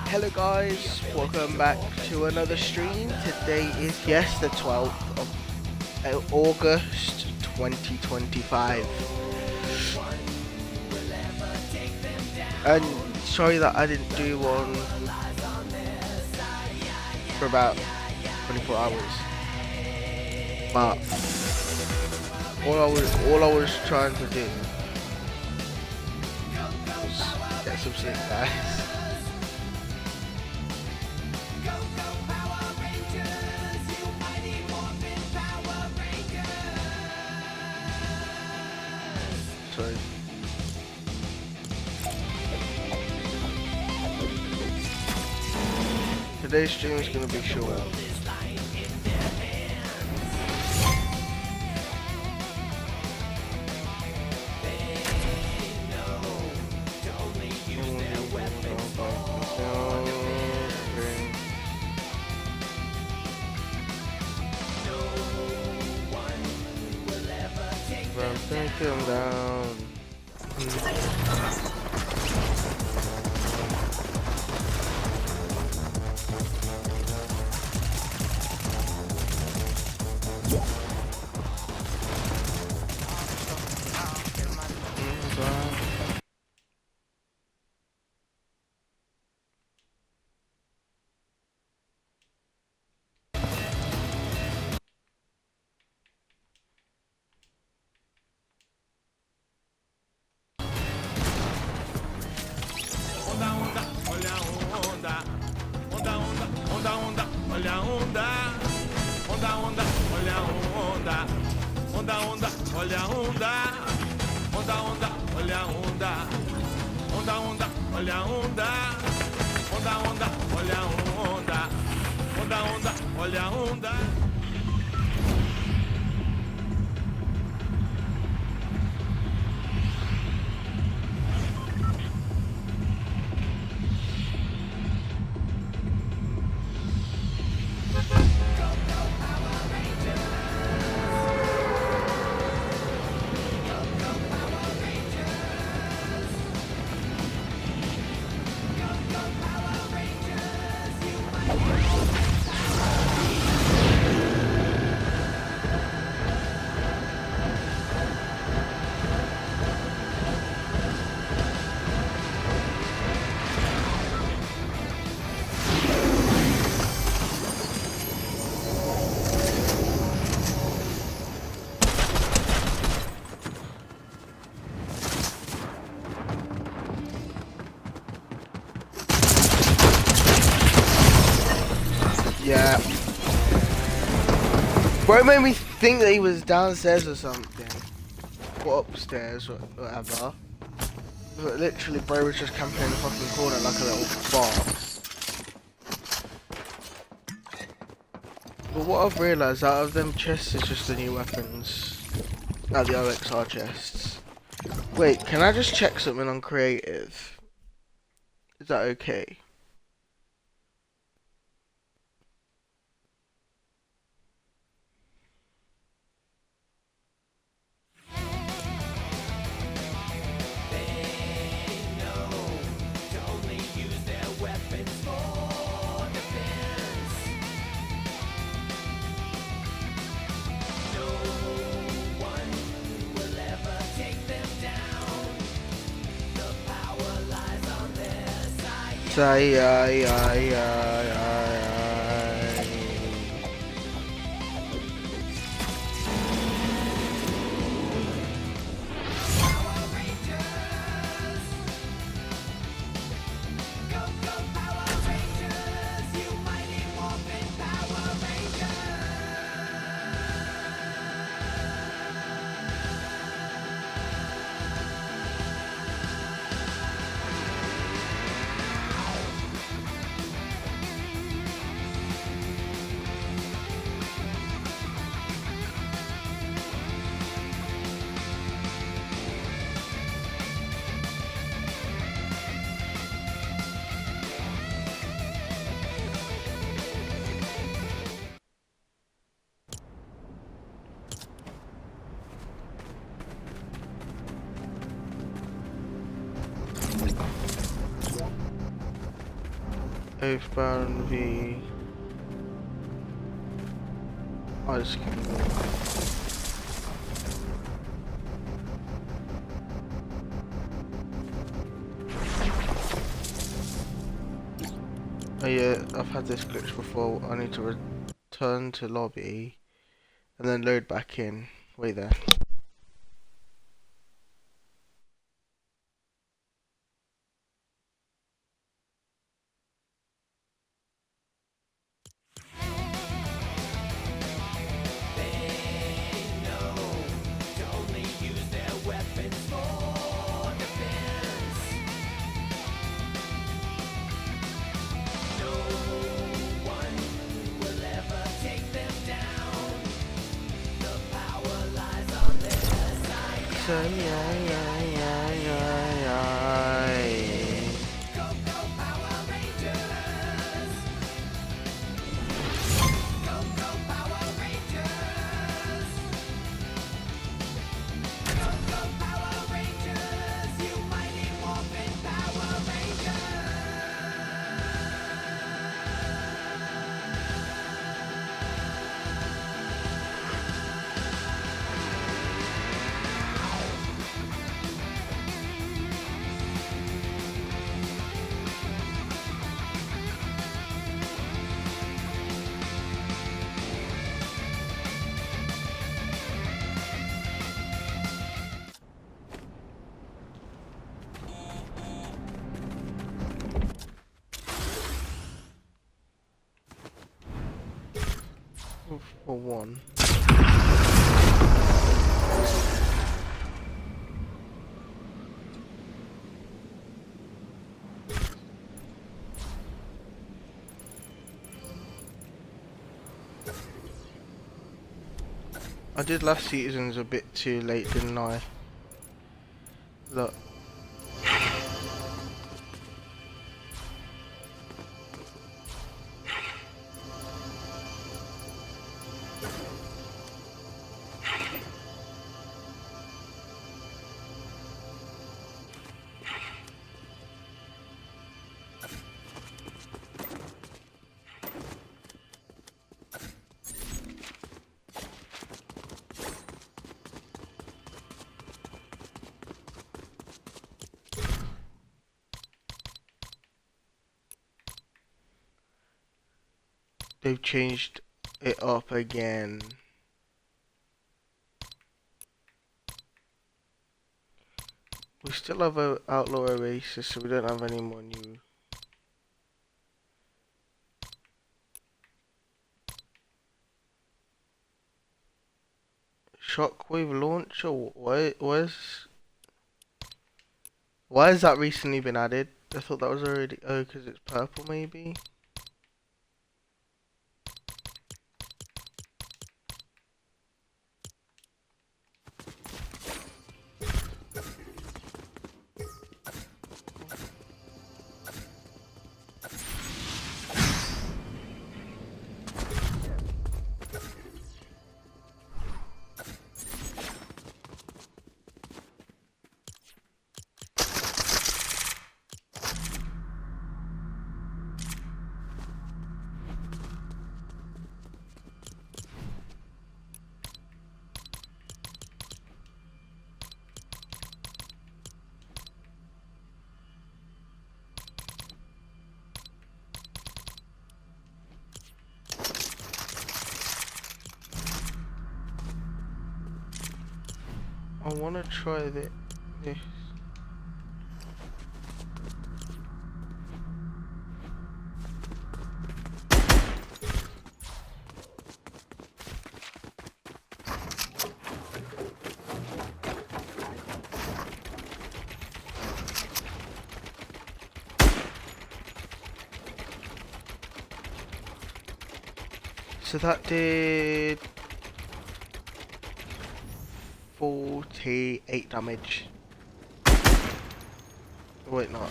Hello guys, welcome back to another stream. Today is the 12th of August 2025. And sorry that I didn't do one for about 24 hours. But all I was trying to do was get some sleep, guys. So today's stream is gonna be short. Take him down. Yeah. Bro made me think that he was downstairs or something. Or upstairs or whatever. But literally bro was just camping in the fucking corner like a little boss. But what I've realised out of them chests is just the new weapons. Not the OXR chests. Wait, can I just check something on creative? Is that okay? Say, Oathbound v. Ice King. Oh yeah, I've had this glitch before. I need to return to lobby and then load back in. Wait there. For one. I did last season's a bit too late, didn't I? Look. They've changed it up again. We still have a Outlaw Oasis, so we don't have any more new. Shockwave launcher? Why has that recently been added? I thought that was already... Oh, because it's purple maybe? I want to try this. So that did 48 damage. Wait, no.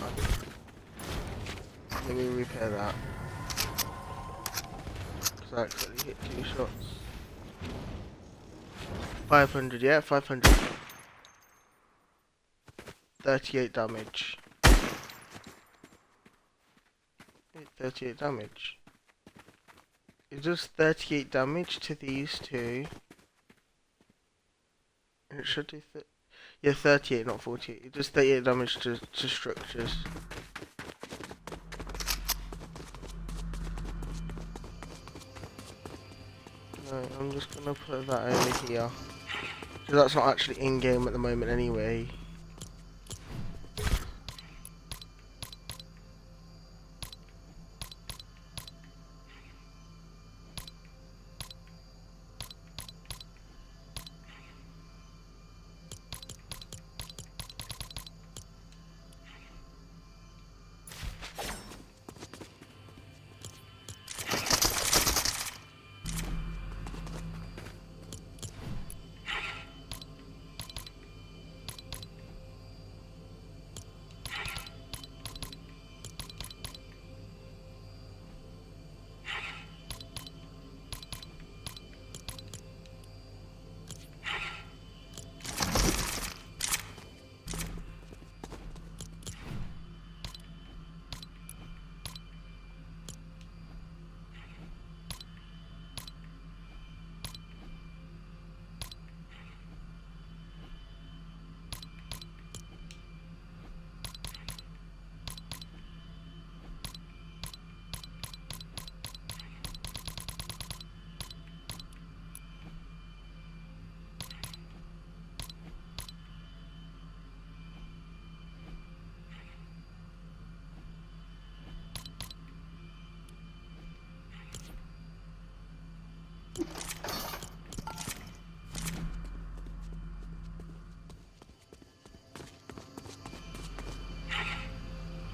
Let me repair that. Because I actually hit 2 shots. 500, yeah, 500. 38 damage. 38 damage. It does 38 damage to these two. And it should do yeah, 38, not 48. It does 38 damage to structures. Right, I'm just gonna put that over here. So that's not actually in-game at the moment anyway.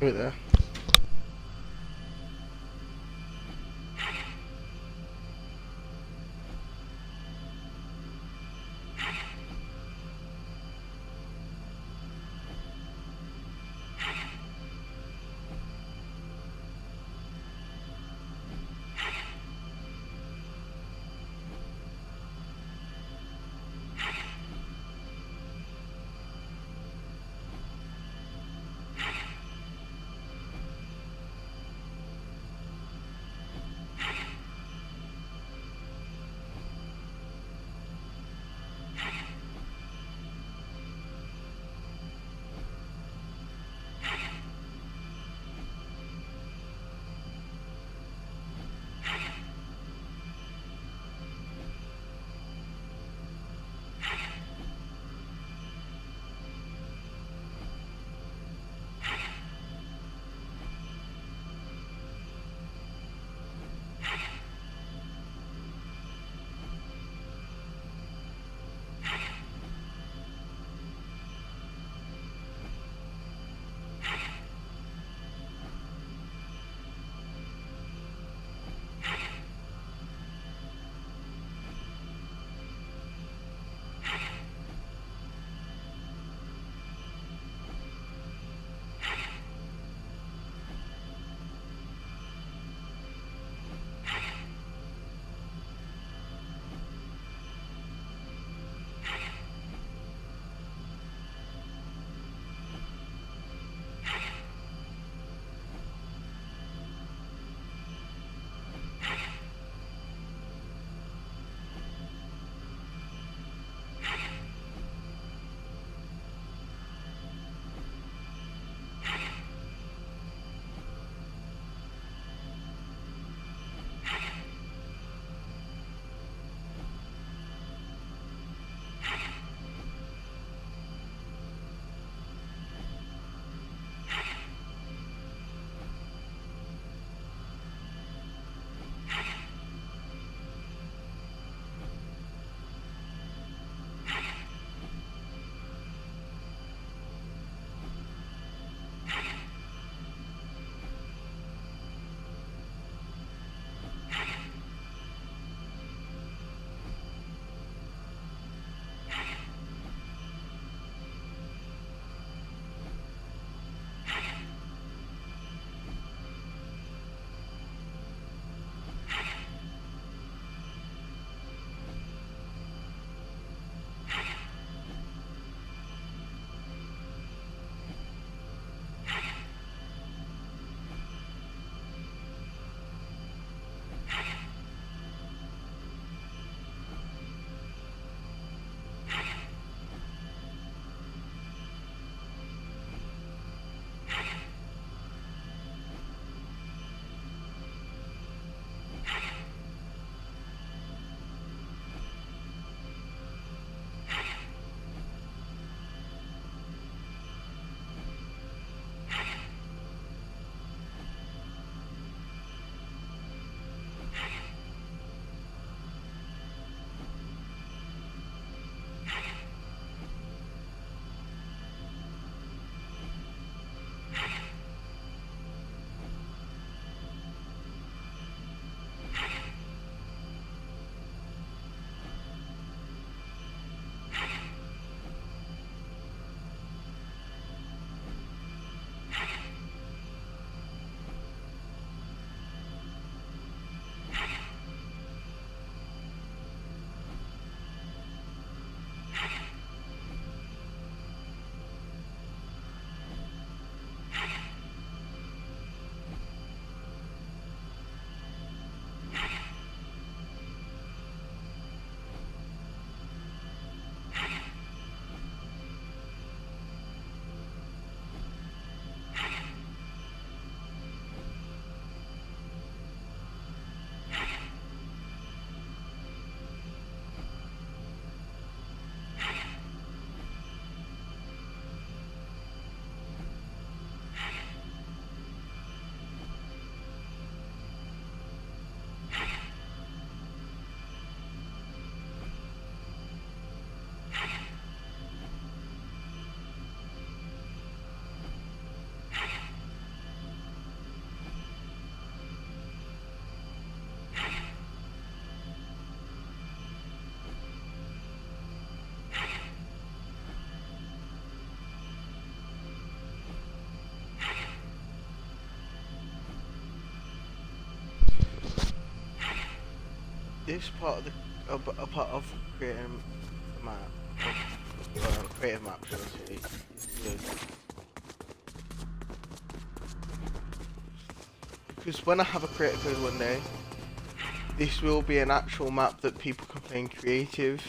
Right there. this part of a part of creating a map, creative map, should I say, is good. Because when I have a creative code one day, this will be an actual map that people can play in creative.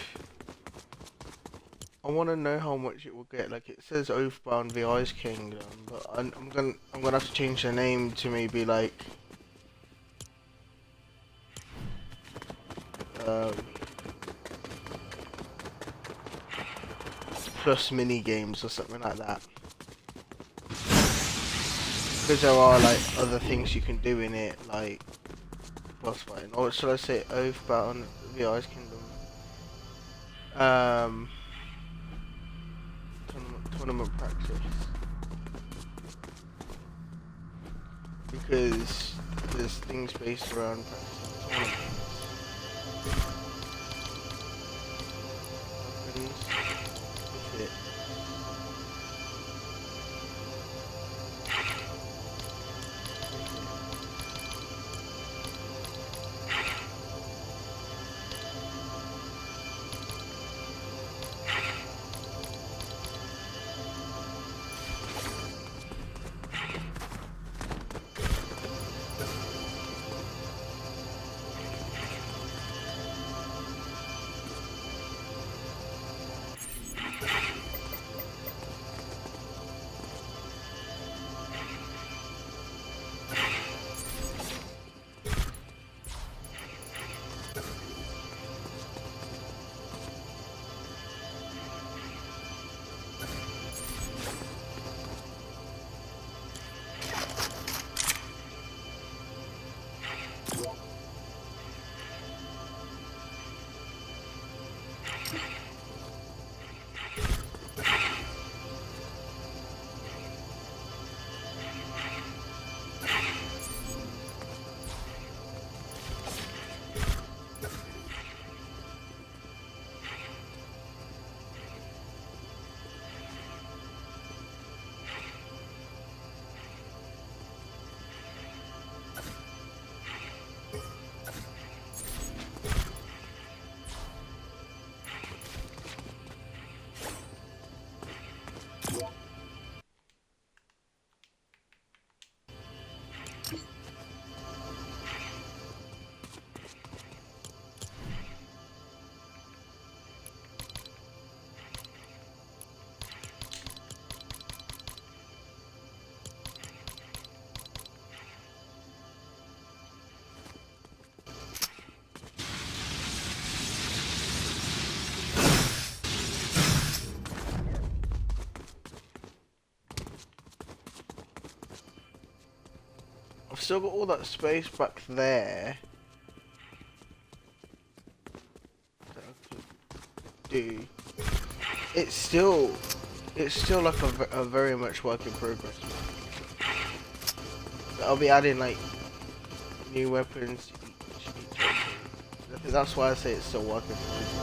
I want to know how much it will get. Like it says Oathbound the Ice Kingdom, but I'm gonna have to change the name to maybe like plus mini games or something like that. Because there are like other things you can do in it, like boss fighting, or should I say Oathbound the Ice Kingdom. Tournament practice. Because there's things based around practicing tournaments. Weapons. That's it. I've still got all that space back there that I could do. It's still like a very much work in progress. But I'll be adding like new weapons to each weapon. I think that's why I say it's still work in progress.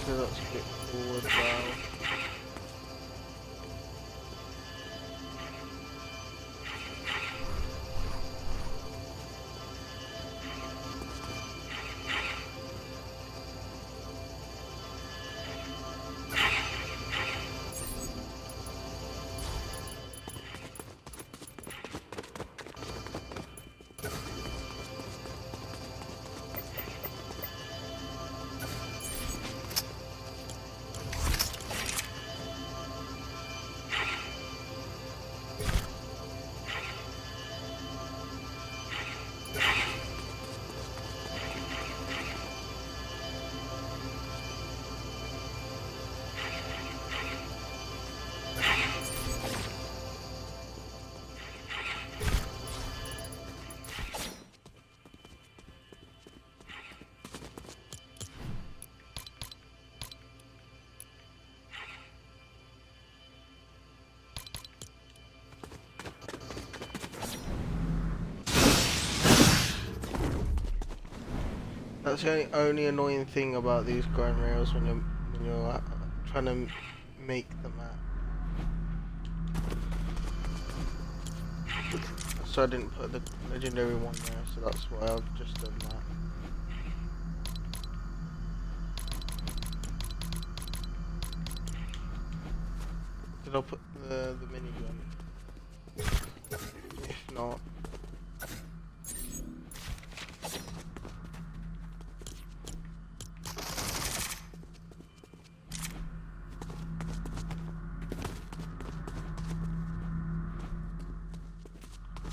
So that's a bit forward now. That's the only annoying thing about these grind rails when you're trying to make the map. So I didn't put the legendary one there, so that's why I've just done that. Did I put the minigun? If not,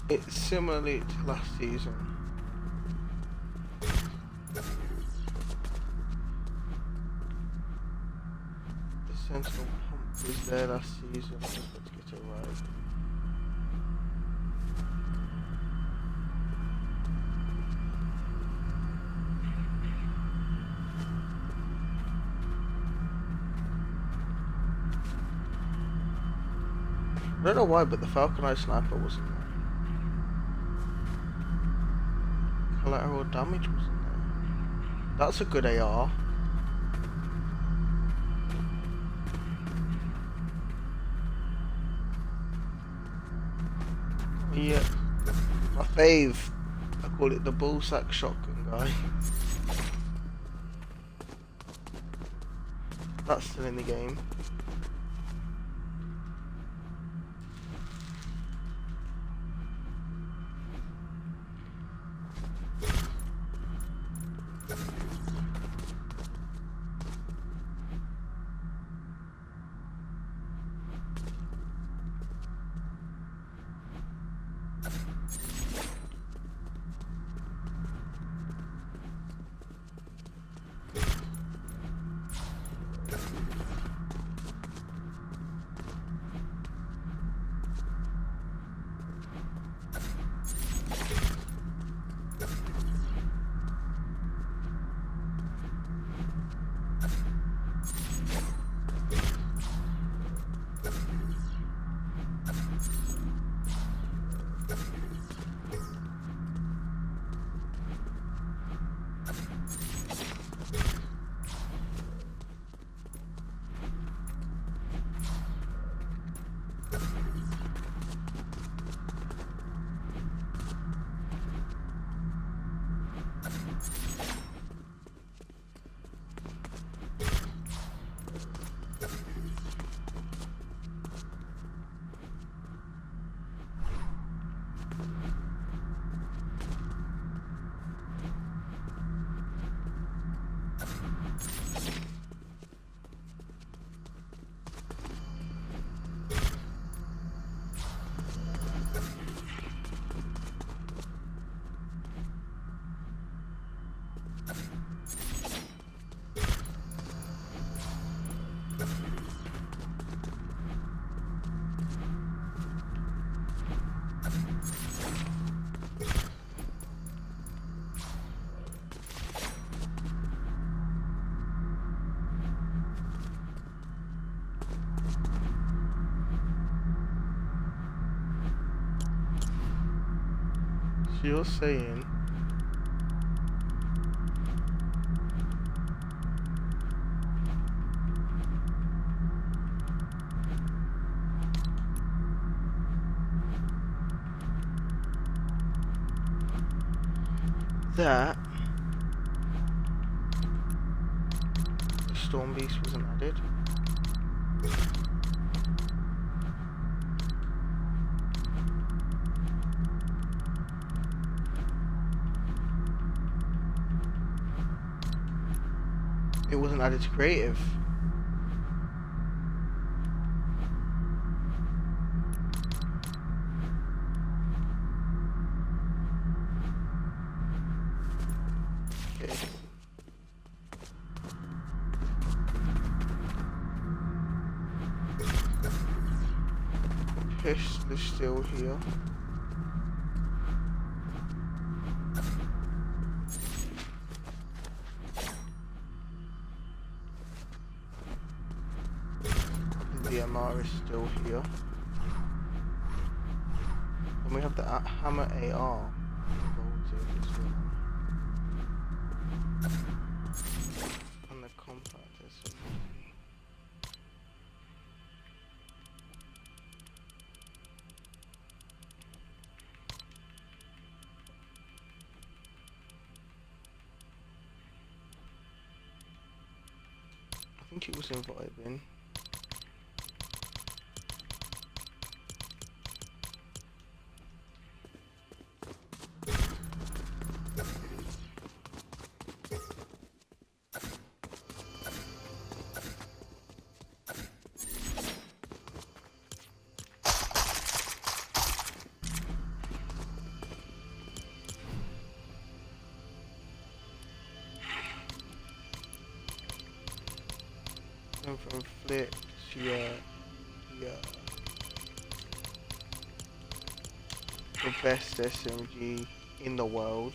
it's similarly to last season. The sentinel pump was there last season. Let's get it right. I don't know why, but the Falconite sniper wasn't there. Collateral damage wasn't there. That's a good AR. Yeah, my fave. I call it the bullsack shotgun guy. That's still in the game. So you're saying that the Storm Beast wasn't added? It wasn't added to creative. Okay. Pistol is still here. The MR is still here. And we have the hammer AR. Gold as well. think it was in vibing. And from flips, yeah. The best SMG in the world.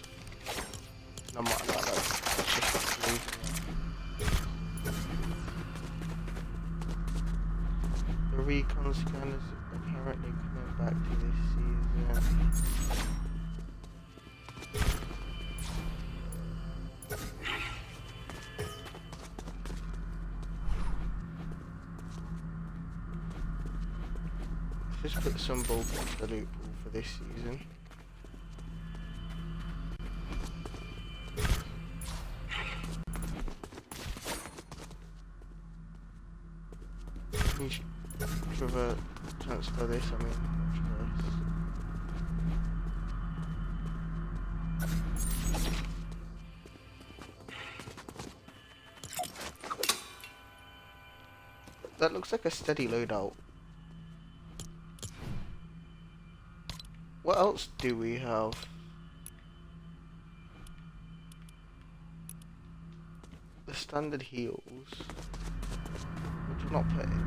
No matter like that, it's just amazing. The recon scanners apparently coming back to this season. Just put some bulk into the loot pool for this season. You should transfer this, I mean, that looks like a steady loadout. What else do we have? The standard heals. Which we're not putting.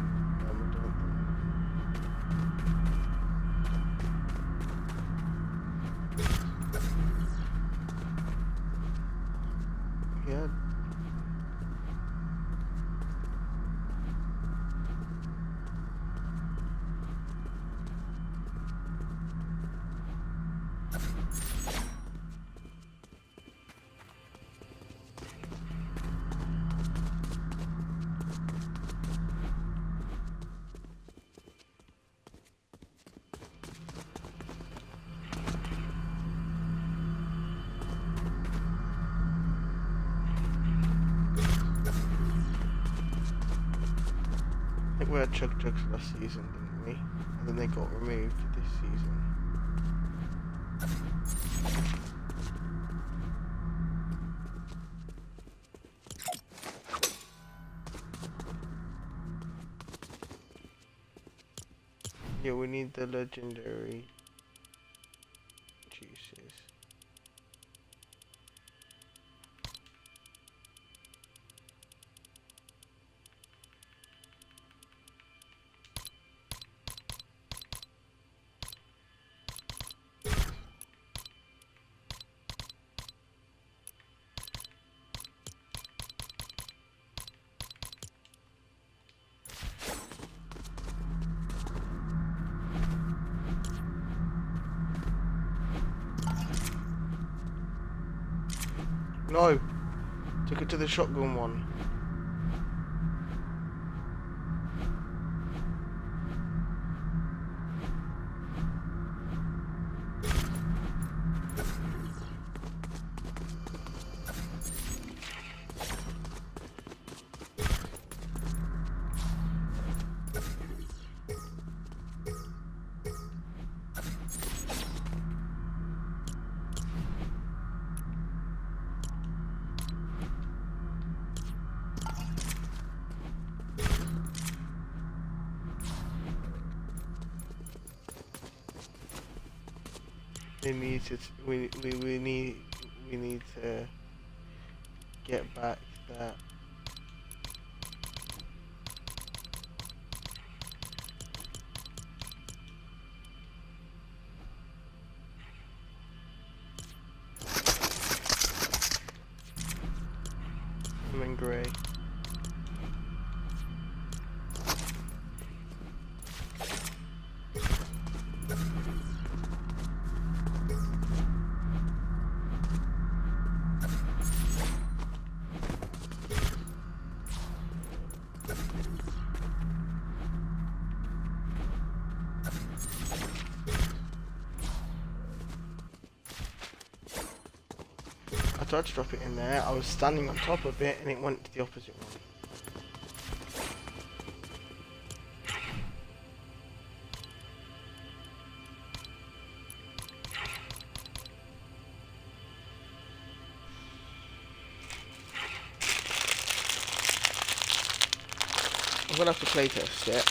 Yeah. I think we had Chug Jugs last season, didn't we? And then they got removed this season. Yeah, we need the legendary juices. No! Took it to the shotgun one. We need to get back that. I'm in grey. I tried to drop it in there. I was standing on top of it and it went to the opposite one. I'm gonna have to playtest it.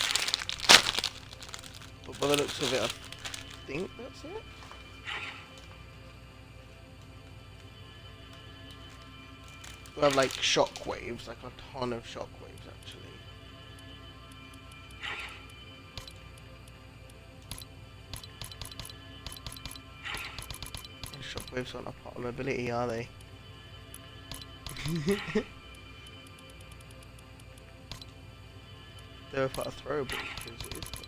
But by the looks of it, I think that's it. We have like shockwaves, like a ton of shockwaves actually. And shockwaves aren't a part of mobility, are they? They're a part of throwable because it is throwable.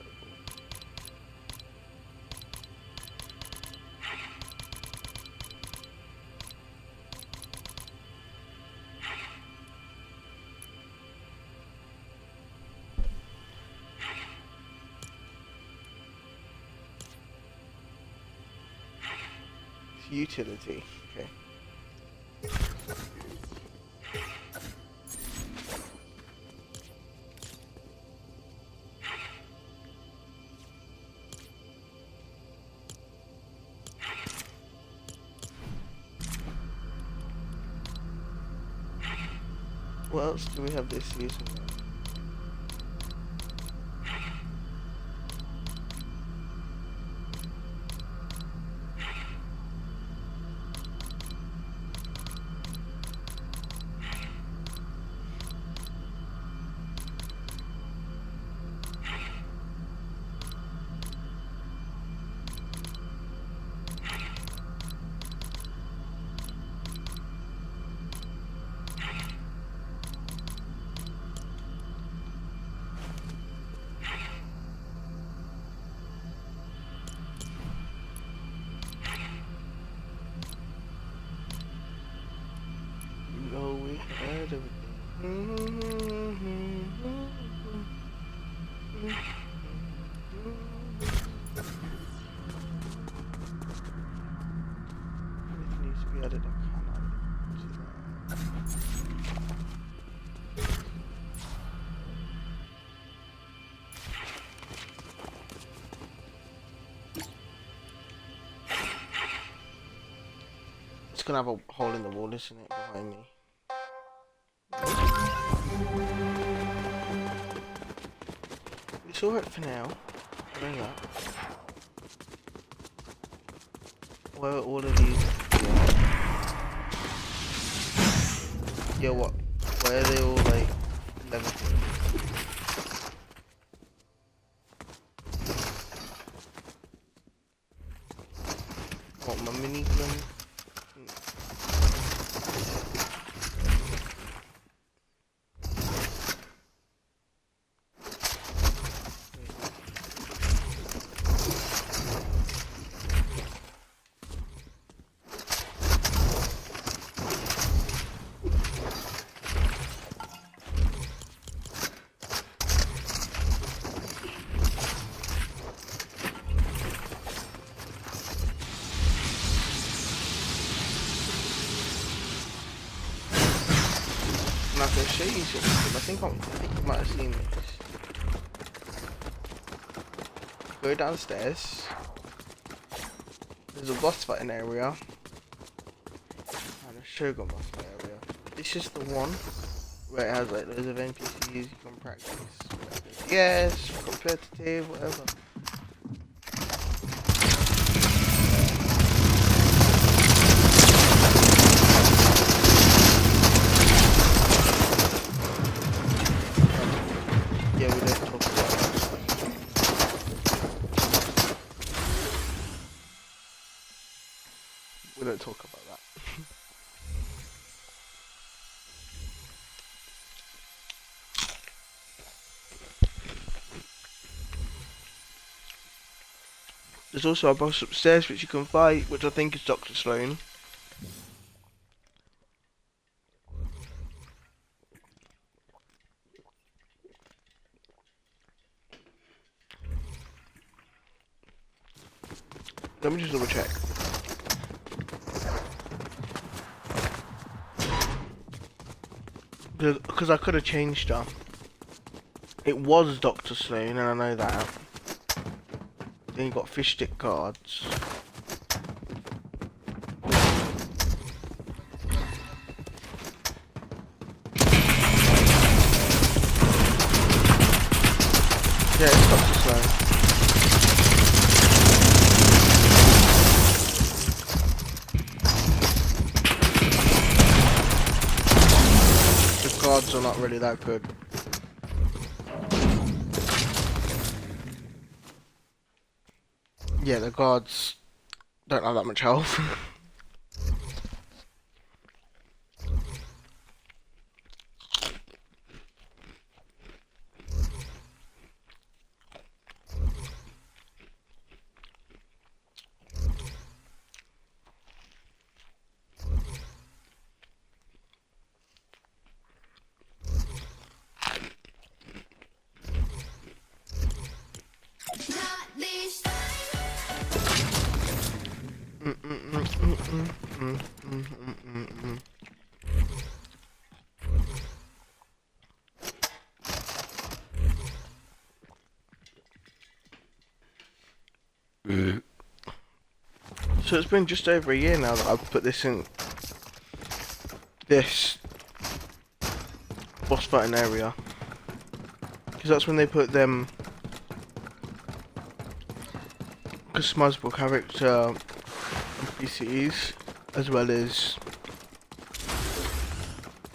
Utility, okay. What else do we have this using? No, we had everything. Everything needs to be added. I cannot do that. It's gonna have a hole in the wall, isn't it, behind me? It's alright for now. I know that. Where are all of these? Yeah, what? Why are they all like level? What, my mini gun? I'm not gonna show you something. I think you might have seen this. Go downstairs. There's a boss fighting area and a shogun boss fight area. This is the one where it has like loads of NPCs you can practice. Yes, competitive, whatever. Yeah, we don't talk about that. We don't talk about that. There's also a boss upstairs which you can fight, which I think is Dr. Sloan. Let me just double check. Because I could have changed her. It was Dr. Sloan, and I know that. Then you got fish stick cards. Yeah, it's not too slow. The guards are not really that good. Yeah, the guards don't have that much health. So it's been just over a year now that I've put this in this boss fighting area, because that's when they put them customizable character NPCs as well as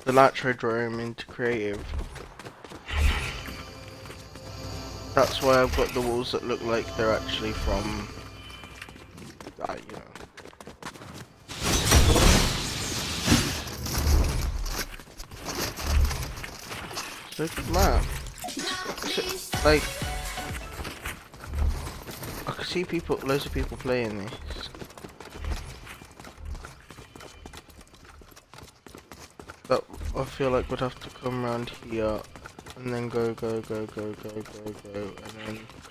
the Nitrodrome into creative. That's why I've got the walls that look like they're actually from that, you know. So look at that. Like, I can see people, loads of people playing this. But I feel like we'd have to come around here and then go, and then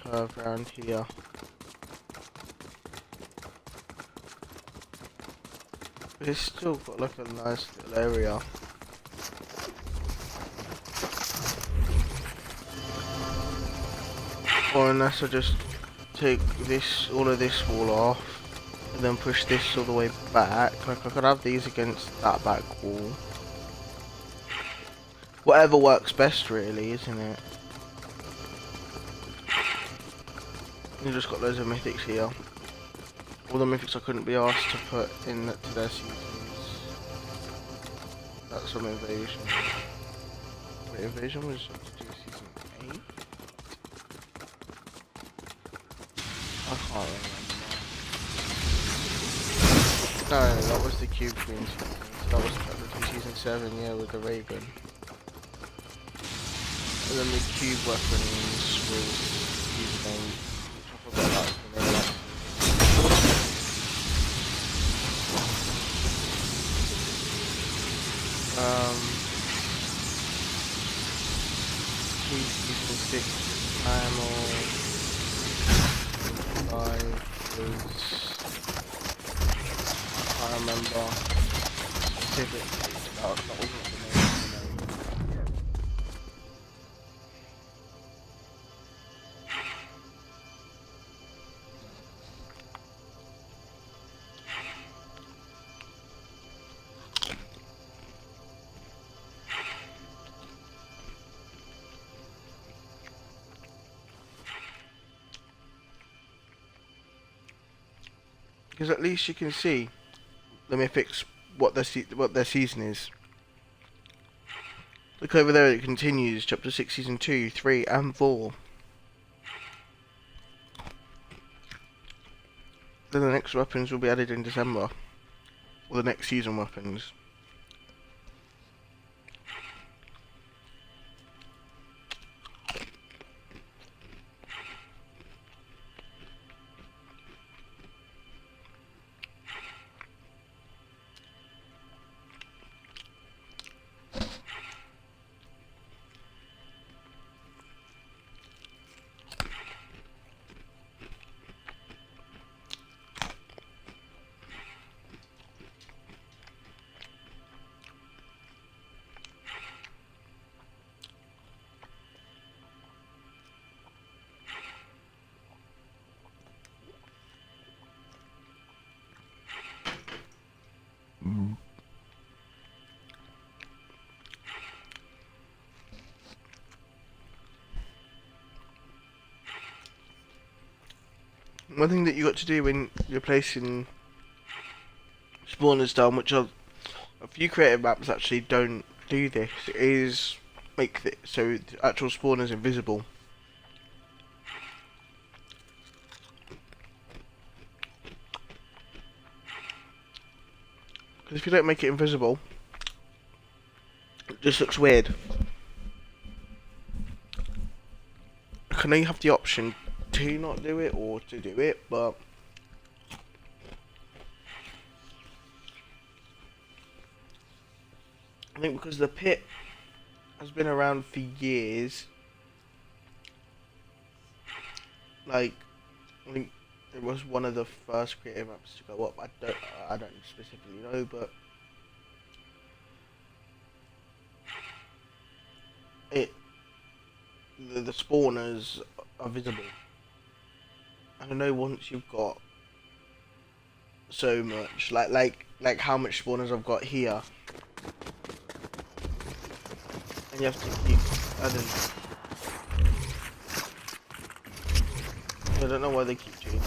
curve around here. But it's still got like a nice little area. Or unless I just take this, all of this wall off, and then push this all the way back. Like I could have these against that back wall. Whatever works best, really, isn't it? You just got loads of mythics here. All the mythics I couldn't be asked to put in to their seasons. That's on Invasion. Wait, Invasion was to do season 8? I can't remember. No, that was the Cube Queen season. That was season 7, yeah, with the Raven. And then the cube weapons was season 8. I forgot that was the name. Season 6 primal. 5 was, I can't remember specifically. That wasn't the name. Because at least you can see the mythics, what their season is. Look over there, it continues, chapter 6, season 2, 3 and 4. Then the next weapons will be added in December. Or the next season weapons. one thing that you got to do when you're placing spawners down, which are a few creative maps actually don't do this, is make it so the actual spawn is invisible. Because if you don't make it invisible, it just looks weird. I know you have the option to not do it or to do it, but I think because the pit has been around for years, like, I think it was one of the first creative maps to go up. I don't specifically know, but the spawners are visible. And I know once you've got so much, like how much spawners I've got here, and you have to keep adding. I don't know why they keep changing.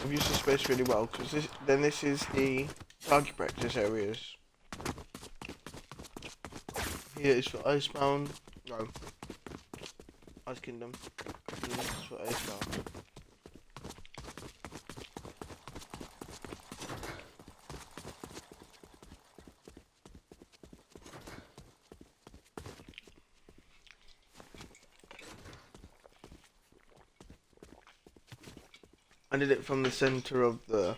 I've used the space really well because this is the target practice areas. Here is for Icebound. No, Ice Kingdom. And this is for Icebound. I did it from the center of the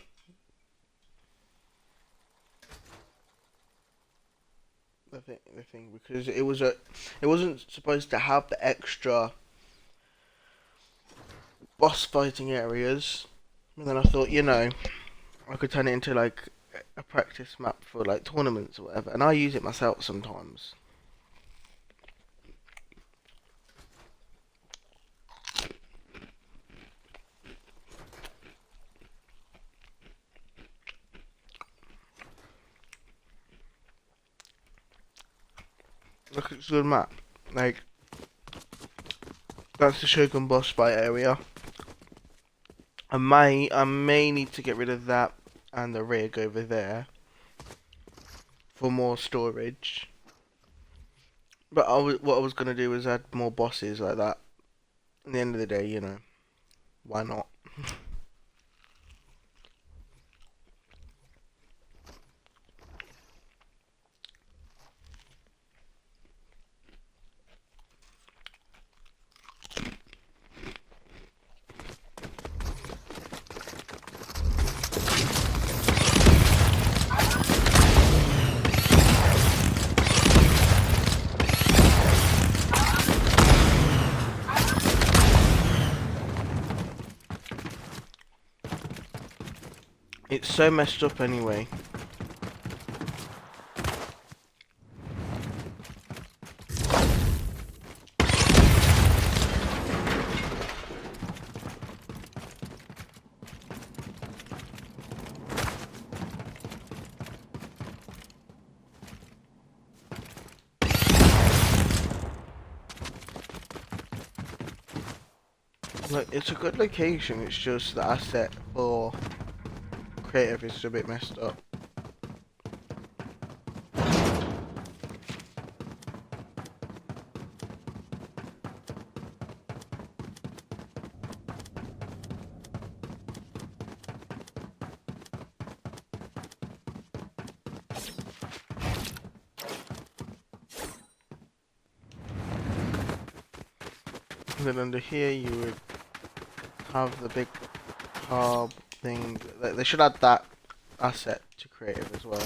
thing because it wasn't supposed to have the extra boss fighting areas. And then I thought, I could turn it into like a practice map for like tournaments or whatever, and I use it myself sometimes. Look, it's a good map. Like, that's the Shogun boss fight area. I may need to get rid of that and the rig over there for more storage. But what I was gonna do was add more bosses like that. At the end of the day, why not? It's so messed up anyway. Like, it's a good location, it's just the asset for creative is a bit messed up. And then under here you would have the big carb thing. They should add that asset to creative as well.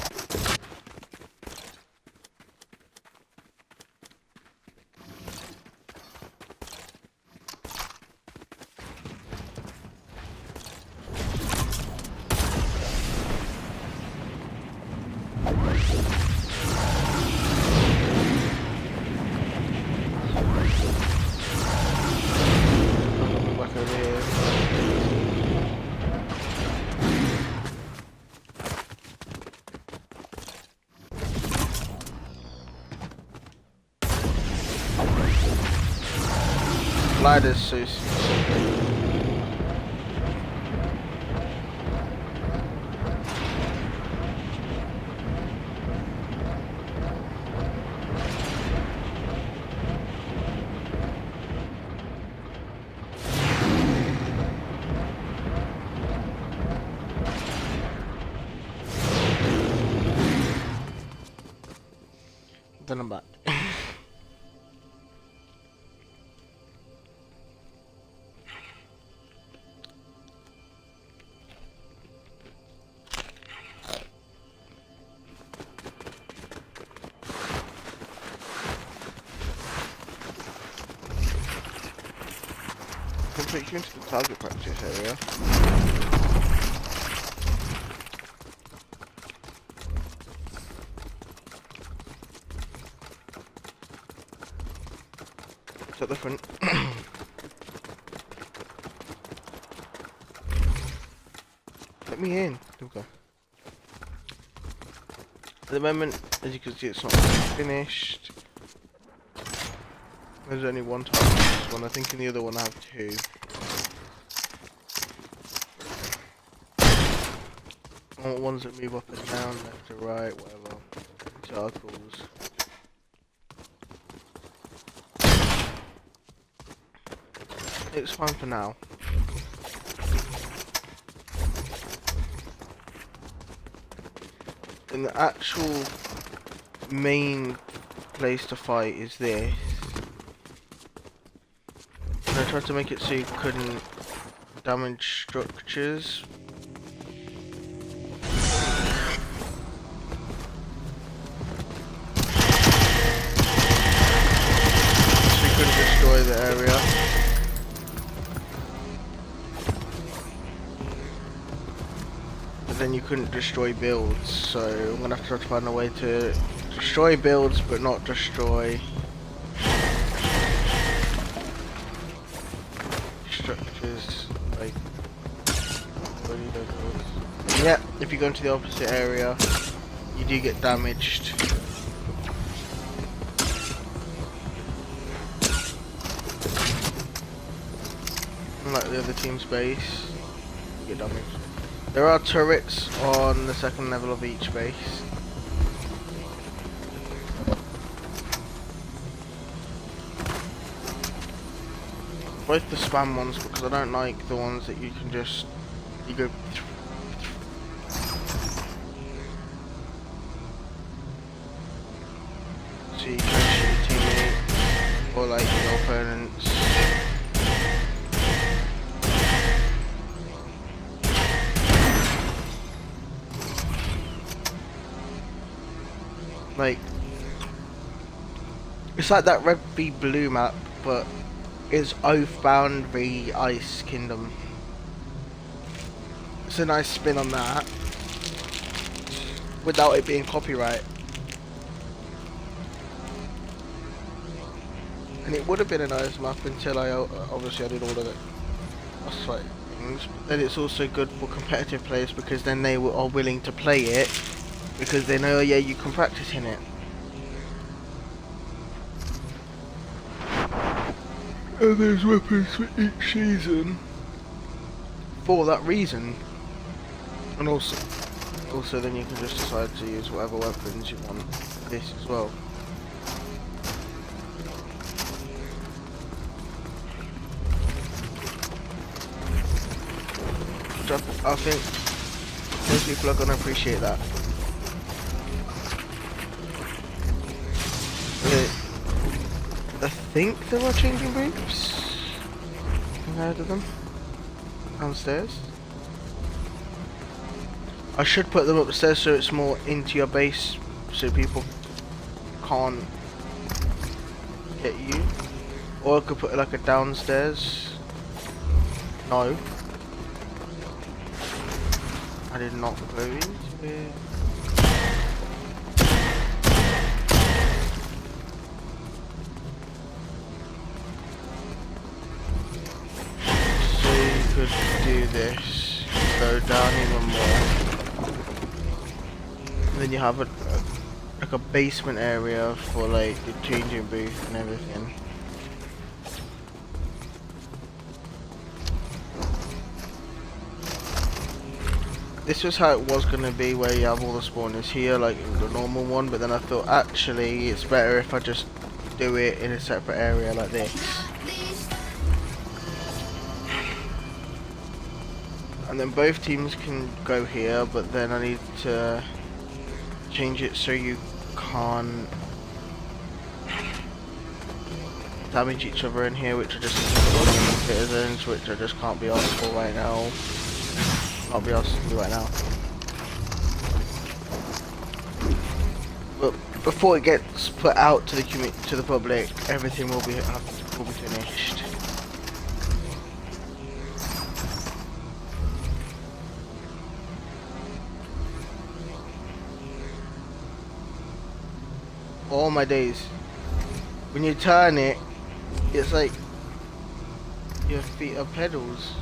Back over here. Glider's so then I'm back. Can take you into the target practice area. It's at the front. Let me in. Okay. At the moment, as you can see, it's not finished. There's only one target in this one. I think in the other one I have two. I want ones that move up and down, left to right, whatever. Circles. It's fine for now. And the actual main place to fight is this. And I tried to make it so you couldn't damage structures. So you couldn't destroy the area. Then you couldn't destroy builds, so I'm gonna have to try to find a way to destroy builds but not destroy structures. Like, yeah, if you go into the opposite area you do get damaged. Unlike the other team's base, you get damaged. There are turrets on the second level of each base. Both the spam ones, because I don't like the ones that you can just, you go so you can shoot your teammate or like your opponents. Like, it's like that red v blue map, but it's Oathbound v Ice Kingdom. It's a nice spin on that, without it being copyright. And it would have been a nice map until obviously I did all of it. That's like things. But then it's also good for competitive players because then they are willing to play it. Because they know, yeah, you can practice in it. And there's weapons for each season. For that reason. And also then you can just decide to use whatever weapons you want for this as well. So I think most people are going to appreciate that. I think there are changing booths. I've heard of them. Downstairs. I should put them upstairs so it's more into your base, so people can't get you. Or I could put like a downstairs. No. I did not go into it. So you could do this, go down even more. And then you have like a basement area for like the changing booth and everything. This was how it was going to be, where you have all the spawners here, like the normal one, but then I thought actually it's better if I just do it in a separate area like this. And then both teams can go here, but then I need to change it so you can't damage each other in here, which are just citizens, which I just can't be asked for right now. Can't be asked to do right now. But before it gets put out to the public, everything will be finished. All my days. When you turn it, it's like your feet are pedals.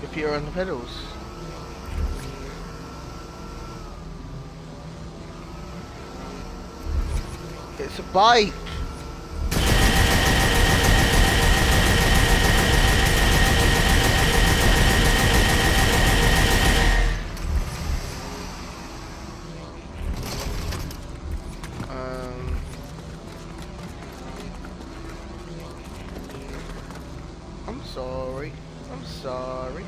Your feet are on the pedals. It's a bike. I'm sorry. I'm sorry.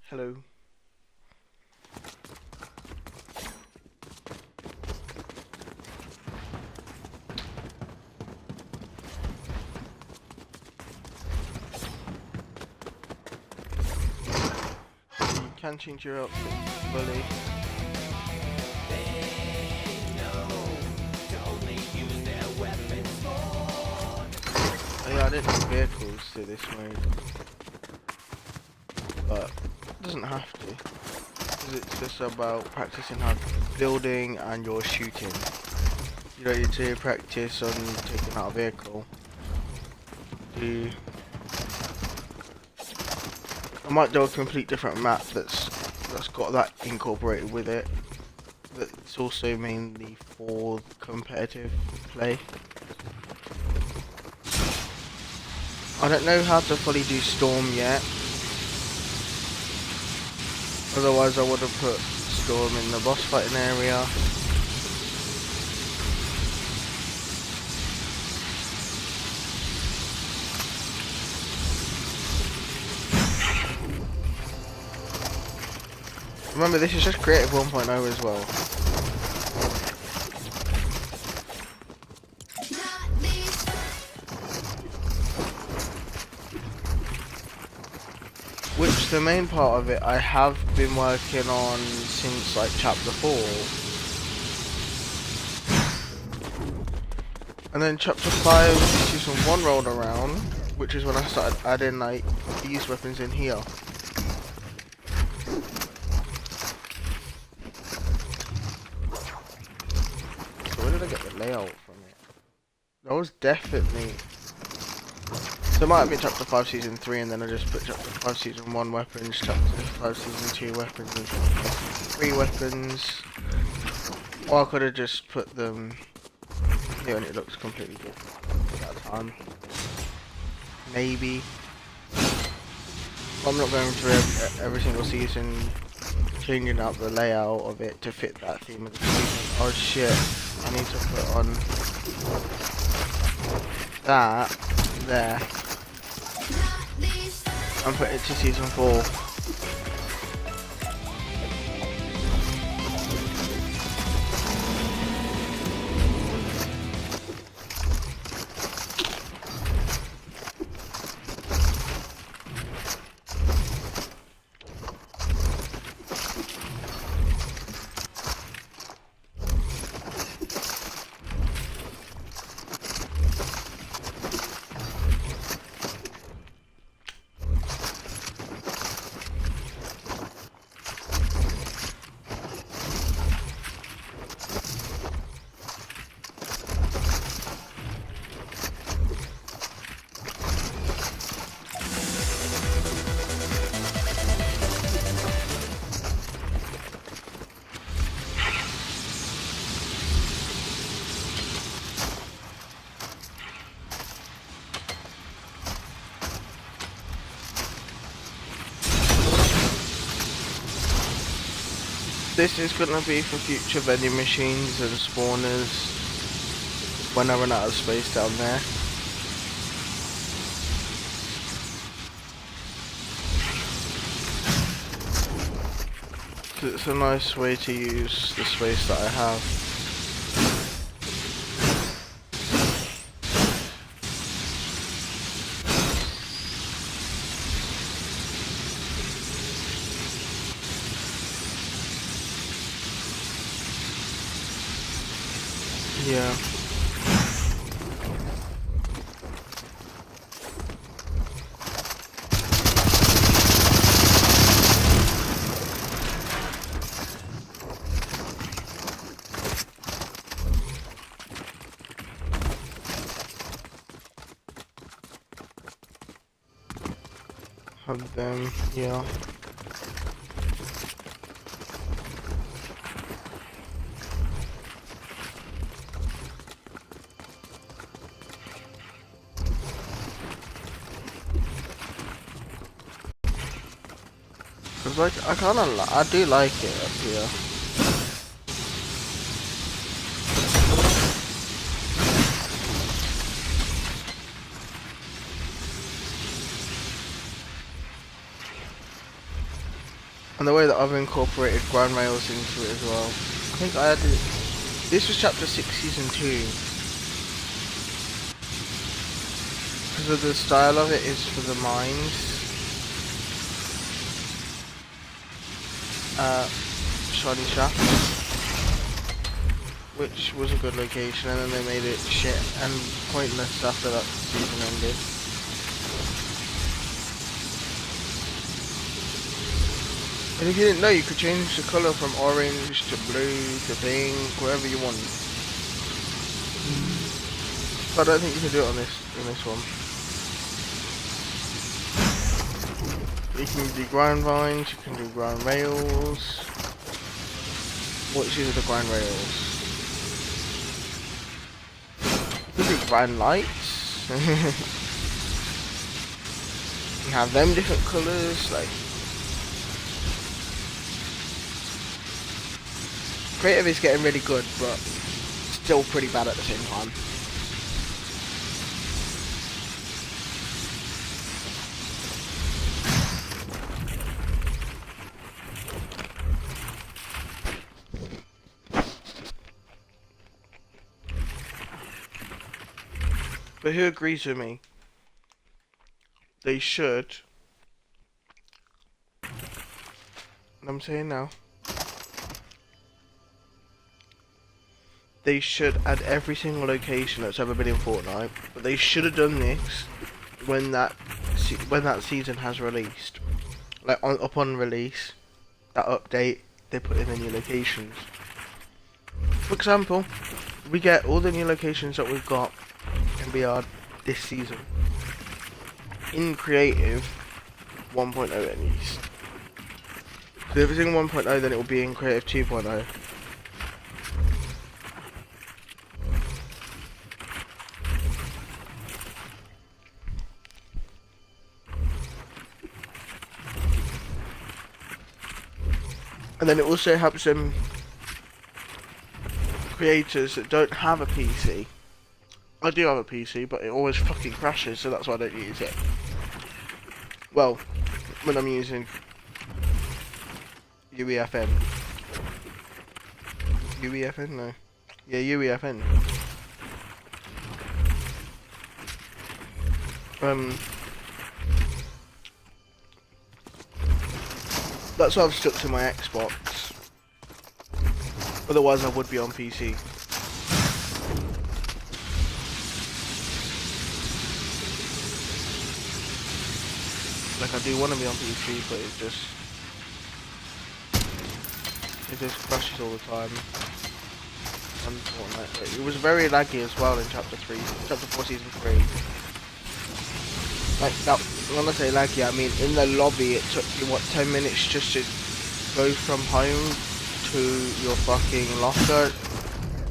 Hello. You can change your outfit fully. Oh yeah, I didn't have vehicles to this mode, but it doesn't have to, because it's just about practicing how building and your shooting. You don't need to practice on taking out a vehicle. I might do a complete different map that's got that incorporated with it. But it's also mainly for competitive play. I don't know how to fully do Storm yet. Otherwise I would have put Storm in the boss fighting area. Remember, this is just Creative 1.0 as well. Which, the main part of it, I have been working on since like chapter 4. And then chapter 5, season 1 rolled around, which is when I started adding like these weapons in here. So where did I get the layout from it? That was definitely... So it might have been chapter 5 season 3 and then I just put chapter 5 season 1 weapons, chapter 5 season 2 weapons, and chapter 5 season 3 weapons. Or I could have just put them here and it looks completely different at that time. Maybe. I'm not going through every single season changing out the layout of it to fit that theme of the season. Oh shit, I need to put on that there and put it to season 4. This is gonna be for future vending machines and spawners when I run out of space down there. It's a nice way to use the space that I have. Yeah. Have them, yeah. Cause like I do like it up here. And the way that I've incorporated ground rails into it as well. I think I added... This was chapter 6 season 2. Because of the style of it is for the mines. Shiny Shaft. Which was a good location, and then they made it shit and pointless after that season ended. And if you didn't know, you could change the colour from orange to blue to pink, whatever you want. But I don't think you can do it on this one. You can do ground vines, you can do ground rails. Which are the ground rails? You can do ground lights. You have them different colours, like. Creative is getting really good, but still pretty bad at the same time. But who agrees with me? They should. I'm saying now. they should add every single location that's ever been in Fortnite. But they should have done this when that season has released. Like upon release, that update, they put in the new locations. For example, we get all the new locations that we've got in BR this season in creative 1.0 at least. So if it's in 1.0, then it will be in creative 2.0. And then it also helps them creators that don't have a PC. I do have a PC, but it always fucking crashes, so that's why I don't use it. Well, when I'm using UEFN. UEFN? No. Yeah, UEFN. That's why I've stuck to my Xbox. Otherwise I would be on PC. Like I do want to be on PC, but it just crashes all the time. On Fortnite. It was very laggy as well in chapter 4 season 3. Like that, when I say laggy, I mean in the lobby it took you what 10 minutes just to go from home to your fucking locker,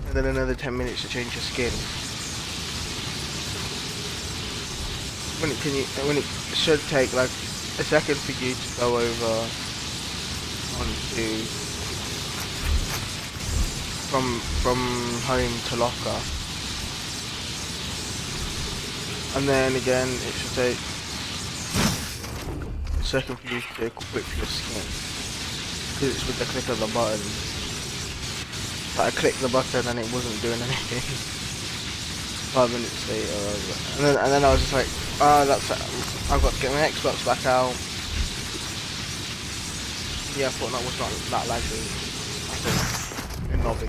and then another 10 minutes to change your skin. When it should take like a second for you to go over onto from home to locker, and then again it should take a second for you to equip your skin, because it's with the click of the button. But I clicked the button and it wasn't doing anything. 5 minutes later, and then I was just like, I've got to get my Xbox back out. Yeah, Fortnite was not that laggy, I think, in lobby.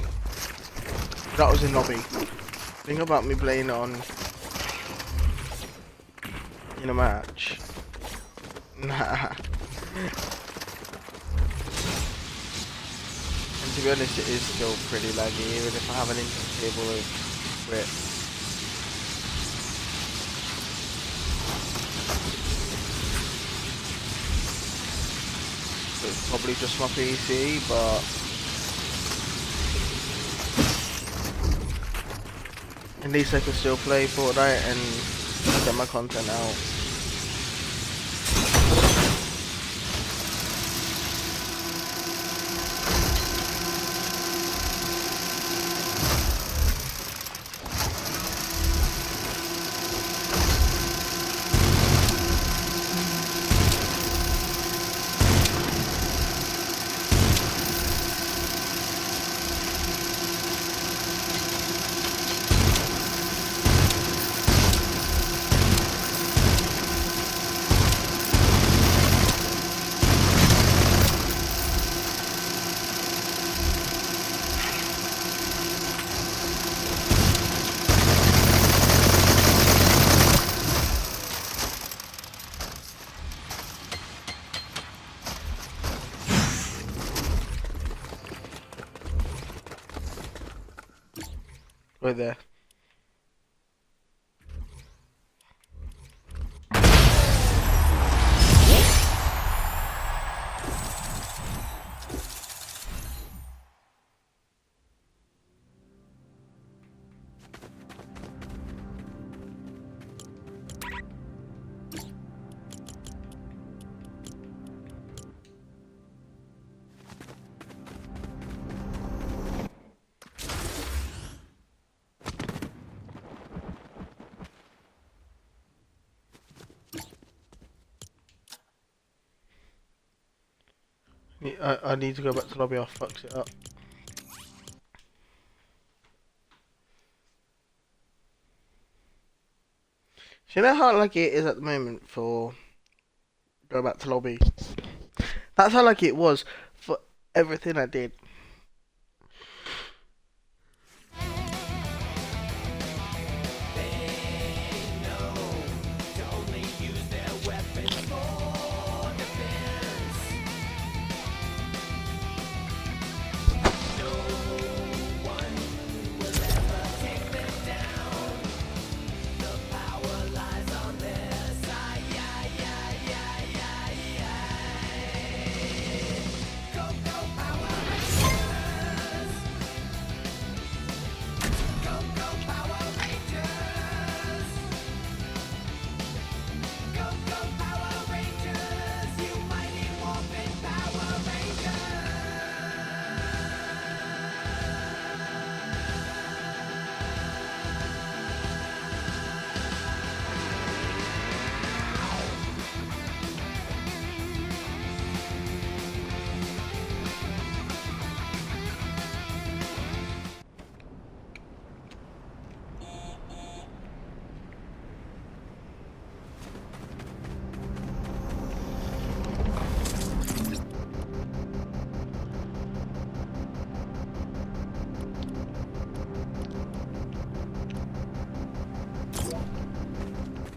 That was in lobby. Think about me playing it on in a match. Nah. And to be honest, it is still pretty laggy, even if I have an internet cable over it. So it's probably just my PC, but at least I can still play Fortnite and get my content out. Right there. I need to go back to lobby, I fucked it up. So you know how lucky it is at the moment for go back to lobby? That's how lucky it was for everything I did.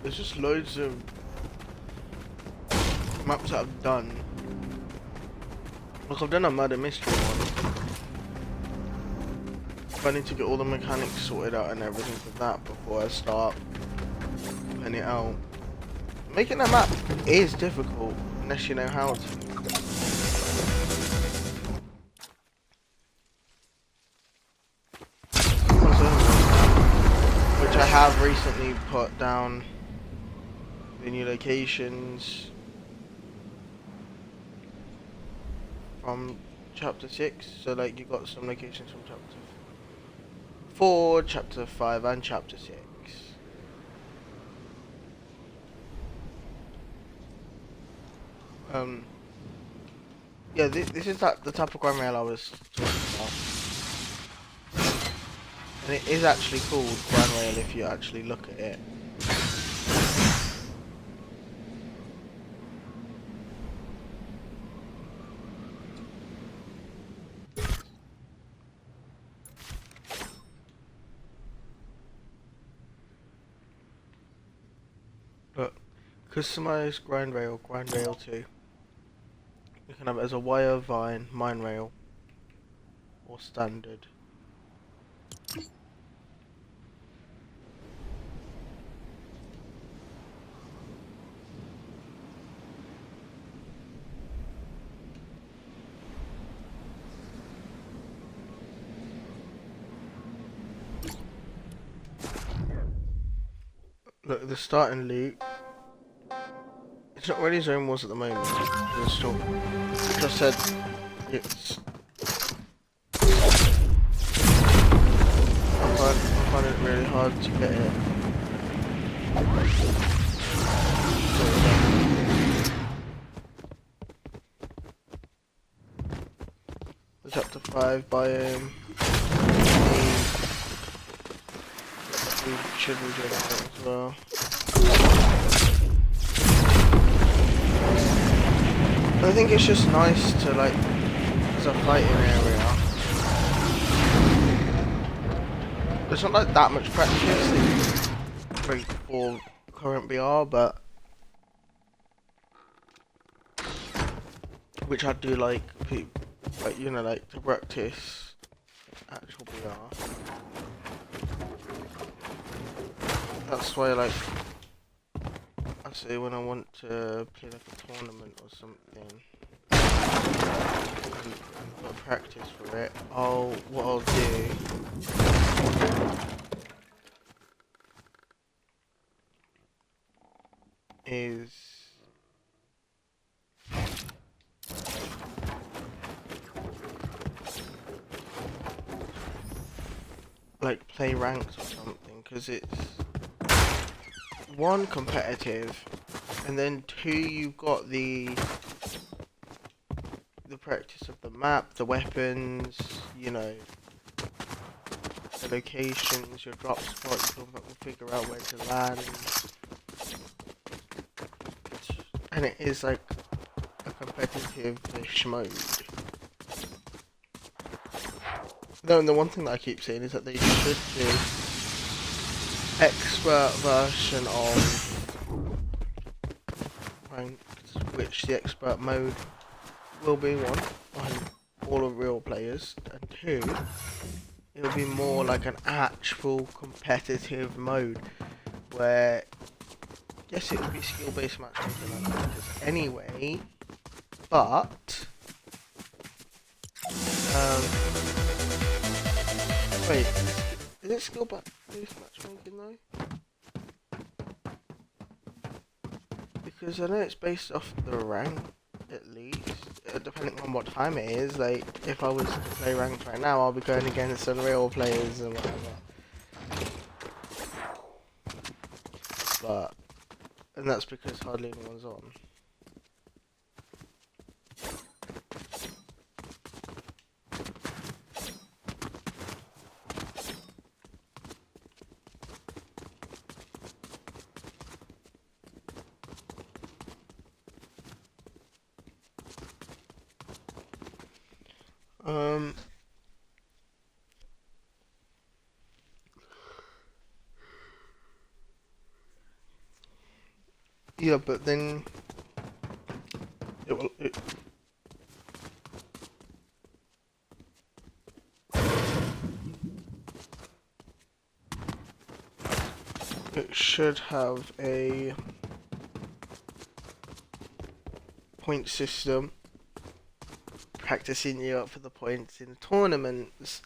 There's just loads of maps that I've done. Like I've done a murder mystery one. I need to get all the mechanics sorted out and everything for that before I start putting it out. Making a map is difficult unless you know how to. Which I have recently put down the new locations from chapter 6. So like you got some locations from chapter 4, chapter 5 and chapter 6. Yeah, this is the type of crime rail I was talking about. And it is actually called Grand Rail if you actually look at it. Look, customize Grand Rail 2. You can have it as a wire, vine, mine rail, or standard. Look, the starting loot. It's not really zone wars at the moment. The store. Which I said it's. I find it really hard to get it. The chapter 5 biome. We should be doing that as well. I think it's just nice to like, as a fighting area. There's not like that much practice like for current BR, but which I do like you know, like to practice actual BR. That's why like I say when I want to play like a tournament or something and put a practice for it, what I'll do is like play ranked or something, because it's one, competitive, and then two, you've got the practice of the map, the weapons, you know, the locations, your drop spots, you can figure out where to land, and it is like a competitive-ish mode. No, and the one thing that I keep saying is that they should do expert version of ranked, which the expert mode will be one on all of real players, and two, it'll be more like an actual competitive mode where yes, it will be skill based matchmaking like practice anyway, but wait, is it skill based matchmaking though? Because I know it's based off the rank, at least, depending on what time it is. Like, if I was to play ranked right now, I'll be going against unreal players and whatever. And that's because hardly anyone's on. Yeah, but then it will. It should have a point system, practicing you up for the points in tournaments.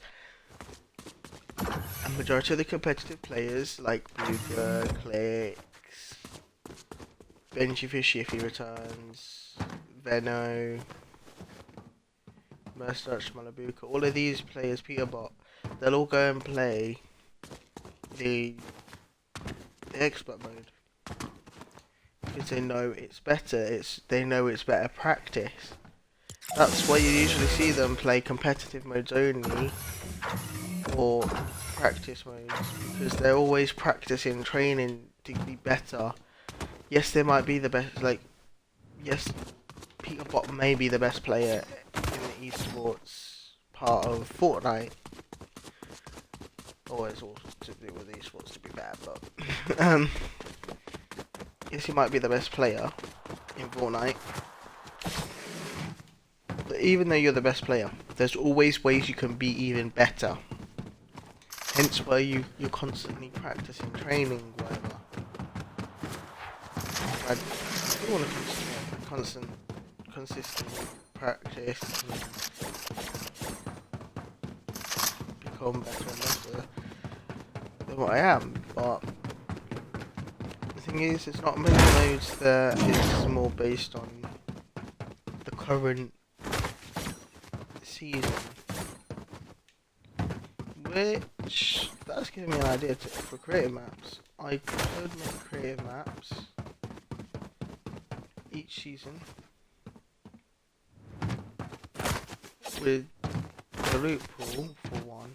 A majority of the competitive players, like Blucher, Clicks, Benji Fishy if he returns, Veno, Merstach, Malabuka, all of these players, Peterbot, they'll all go and play the expert mode because they know it's better. They know it's better practice. That's why you usually see them play competitive modes only or practice modes, because they're always practicing, training to be better. Yes, they might be the best. Like, yes, Peterbot may be the best player in the esports part of Fortnite. Or it's all to do with esports, to be fair, but yes, he might be the best player in Fortnite. But even though you're the best player, there's always ways you can be even better. Hence why you're constantly practicing, training, whatever. I do want to consistent practice and become better and better than what I am. But the thing is, it's not many modes that is more based on the current season. Which, that's giving me an idea for creative maps. I could make creative maps each season with the loot pool for one,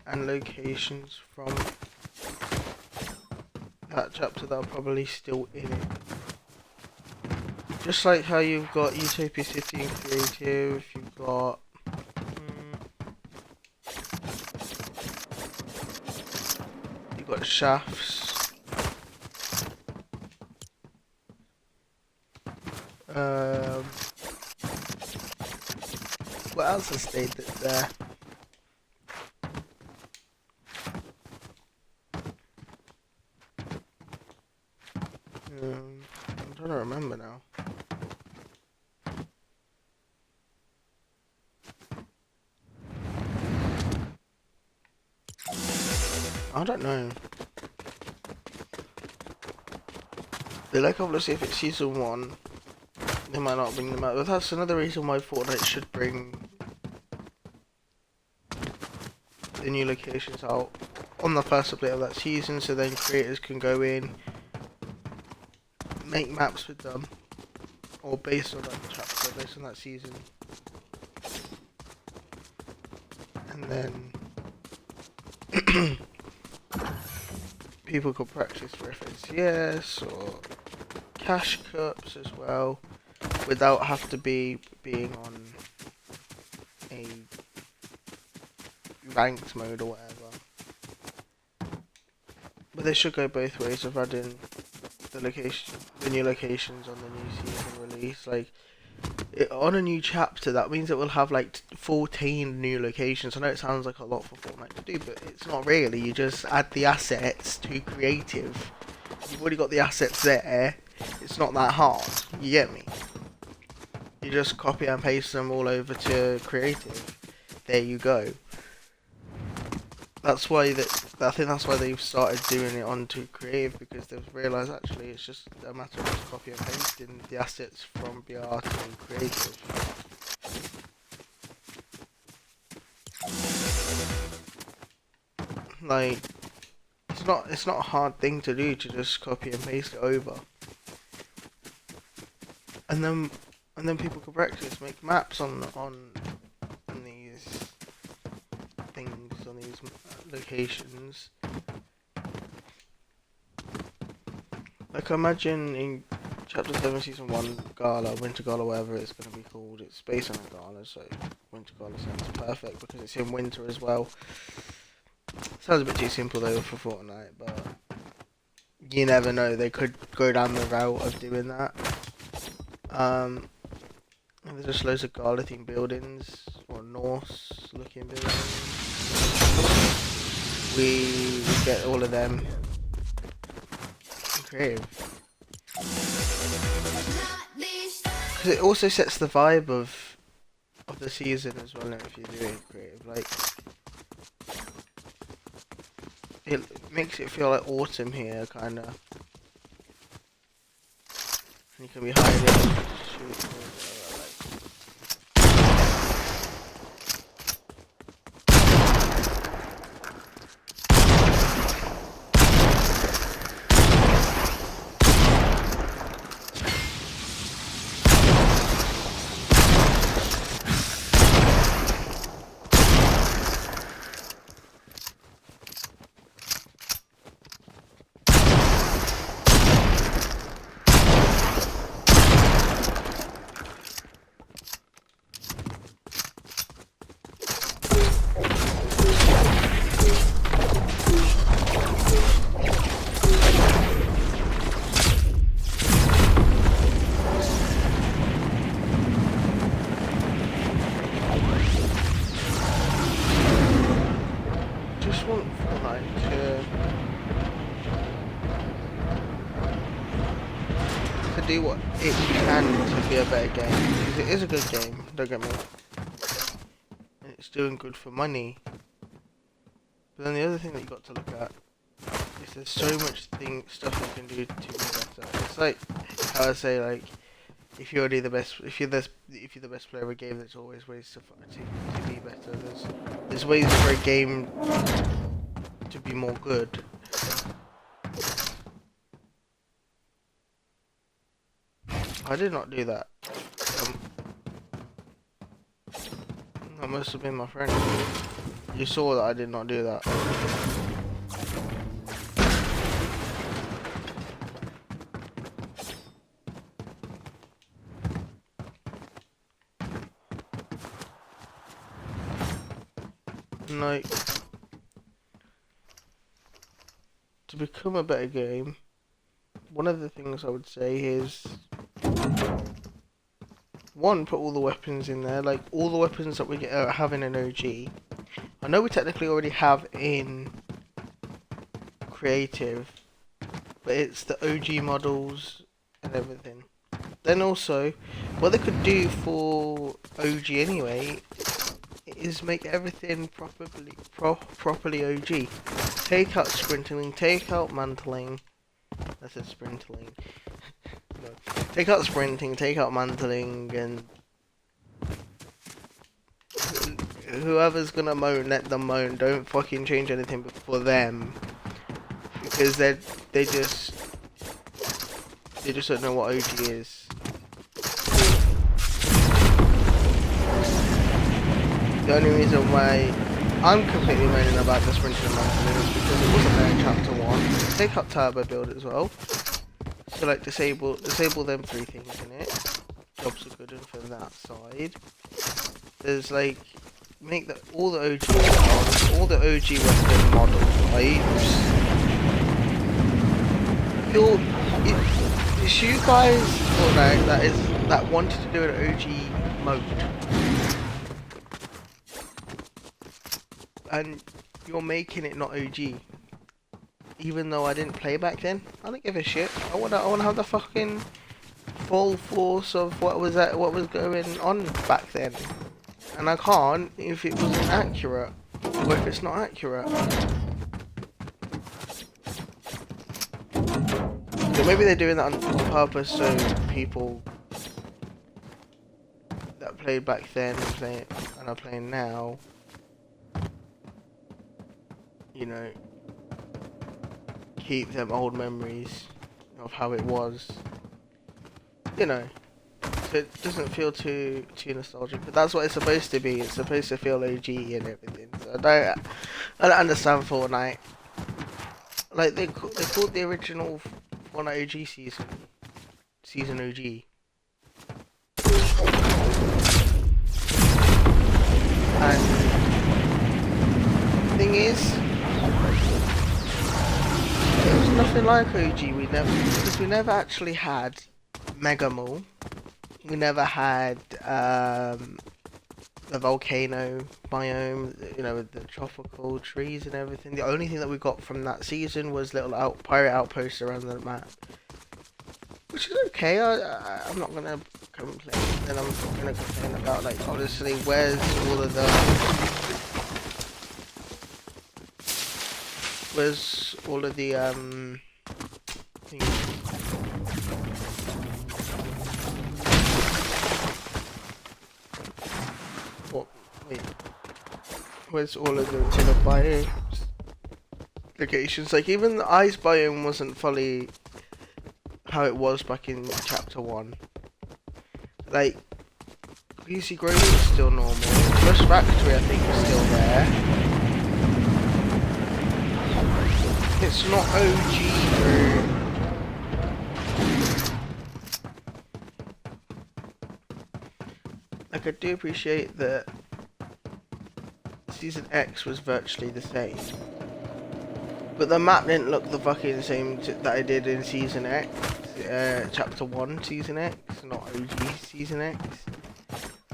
and locations from that chapter that are probably still in it. Just like how you've got Utopia City and Creative, you've got Shafts. What else has stayed there? I'm trying to remember now. I don't know. They like, obviously, if it's season 1, they might not bring them out. But that's another reason why Fortnite should bring the new locations out on the first update of that season, so then creators can go in, make maps with them, or based on that chapter, based on that season, and then people could practice for FNCS or cash cups as well, without have to being on a ranked mode or whatever. But they should go both ways of adding the new locations on the new season release. Like, on a new chapter, that means it will have like 14 new locations. I know it sounds like a lot for Fortnite to do, but it's not really. You just add the assets to creative. You've already got the assets there. It's not that hard. You get me? You just copy and paste them all over to creative. There you go. That's why I think that's why they've started doing it onto creative, because they've realised actually it's just a matter of just copy and pasting the assets from BR to creative. Like, it's not a hard thing to do to just copy and paste it over, and then people can practice, make maps on these things, on these locations. Like, imagine in Chapter 7 Season 1 Gala, Winter Gala, whatever it's going to be called, it's based on a gala, so Winter Gala sounds perfect because it's in winter as well. Sounds a bit too simple though for Fortnite, but you never know, they could go down the route of doing that. And there's just loads of Gala themed buildings, or Norse looking buildings. We get all of them. Creative. Because it also sets the vibe of the season as well, if you do it creative. Like, it makes it feel like autumn here, kinda. And you can be hiding, shooting, just want Fortnite to do what it can to be a better game, because it is a good game, don't get me wrong, and it's doing good for money. But then the other thing that you got to look at is there's so much stuff you can do to be better. It's like how I say, like, if you're the best, if you're the best player of a game, there's always ways to be better. There's ways for a game to be more good. I did not do that. That must have been my friend. You saw that I did not do that. Like, to become a better game, one of the things I would say is, one, put all the weapons in there, like all the weapons that we have in an OG. I know we technically already have in creative, but it's the OG models and everything. Then also, what they could do for OG anyway is make everything properly OG. Take out sprinting, take out mantling. I said sprinting. No. Take out sprinting, take out mantling, and whoever's gonna moan, let them moan. Don't fucking change anything for them, because they just don't know what OG is. The only reason why I'm completely moaning about the sprinting and mantling is because it wasn't there in chapter 1. Take out turbo build as well. So like disable them 3 things in it. Jobs are good and for that side. There's like make all the OG models, all the OG weapon model types. It's you guys Fortnite that wanted to do an OG mode. And you're making it not OG. Even though I didn't play back then, I don't give a shit. I wanna have the fucking full force of what was going on back then. And I can't if it wasn't accurate, or if it's not accurate. So maybe they're doing that on purpose so people that played back then and are playing now, you know, keep them old memories of how it was, you know, so it doesn't feel too nostalgic. But that's what it's supposed to be. It's supposed to feel OG and everything. So I don't understand Fortnite. Like they called the original Fortnite OG season OG. And the thing is, it was nothing like OG. We never actually had Mega Mall. We never had the volcano biome, you know, with the tropical trees and everything. The only thing that we got from that season was little pirate outposts around the map, which is okay. I'm not gonna complain, and I'm not gonna complain about, like, honestly, where's all of the things? What? Wait. Where's all of the biomes? Locations, like, even the ice biome wasn't fully how it was back in chapter 1. Like, PC Grove is still normal. Rush Factory, I think, is still there. It's not OG, bro. Like, I do appreciate that Season X was virtually the same, but the map didn't look the fucking same that it did in Season X, Chapter 1 Season X, not OG Season X.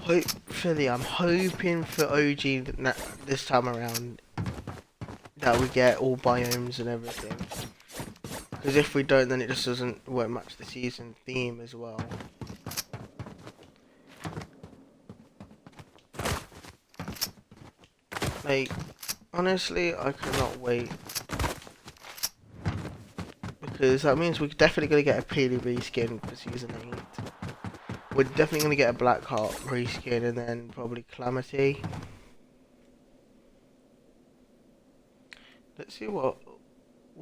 Hopefully, I'm hoping for OG this time around that we get all biomes and everything. Because if we don't, then it just won't match the season theme as well. Like, honestly, I cannot wait. Because that means we're definitely going to get a Peely reskin for Season 8. We're definitely going to get a Blackheart reskin, and then probably Calamity. Let's see what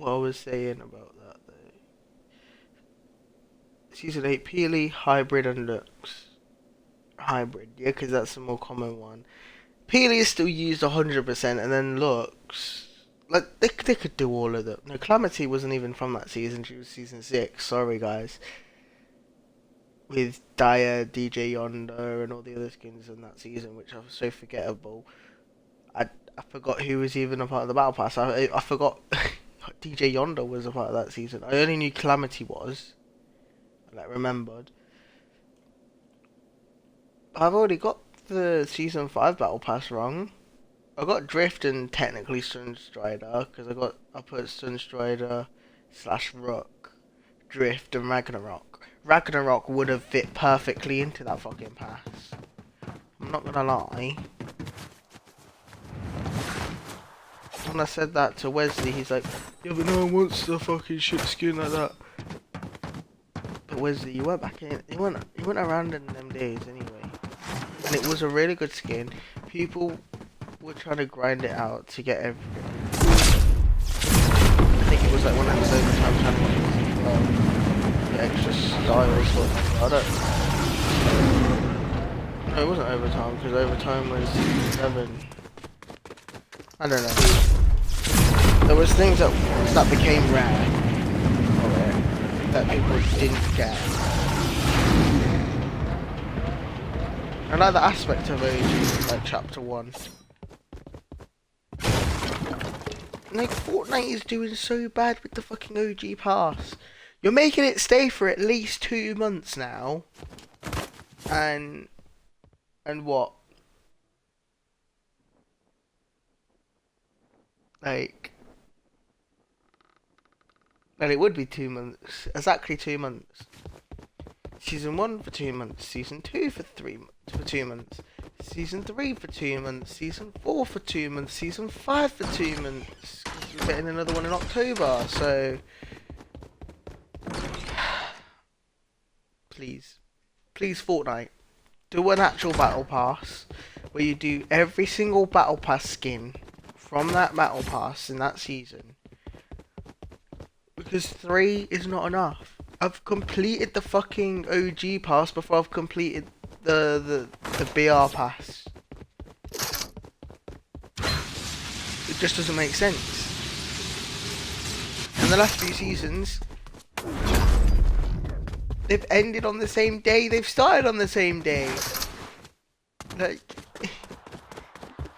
I was saying about that, though. Season 8, Peely, Hybrid, and Lux. Hybrid, yeah, because that's the more common one. Peely is still used 100%, and then Lux, like, they could do all of them. No, Calamity wasn't even from that season, she was Season 6, sorry guys. With Dyer, DJ Yonder, and all the other skins in that season, which are so forgettable. I forgot who was even a part of the Battle Pass. I forgot DJ Yonder was a part of that season. I only knew Calamity was. I remembered. I've already got the Season 5 Battle Pass wrong. I got Drift and technically Sunstrider, because I put Sunstrider / Rook, Drift and Ragnarok. Ragnarok would have fit perfectly into that fucking pass. I'm not gonna lie. When I said that to Wesley, he's like, yeah, but no one wants the fucking shit skin like that. But Wesley, you went back in, you went around in them days anyway. And it was a really good skin. People were trying to grind it out to get everything. I think it was like one of those overtime challenges as well. The extra styles, I don't know. No, it wasn't overtime, because overtime was 7. I don't know. There was things that became rare, that people didn't get. I like the aspect of OG, like chapter 1. Like, Fortnite is doing so bad with the fucking OG pass. You're making it stay for at least 2 months now. And what? Like, and it would be 2 months. Exactly 2 months. Season 1 for 2 months. Season 2 for 2 months. Season 3 for 2 months. Season 4 for 2 months. Season 5 for 2 months. Because we're getting another one in October. So, please, Fortnite, do an actual battle pass where you do every single battle pass skin from that battle pass in that season. Because 3 is not enough. I've completed the fucking OG pass before I've completed the BR pass. It just doesn't make sense. And the last few seasons, they've ended on the same day, they've started on the same day.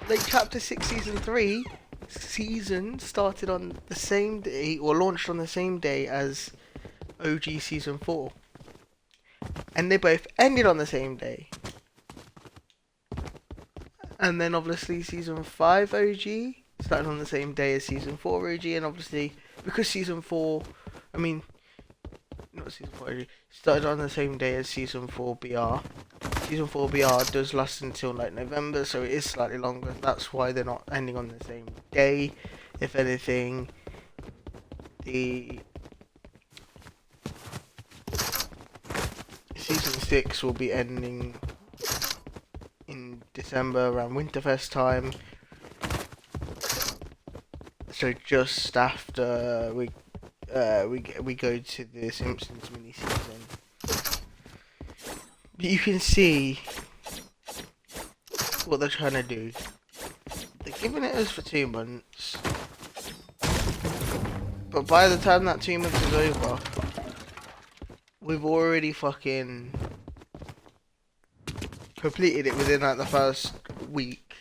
Like chapter 6 season 3 season started on the same day, or launched on the same day as OG Season 4. And they both ended on the same day. And then obviously Season 5 OG started on the same day as Season 4 OG, and obviously because Season 4, I mean, not Season 4 OG, started on the same day as Season 4 BR. Season 4 BR does last until like November, so it is slightly longer. That's why they're not ending on the same day. If anything, the Season 6 will be ending in December around Winterfest time. So just after we go to the Simpsons mini season. But you can see what they're trying to do. They're giving it us for 2 months, but by the time that 2 months is over, we've already fucking completed it within like the first week.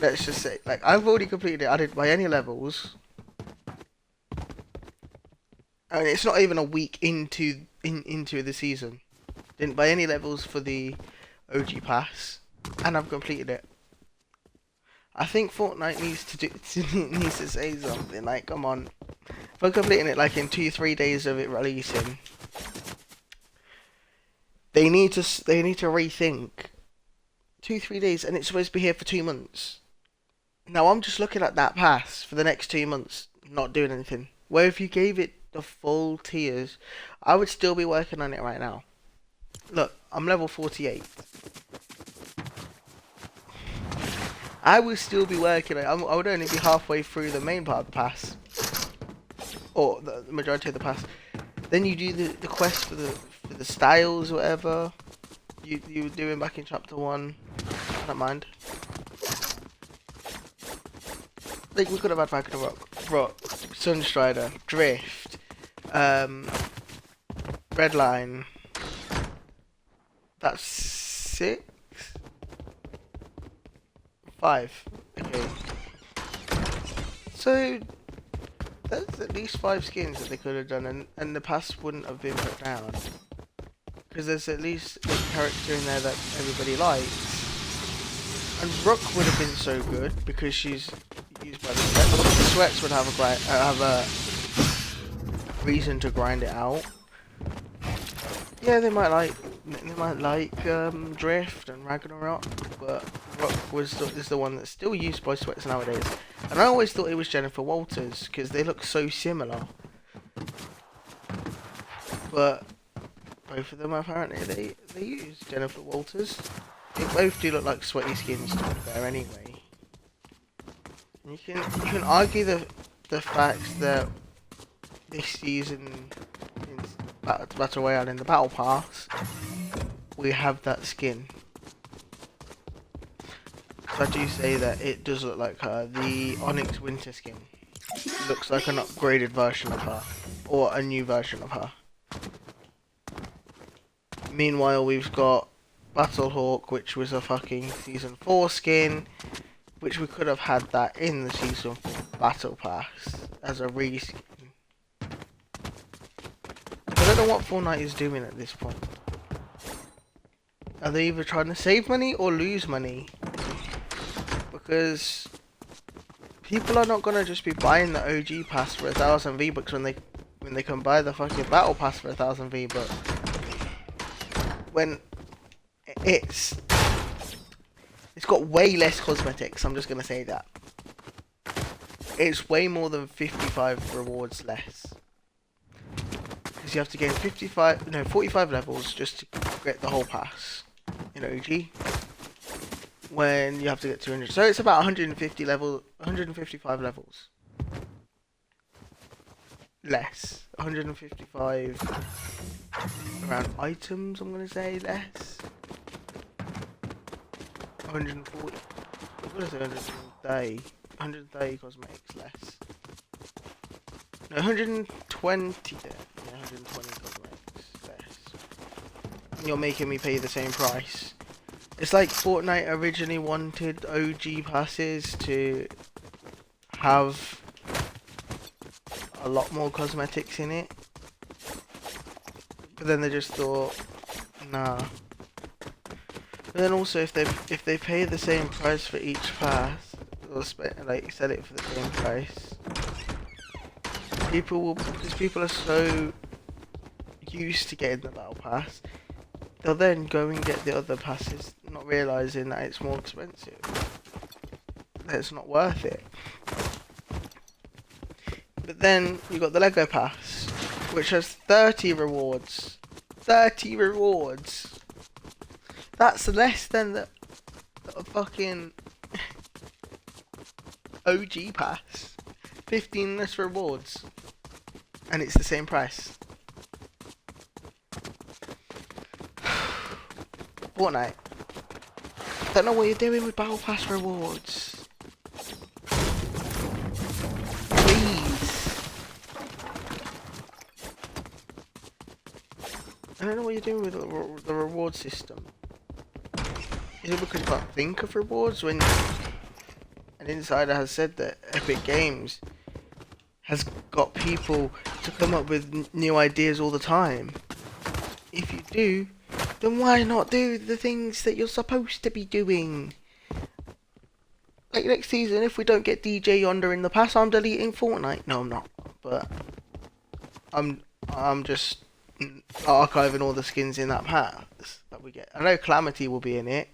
Let's just say, like, I've already completed it. I didn't buy any levels. I mean, it's not even a week into the season. Didn't buy any levels for the OG pass, and I've completed it. I think Fortnite needs to say something. Like, come on, if I'm completing it like in 2-3 days of it releasing, they need to rethink. 2-3 days, and it's supposed to be here for 2 months. Now I'm just looking at that pass for the next 2 months, not doing anything. Where if you gave it the full tiers, I would still be working on it right now. Look, I'm level 48. I will still be working on it. I would only be halfway through the main part of the pass, or the majority of the pass. Then you do the quest for the styles, or whatever you were doing back in chapter 1. I don't mind. Like, we could have had Ragnarok, Sunstrider, Drift, Redline. That's 6? 5. Okay. So that's at least 5 skins that they could have done, and the pass wouldn't have been put down. Because there's at least a character in there that everybody likes. And Rook would have been so good because she's used by the Sweats. The Sweats would have a reason to grind it out. Yeah, they might like Drift and Ragnarok, but Rook is the one that's still used by Sweats nowadays. And I always thought it was Jennifer Walters because they look so similar. But both of them apparently they use Jennifer Walters. They both do look like sweaty skins to be fair anyway. And you can argue the fact that this season in Battle Royale in the Battle Pass we have that skin. So I do say that it does look like her. The Onyx Winter skin looks like an upgraded version of her, or a new version of her. Meanwhile, we've got Battlehawk, which was a fucking Season 4 skin, which we could have had that in the Season 4 Battle Pass as a reskin. I don't know what Fortnite is doing at this point. Are they either trying to save money or lose money? Because people are not gonna just be buying the OG pass for 1,000 V-Bucks when they can buy the fucking Battle Pass for 1,000 V-Bucks. When it's got way less cosmetics, I'm just gonna say that. It's way more than 55 rewards less. Because you have to gain 45 levels just to get the whole pass in OG. When you have to get 200, so it's about 155 levels less. 155 around items, I'm gonna say less. 140. I'm gonna say 130. 130 cosmetics less. No, 120 there. Yeah, 120 cosmetics less. You're making me pay the same price It's like Fortnite originally wanted OG passes to have a lot more cosmetics in it, but then they just thought, nah. But then also, if they pay the same price for each pass, or like sell it for the same price, people will, because people are so used to getting the battle pass, they'll then go and get the other passes, not realizing that it's more expensive. That it's not worth it. But then you got the Lego pass, which has 30 rewards. 30 rewards. That's less than the fucking OG pass. 15 less rewards. And it's the same price. Fortnite. Don't know what you're doing with Battle Pass rewards. Please. I don't know what you're doing with the reward system. Is it because you can't think of rewards when an insider has said that Epic Games has got people to come up with new ideas all the time? If you do, then why not do the things that you're supposed to be doing? Like next season, if we don't get DJ Yonder in the pass, I'm deleting Fortnite. No, I'm not. But I'm just archiving all the skins in that pass that we get. I know Calamity will be in it,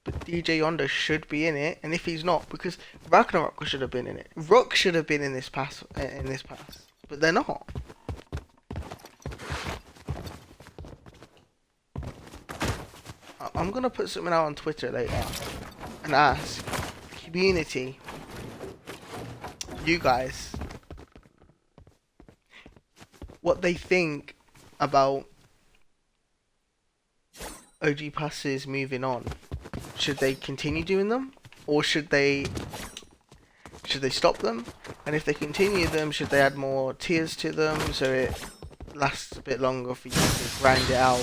but DJ Yonder should be in it. And if he's not, because Ragnarok should have been in it. Rook should have been in this pass. But they're not. I'm gonna put something out on Twitter later and ask community, you guys, what they think about OG passes moving on. Should they continue doing them, or should they stop them? And if they continue them, should they add more tiers to them so it lasts a bit longer for you to grind it out?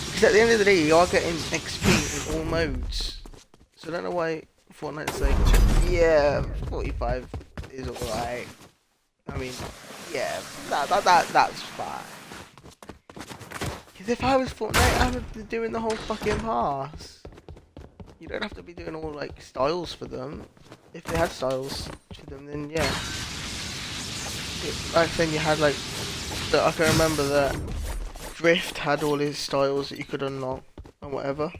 Because at the end of the day, you are getting XP in all modes. So I don't know why Fortnite's like, yeah, 45 is alright. I mean, yeah, that's fine. Because if I was Fortnite, I would be doing the whole fucking pass. You don't have to be doing all like styles for them. If they had styles for them, then yeah. Back then you had like, I can remember that Drift had all his styles that you could unlock and whatever.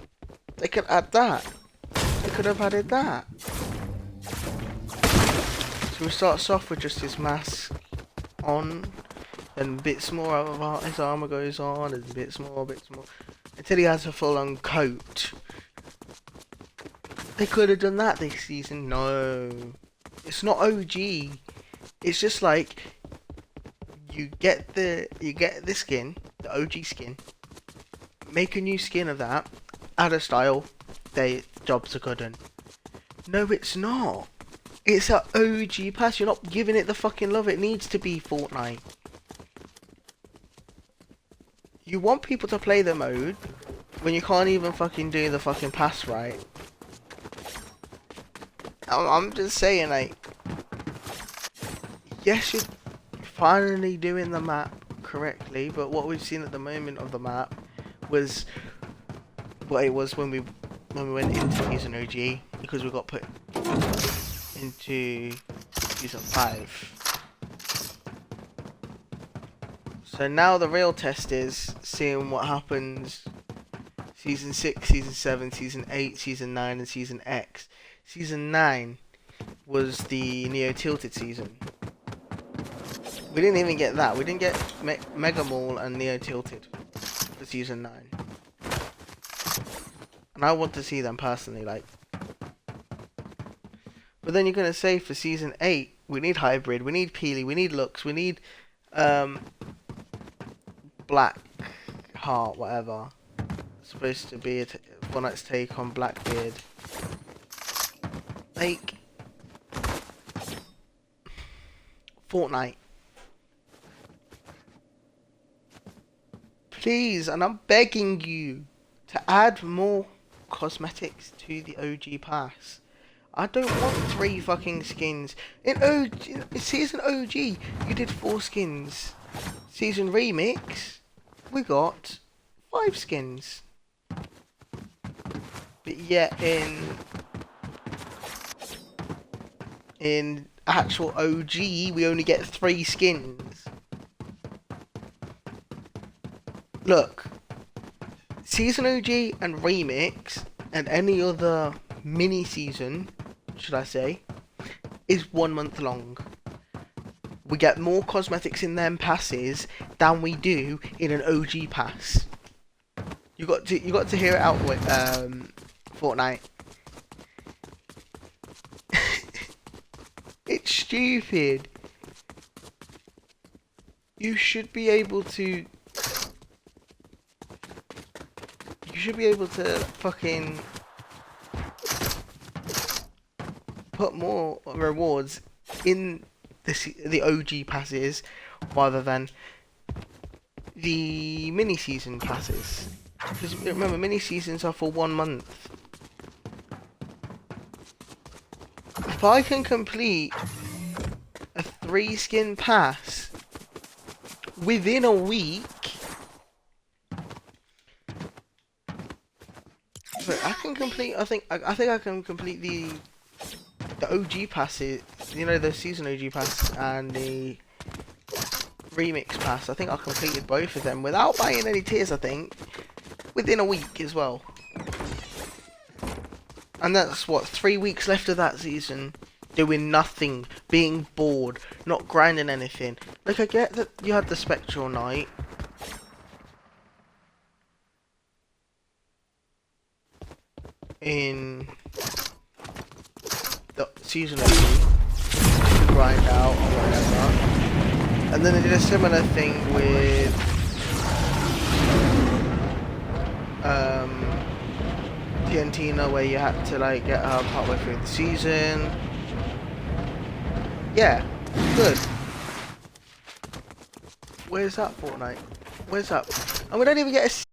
They could add that. They could have added that. So he starts off with just his mask on, and bits more of his armor goes on, and bits more, until he has a full-on coat. They could have done that this season. No, it's not OG. It's just like you get the skin, the OG skin. Make a new skin of that. Add a style. Jobs are good done. No, it's not. It's a OG pass. You're not giving it the fucking love it needs to be. Fortnite. You want people to play the mode when you can't even fucking do the fucking pass right. I'm just saying, like, yes, you're finally doing the map correctly, but what we've seen at the moment of the map was what it was when we went into season OG, because we got put into season 5. So now the real test is seeing what happens season 6, season 7, season 8, season 9, and season X. Season 9 was the Neo Tilted season. We didn't even get that. We didn't get Mega Mall and Neo Tilted for season 9. And I want to see them personally, like. But then you're going to say for season 8, we need Hybrid, we need Peely, we need Lux, we need Black Heart, whatever. It's supposed to be Fortnite's take on Blackbeard. Like, Fortnite. Please, and I'm begging you to add more cosmetics to the OG pass. I don't want 3 fucking skins. In Season OG, you did 4 skins. Season Remix, we got 5 skins. But yet in actual OG, we only get 3 skins. Look, Season OG and Remix and any other mini season, should I say, is 1 month long. We get more cosmetics in them passes than we do in an OG pass. You got to hear it out with Fortnite. It's stupid. You should be able to. You should be able to fucking put more rewards in the OG passes rather than the mini season passes. Because remember, mini seasons are for 1 month. If I can complete a 3 skin pass within a week, so I can complete. I think I can complete the OG passes. You know, the season OG pass and the remix pass. I think I completed both of them without buying any tiers. I think within a week as well. And that's what, 3 weeks left of that season. Doing nothing, being bored, not grinding anything. Like, I get that you had the Spectral Night. In the season of to grind out or whatever. And then they did a similar thing with TNTina, where you had to like get partway through the season. Yeah, good. Where's that Fortnite? Where's that? And we don't even get a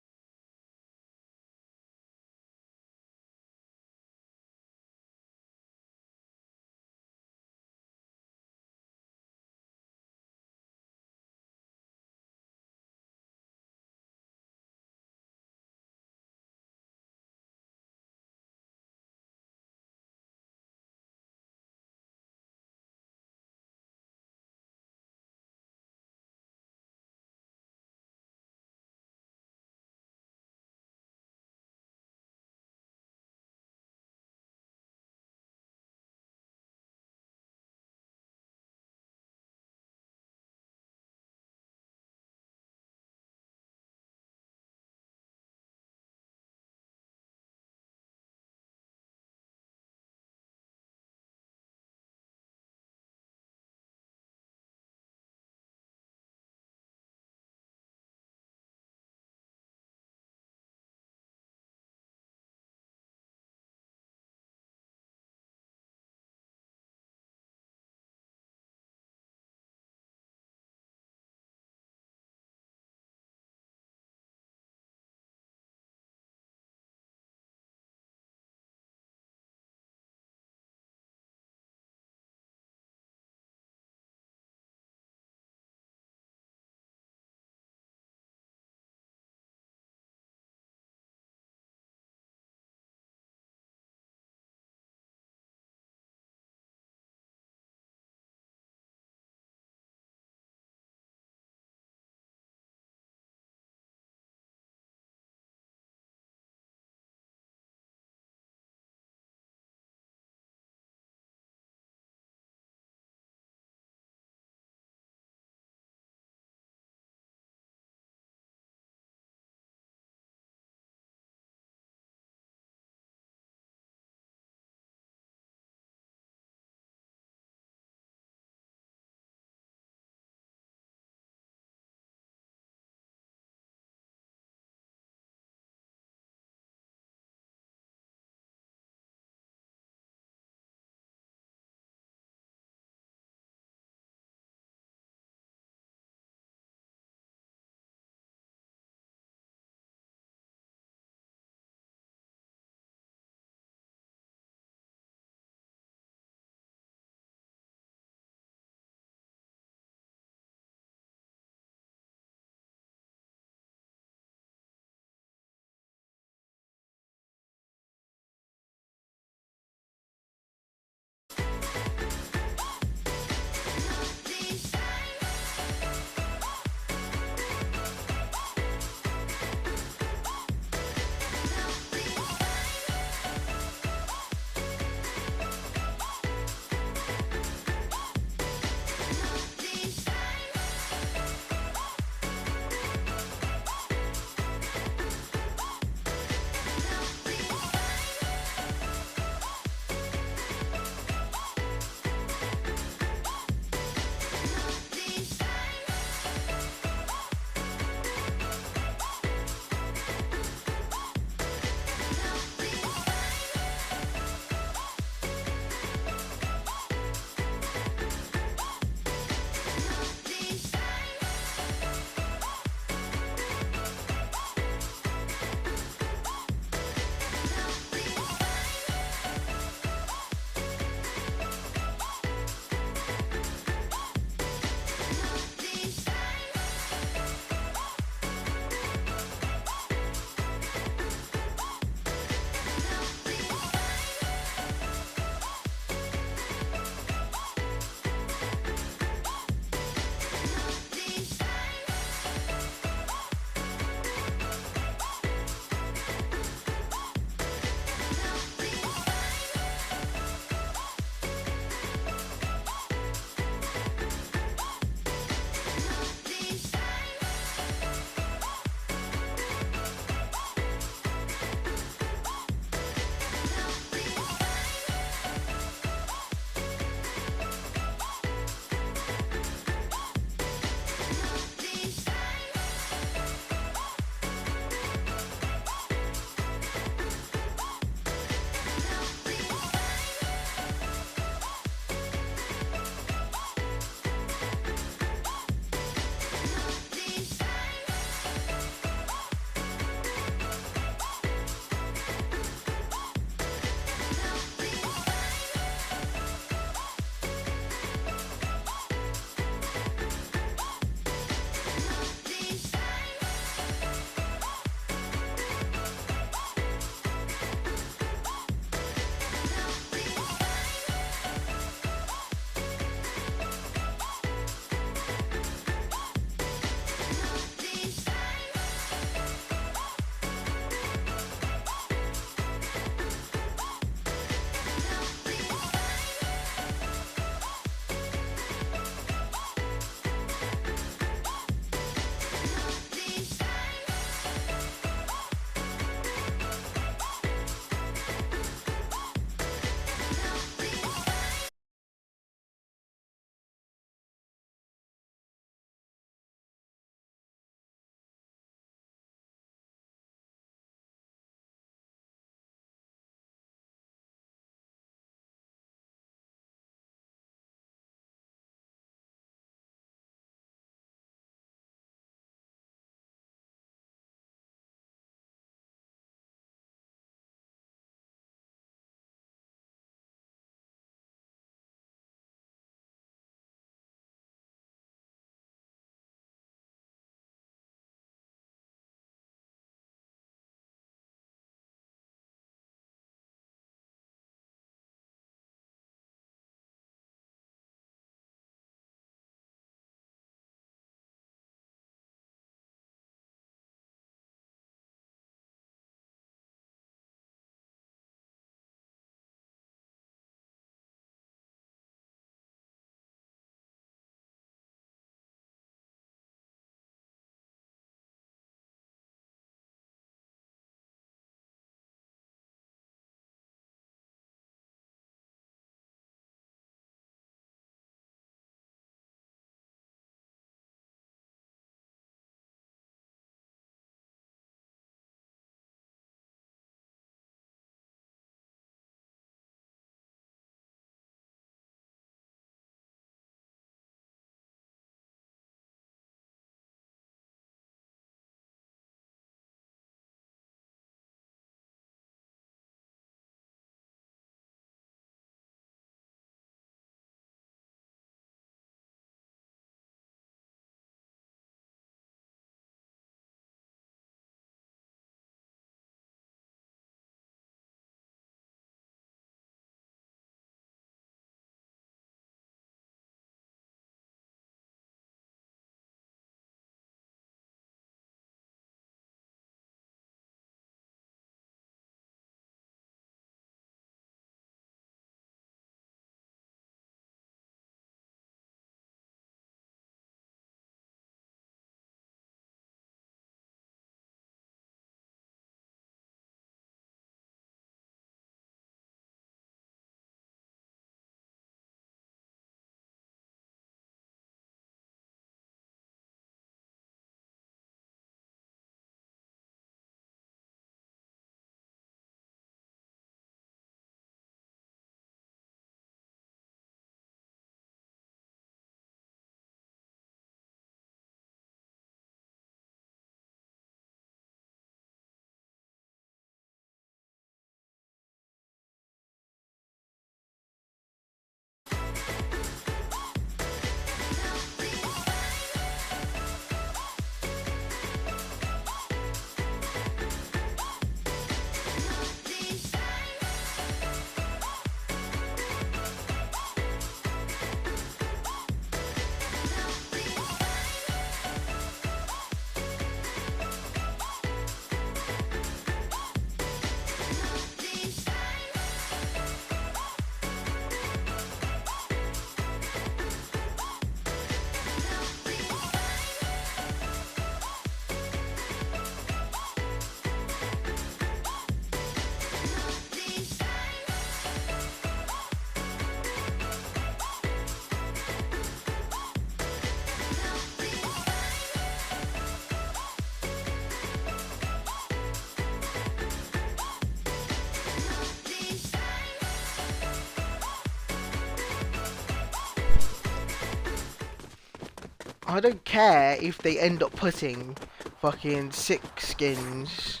I don't care if they end up putting fucking 6 skins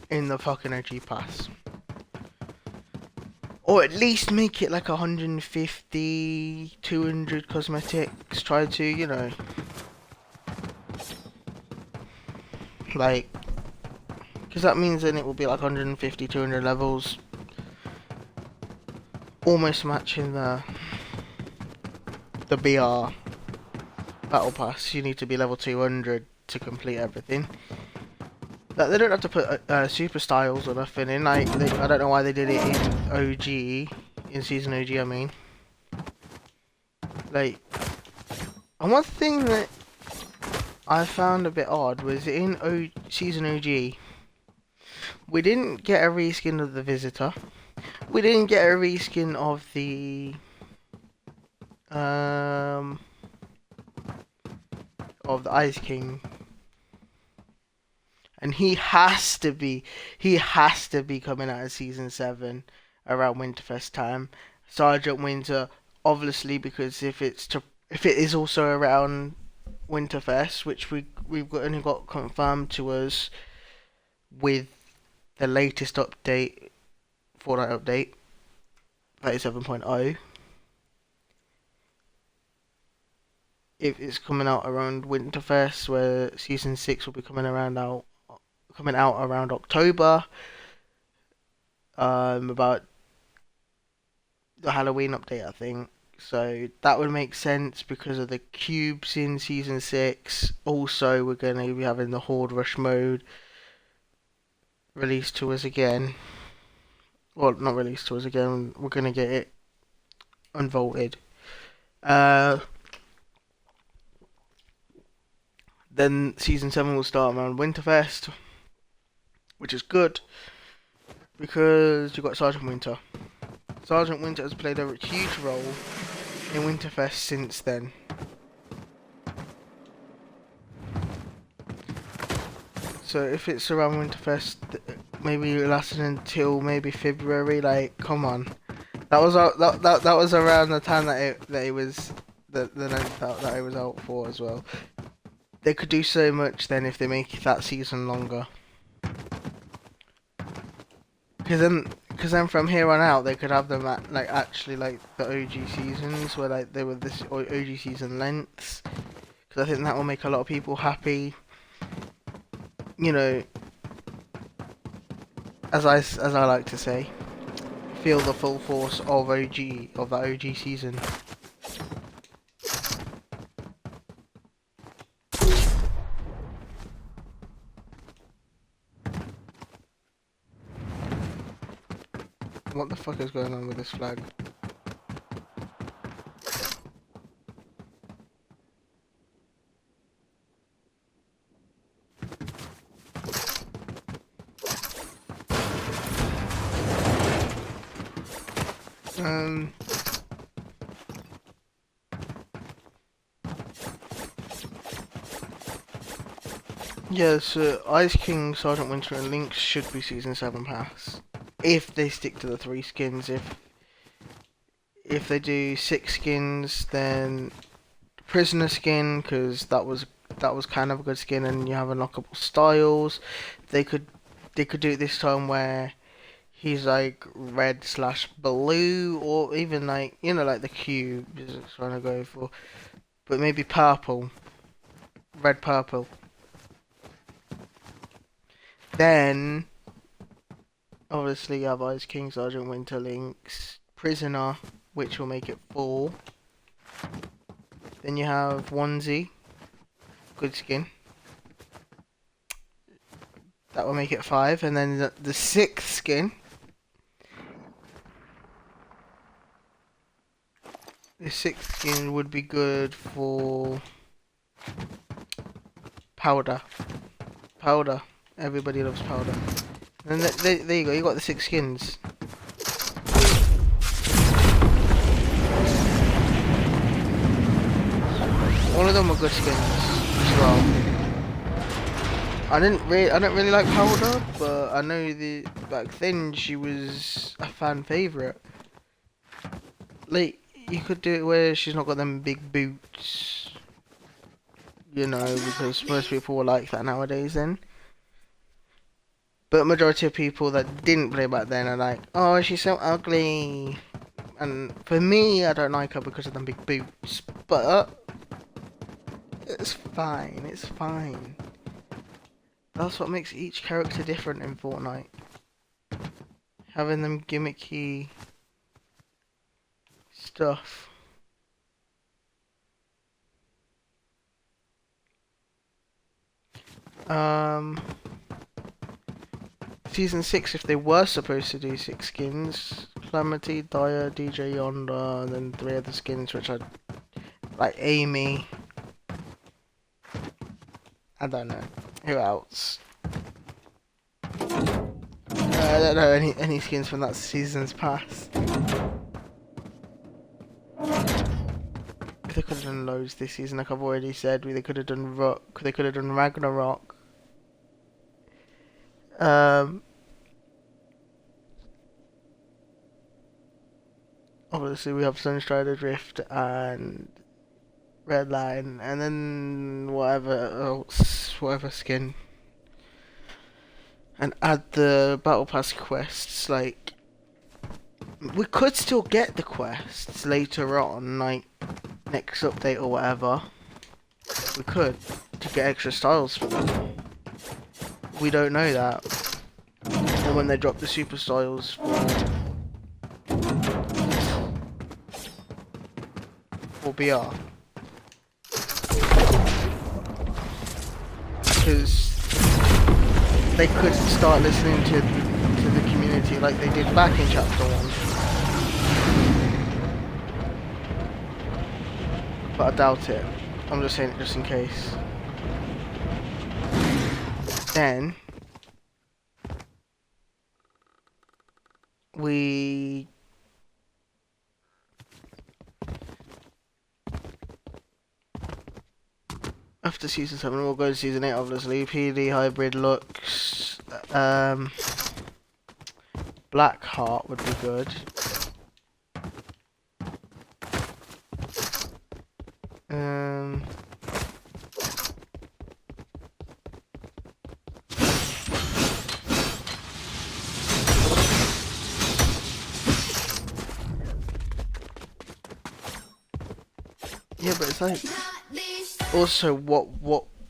in the fucking OG pass. Or at least make it like 150, 200 cosmetics. Try to, you know, like, because that means then it will be like 150, 200 levels. Almost matching the BR battle pass. You need to be level 200 to complete everything. Like, they don't have to put super styles or nothing in. Like, I don't know why they did it in OG, in season OG. I mean, like, and one thing that I found a bit odd was in season OG, we didn't get a reskin of the Visitor. We didn't get a reskin of the Ice King. And he has to be coming out of season 7 around Winterfest time. Sergeant Winter, obviously, because if it is also around Winterfest, which we've only got confirmed to us with the latest update, Fortnite update 37.0. If it's coming out around Winterfest, where season 6 will be coming out around October, about the Halloween update, I think. So that would make sense because of the cubes in season 6. Also, we're going to be having the Horde Rush mode released to us again. Well, not released to us again. We're going to get it unvaulted. Then season 7 will start around Winterfest, which is good because you've got Sergeant Winter. Sergeant Winter has played a huge role in Winterfest since then. So if it's around Winterfest, maybe lasting until maybe February, like, come on. That was that was around the time that it was the length that it was out for as well. They could do so much then if they make that season longer. Because then from here on out they could have them at like actually like the OG seasons where like they were this OG season lengths. Because I think that will make a lot of people happy. You know, as I like to say, feel the full force of that OG season. What the fuck is going on with this flag? Yeah, so Ice King, Sergeant Winter and Lynx should be season 7 pass. If they stick to the 3 skins. If they do 6 skins, then Prisoner skin, because that was kind of a good skin, and you have unlockable styles. They could do it this time where he's like red/blue, or even like, you know, like the cube is trying to go for, but maybe purple, red purple. Then obviously you have Ice King, Sergeant Winter, Lynx, Prisoner, which will make it 4. Then you have Onesie, good skin. That will make it 5, and then the 6th skin. The 6th skin would be good for Powder. Powder. Everybody loves Powder. And then there you go. You got the 6 skins. All of them are good skins as well. I don't really like Powder, but I know back then she was a fan favorite. Like, you could do it where she's not got them big boots. you know, because most people will like that nowadays then. But majority of people that didn't play back then are like, oh, she's so ugly. And for me, I don't like her because of them big boots. But it's fine, it's fine. That's what makes each character different in Fortnite. Having them gimmicky stuff. Season 6, if they were supposed to do 6 skins, Calamity, Dyer, DJ Yonder, and then 3 other skins which I like. Amy. I don't know. Who else? I don't know any skins from that season's past. They could have done loads this season, like I've already said. They could have done Rook. They could have done Ragnarok. Obviously we have Sunstrider Drift and Red Line, and then whatever skin, and add the Battle Pass quests. Like, we could still get the quests later on, like next update or whatever. We could, to get extra styles for them. We don't know that. Or when they drop the super styles for BR. Because they could start listening to the community like they did back in chapter 1. But I doubt it. I'm just saying it just in case. Then we after season 7 we'll go to season 8 obviously. PD hybrid looks, Blackheart would be good. Yeah, but it's like, also what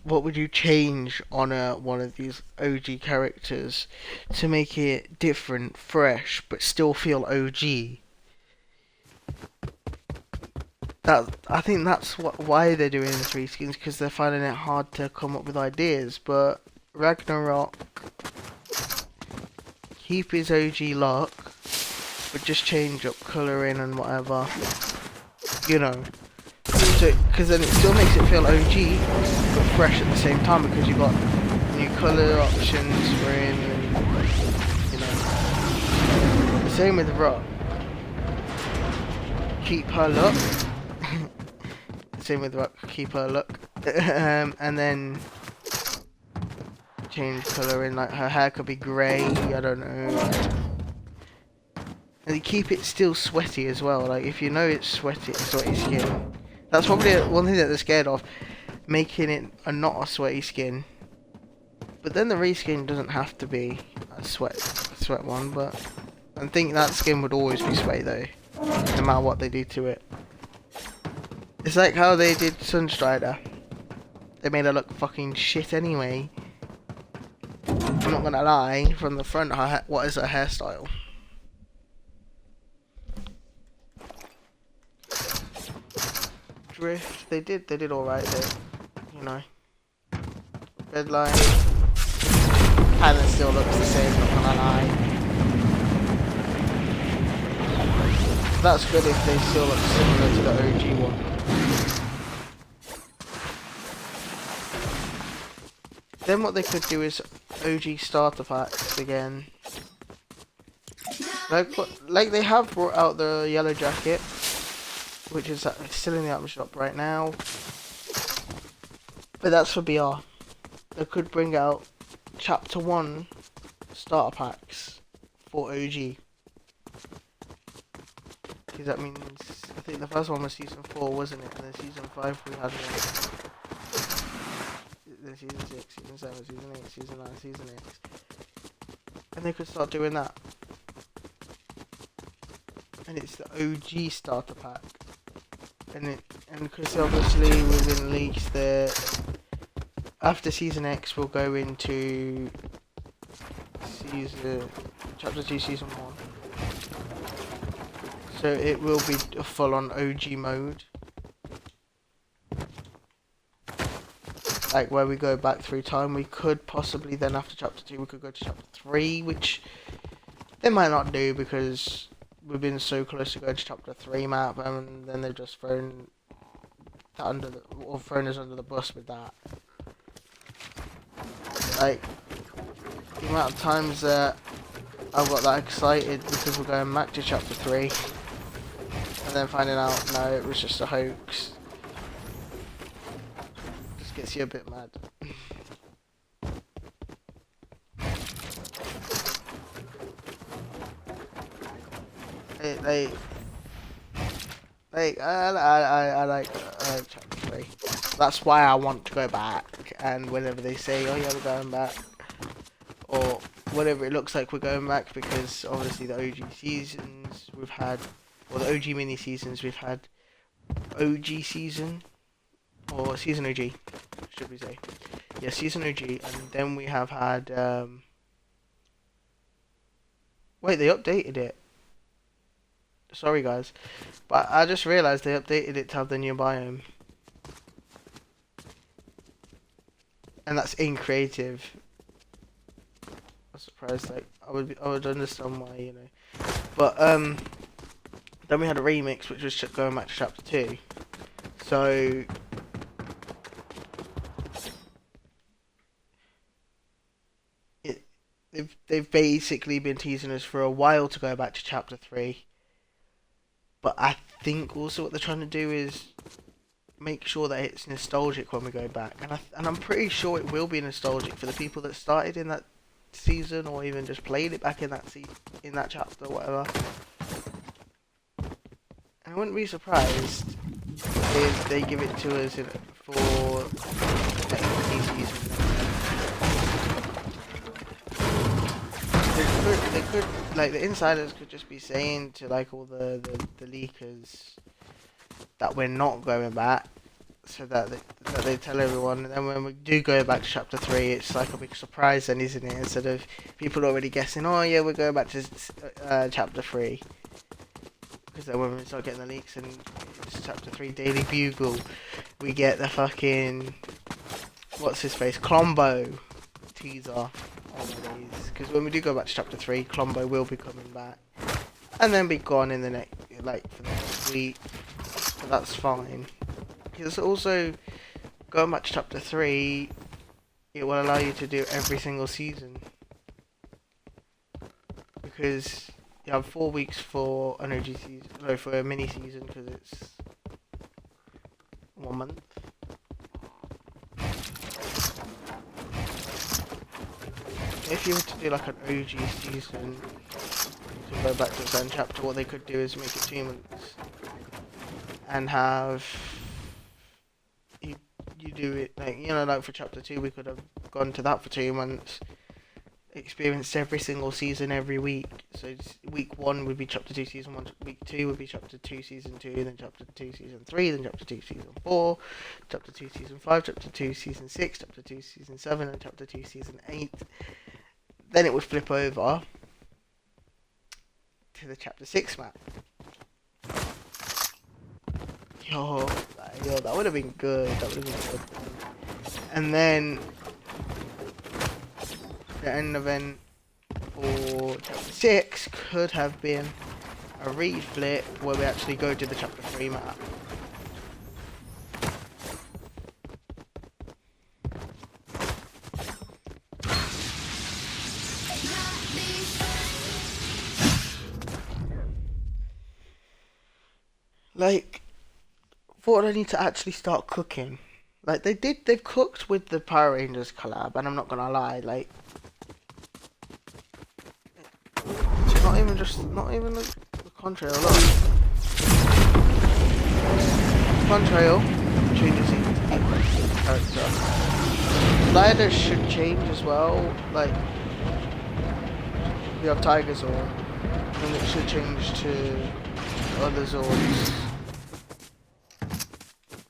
would you change on one of these OG characters to make it different, fresh, but still feel OG? I think that's why they're doing the 3 skins, because they're finding it hard to come up with ideas. But Ragnarok, keep his OG look, but just change up colouring and whatever, you know. So, because then it still makes it feel OG, but fresh at the same time, because you've got new colour options for him, and, you know. Same with Rock. Keep her look. Same with Rock, keep her look. And then change colouring, like her hair could be grey, I don't know. And you keep it still sweaty as well, like if you know it's sweaty skin. That's probably one thing that they're scared of, making it not a sweaty skin. But then the reskin doesn't have to be a sweat one, but I think that skin would always be sweaty though, no matter what they do to it. It's like how they did Sunstrider. They made her look fucking shit anyway. I'm not gonna lie, from the front, what is her hairstyle? Drift, they did alright there, you know. Red line, and it still looks the same, not gonna lie. That's good if they still look similar to the OG one. Then what they could do is OG starter packs again. Like they have brought out the yellow jacket, which is still in the item shop right now. But that's for BR. They could bring out chapter 1 starter packs for OG. Because that means, I think the first one was season 4, wasn't it? And then season 5 we had one. then season 6, season 7, season 8, season 9, season X. And they could start doing that. And it's the OG starter pack. And because obviously within leaks that after season X we'll go into chapter 2 season 1. So it will be a full on OG mode. Like where we go back through time. We could possibly then after chapter 2 we could go to chapter 3, which they might not do because we've been so close to going to chapter 3 map, and then they've just thrown us under the bus with that. Like the amount of times that I got that excited because we're going back to chapter 3 and then finding out no, it was just a hoax. Just gets you a bit mad. I like chapter 3. That's why I want to go back, and whenever they say, oh yeah, we're going back, or whatever it looks like we're going back, because obviously the OG seasons we've had, or the OG mini seasons we've had, OG season, or season OG, should we say. Yeah, season OG, and then we have had, wait, they updated it. Sorry guys, but I just realised they updated it to have the new biome. And that's in creative. I'm surprised, like, I would understand why, you know. But, then we had a remix, which was going back to chapter 2. So, they've basically been teasing us for a while to go back to chapter 3. But I think also what they're trying to do is make sure that it's nostalgic when we go back, and I'm pretty sure it will be nostalgic for the people that started in that season or even just played it back in that chapter or whatever. And I wouldn't be surprised if they give it to us for the season. They could, like, the insiders could just be saying to, like, all the leakers that we're not going back, so that they tell everyone, and then when we do go back to chapter 3, it's like a big surprise then, isn't it? Instead of people already guessing, oh yeah, we're going back to chapter 3. Because then when we start getting the leaks and it's chapter 3 Daily Bugle, we get the fucking, what's his face, Colombo teaser. Because when we do go back to chapter 3, Colombo will be coming back, and then be gone in the next, like, for the next week. But that's fine. Because also, going back to chapter 3, it will allow you to do every single season. Because you have 4 weeks for an OG season, no, for a mini season, because it's 1 month. If you were to do like an OG season to go back to a certain chapter, what they could do is make it 2 months and have you do it, like, you know, like for chapter 2 we could have gone to that for 2 months, experienced every single season every week. So week 1 would be chapter 2 season 1, week 2 would be chapter 2 season 2, then chapter 2 season 3, then chapter 2 season 4, chapter 2 season 5, chapter 2 season 6, chapter 2 season 7, and chapter 2 season 8. Then it would flip over to the chapter 6 map. Yo, that would have been good. That would have been good. And then the end event for chapter 6 could have been a reflip where we actually go to the chapter 3 map. Like, Fortnite need to actually start cooking. Like, they've cooked with the Power Rangers collab, and I'm not gonna lie, like, not even the contrail, look. Contrail changes into character. Gliders should change as well. Like, we have Tiger Zord, and it should change to other Zords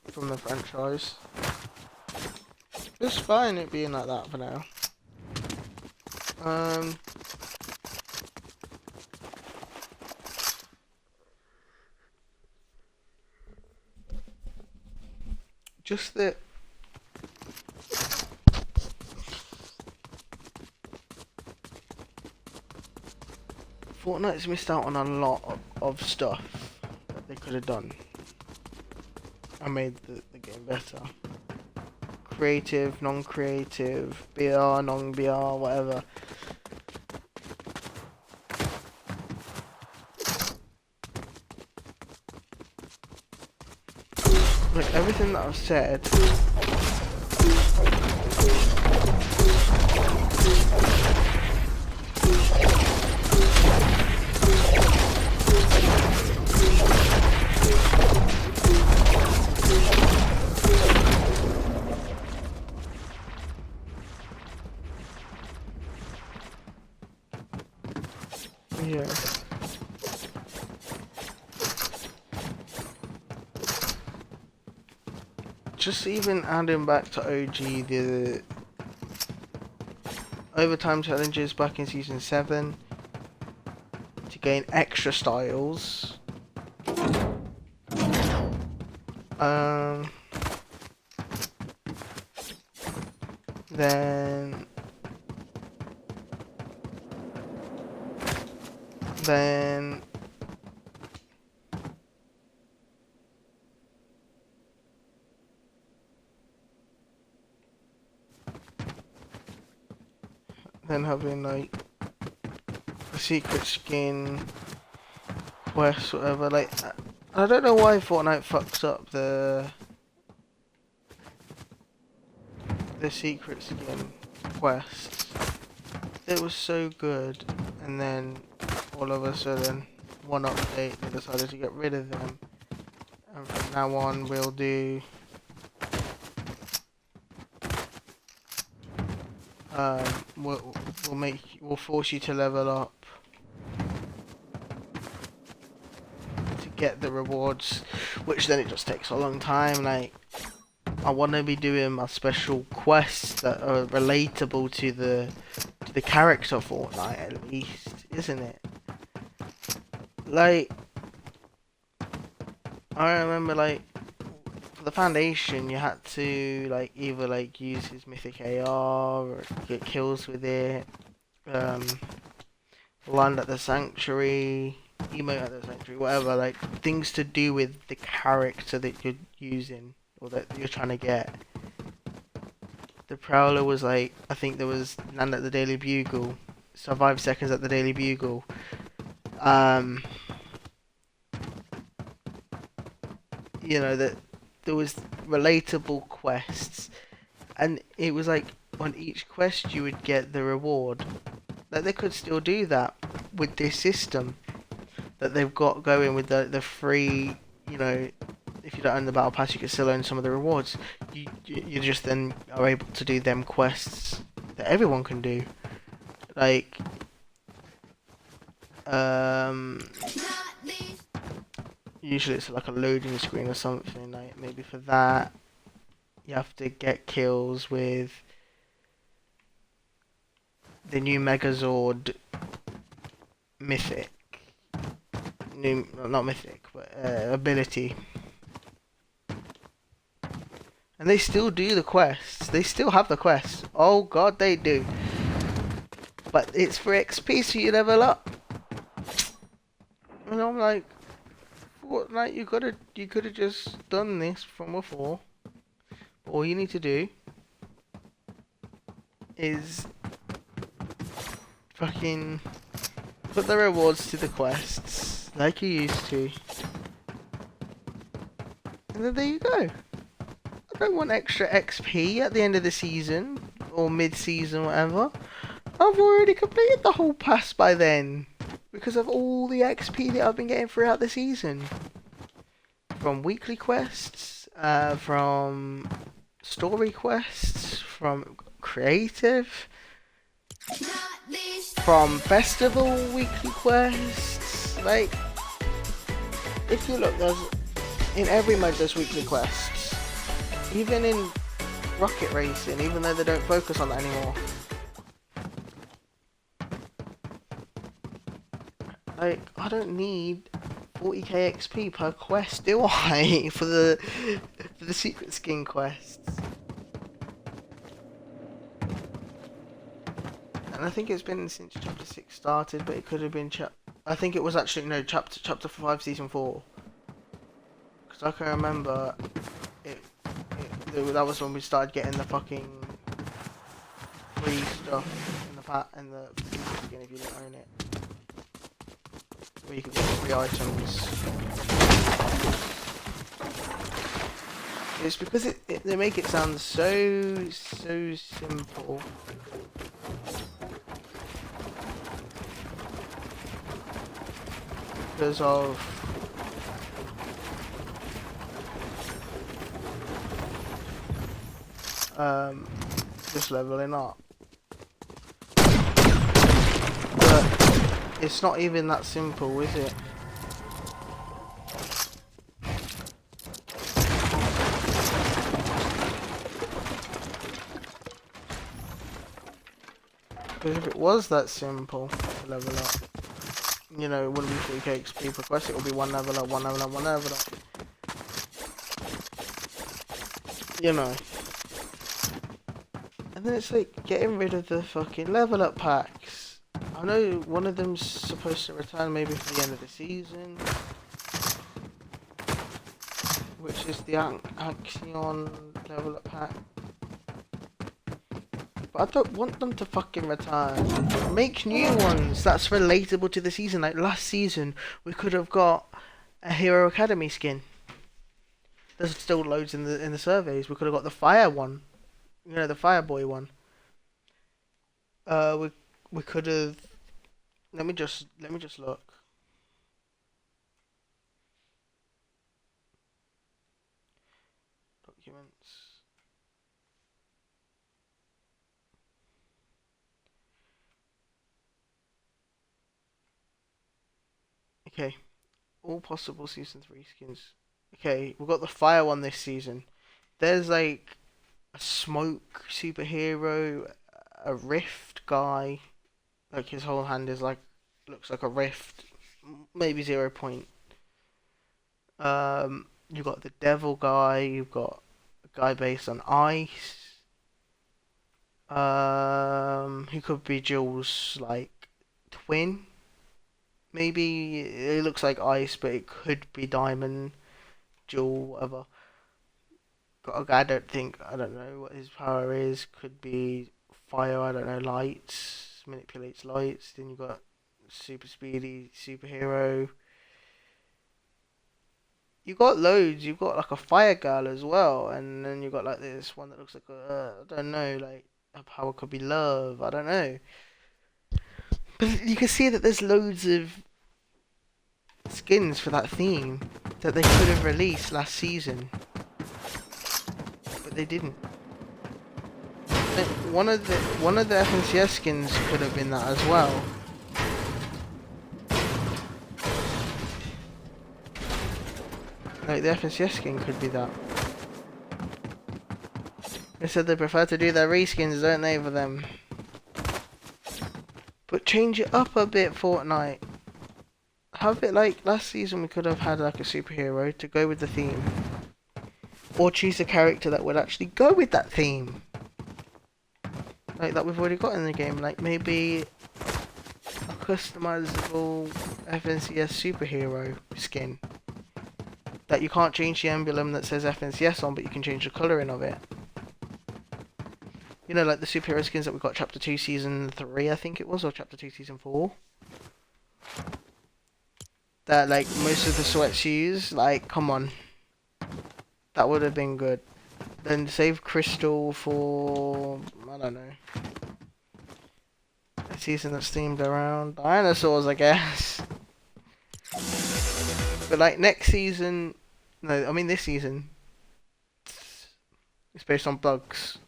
from the franchise. It's fine it being like that for now. Just that Fortnite's missed out on a lot of stuff that they could have done and made the game better. Creative, non-creative, BR, non-BR, whatever. Like everything that I've said. Yeah. Just even adding back to OG the overtime challenges back in season 7 to gain extra styles. Then having like a secret skin quest, whatever. Like I don't know why Fortnite fucks up the secret skin quests. It was so good, and then all of a sudden, one update, they decided to get rid of them. And from now on, we'll do we'll force you to level up to get the rewards, which then it just takes a long time. Like, I want to be doing my special quests that are relatable to the character Fortnite, at least, isn't it? Like, I remember, like, for the Foundation, you had to, like, either, like, use his mythic AR or get kills with it, land at the Sanctuary, emote at the Sanctuary, whatever, like, things to do with the character that you're using, or that you're trying to get. The Prowler was, like, I think there was land at the Daily Bugle, survive seconds at the Daily Bugle, you know, that there was relatable quests, and it was like on each quest you would get the reward. Like, they could still do that with this system that they've got going with the free, you know, if you don't own the battle pass you can still own some of the rewards. You just then are able to do them quests that everyone can do, like usually it's like a loading screen or something. Like, maybe for that you have to get kills with the new Megazord mythic, not mythic, but ability. And they still do the quests. They still have the quests. Oh god, they do. But it's for XP, so you level up. And I'm like, Fortnite, you could have just done this from before. All you need to do is fucking put the rewards to the quests like you used to, and then there you go. I don't want extra XP at the end of the season or mid-season, whatever. I've already completed the whole pass by then because of all the XP that I've been getting throughout the season, from weekly quests, from story quests, from creative, from festival weekly quests. Like, if you look, there's in every mode there's weekly quests. Even in rocket racing, even though they don't focus on that anymore. Like, I don't need 40k XP per quest, do I? for the secret skin quests. And I think it's been since chapter 6 started, but it could have been I think it was actually no chapter 5 season 4. Because I can remember that was when we started getting the fucking free stuff in the skin if you didn't own it. Where you could get free items. It's because they make it sound so simple. Because of just leveling up. But it's not even that simple, is it? Because if it was that simple to level up, you know, it wouldn't be 40k XP per quest, it would be one level up, one level up, one level up. You know. And then it's like getting rid of the fucking level up packs. I know one of them's supposed to return maybe for the end of the season, which is the Axion level up pack. But I don't want them to fucking return. Make new ones that's relatable to the season. Like last season, we could have got a Hero Academy skin. There's still loads in the surveys. We could have got the Fire one. You know, the Fireboy one. We could have. Let me just look. Documents. Okay, all possible season 3 skins. Okay, we've got the Fire one this season. There's like a Smoke superhero, a Rift guy. Like his whole hand is like looks like a rift, maybe 0 point. You got the Devil guy. You've got a guy based on ice. Who could be Jules' like twin? Maybe it looks like ice, but it could be diamond, jewel, whatever. Got a guy. I don't know what his power is. Could be fire. I don't know. Lights manipulates lights. Then you got super speedy superhero. You got loads. You've got like a fire girl as well, and then you got like this one that looks like I don't know, like her power could be love. I don't know, but you can see that there's loads of skins for that theme that they could have released last season, but they didn't. One of the FNCS skins could have been that as well. Like the FNCS skin could be that. They said they prefer to do their reskins, don't they, for them? But change it up a bit, Fortnite. Have it like last season. We could have had like a superhero to go with the theme, or choose a character that would actually go with that theme, like that we've already got in the game. Like maybe a customizable FNCS superhero skin that you can't change the emblem that says FNCS on, but you can change the colouring of it. You know, like the superhero skins that we got chapter 2 season 3, I think it was, or chapter 2 season 4. That like most of the sweatsuits, like come on. That would have been good. Then save Crystal for I don't know. A season that's themed around dinosaurs, I guess. But like next season, no, I mean this season, it's based on bugs.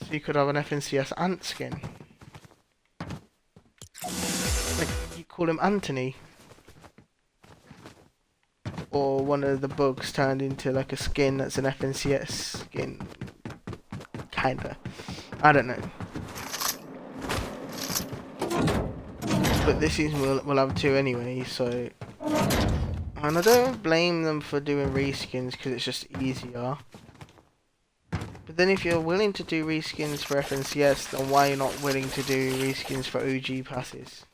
So you could have an FNCS ant skin. Like, you call him Anthony. Or one of the bugs turned into like a skin that's an FNCS skin. Kinda. I don't know. But this season we'll have two anyway, so... And I don't blame them for doing reskins because it's just easier. But then if you're willing to do reskins for FNCS, then why are you not willing to do reskins for OG passes?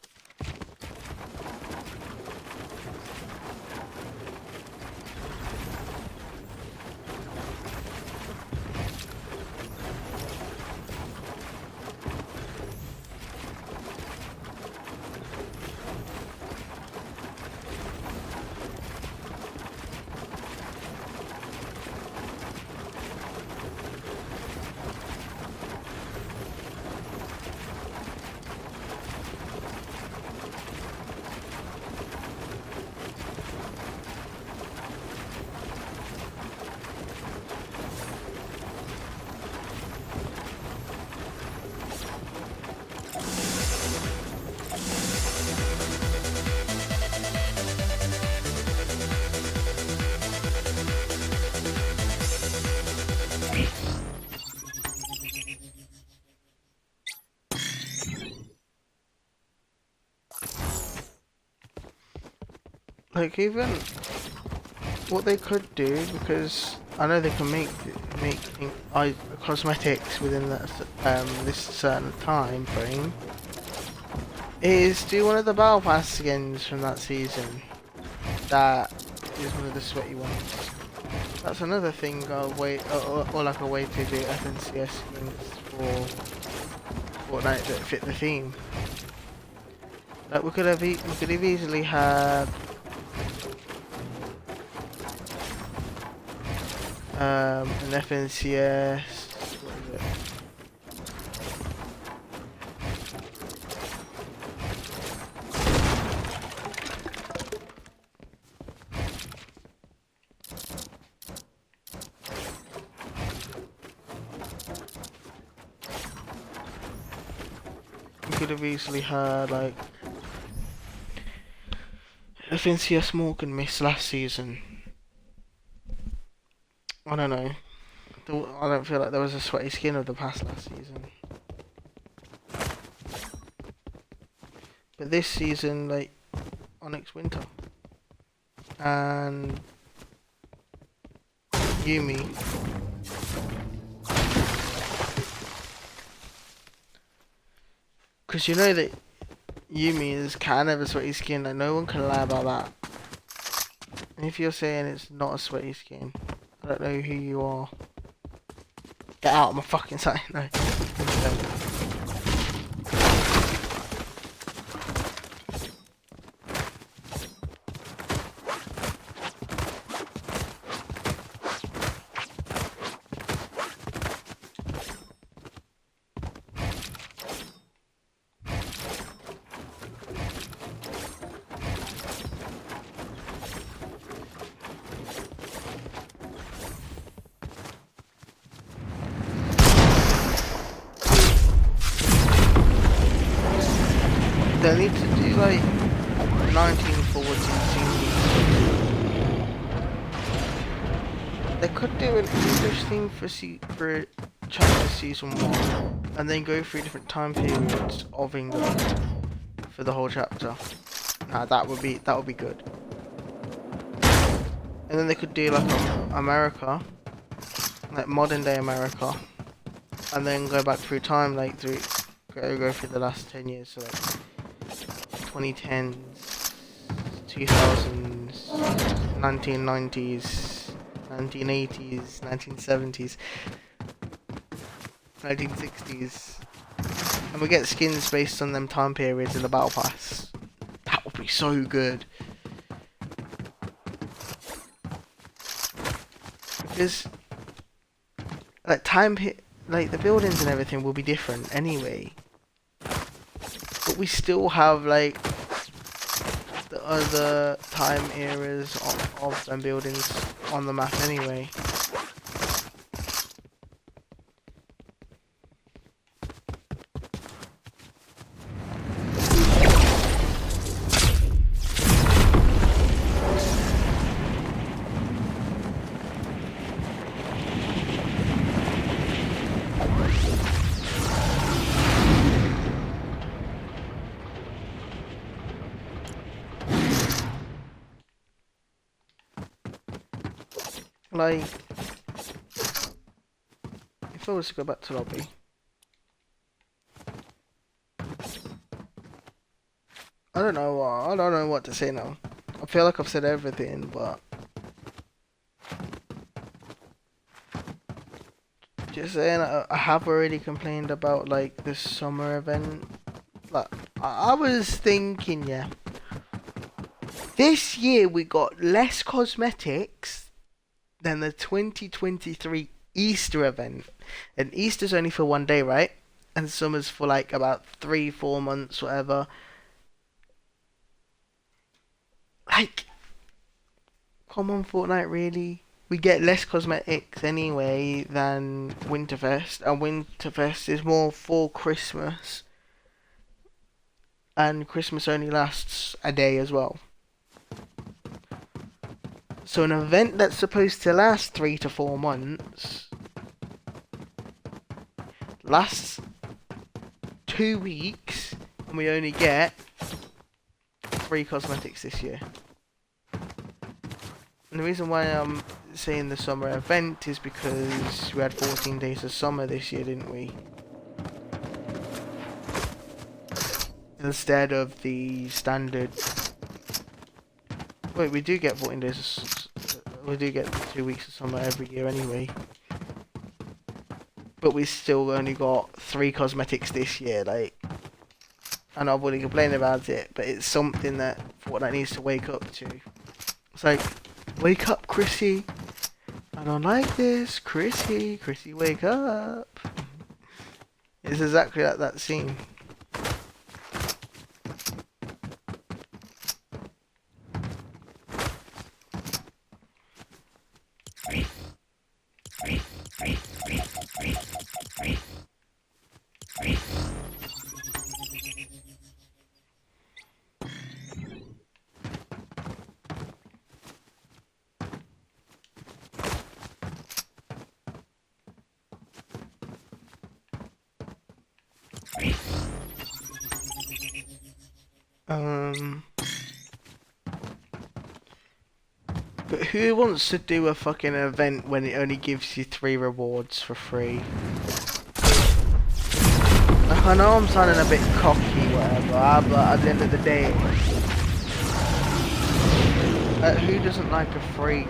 Like, even what they could do, because I know they can make cosmetics within that this certain time frame, is do one of the battle pass skins from that season. That is one of the sweaty ones. That's another thing, or like a way to do FNCS skins for Fortnite that fit the theme. Like we could have easily had an FNCS. What is it? We could have easily had like FNCS Morgan Miss last season. I don't know. I don't feel like there was a sweaty skin of the past last season. But this season, like, Onyx Winter and Yumi. Because you know that Yumi is kind of a sweaty skin, like no one can lie about that. And if you're saying it's not a sweaty skin, I don't know who you are. Get out of my fucking sight, no. They need to do like 1914 team. They could do an English theme for chapter season 1 and then go through different time periods of England for the whole chapter. Nah, that would be good. And then they could do like America, like modern day America, and then go back through time, like go through the last 10 years, so like 2010s, 2000s, 1990s, 1980s, 1970s, 1960s, and we get skins based on them time periods in the battle pass. That would be so good. Because like like the buildings and everything will be different anyway. But we still have like the other time eras of them buildings on the map anyway. Like, if I was to go back to lobby, I don't know what to say now. I feel like I've said everything, but just saying, I have already complained about like this summer event. Like, I was thinking, yeah, this year we got less cosmetics than the 2023 Easter event, and Easter's only for 1 day, right? And summer's for like about 3-4 months, whatever. Like, come on, Fortnite, really? We get less cosmetics anyway than Winterfest, and Winterfest is more for Christmas, and Christmas only lasts a day as well. So an event that's supposed to last 3 to 4 months lasts 2 weeks, and we only get 3 cosmetics this year. And the reason why I'm saying the summer event is because we had 14 days of summer this year, didn't we? Instead of the standard. Wait, we do get 14 days. We do get 2 weeks of summer every year anyway. But we still only got 3 cosmetics this year. Like, and I've already complained about it, but it's something that Fortnite needs to wake up to. It's like, wake up, Chrissy. I don't like this, Chrissy. Chrissy, wake up. It's exactly like that scene. But who wants to do a fucking event when it only gives you 3 rewards for free? I know I'm sounding a bit cocky, whatever, but at the end of the day, who doesn't like a free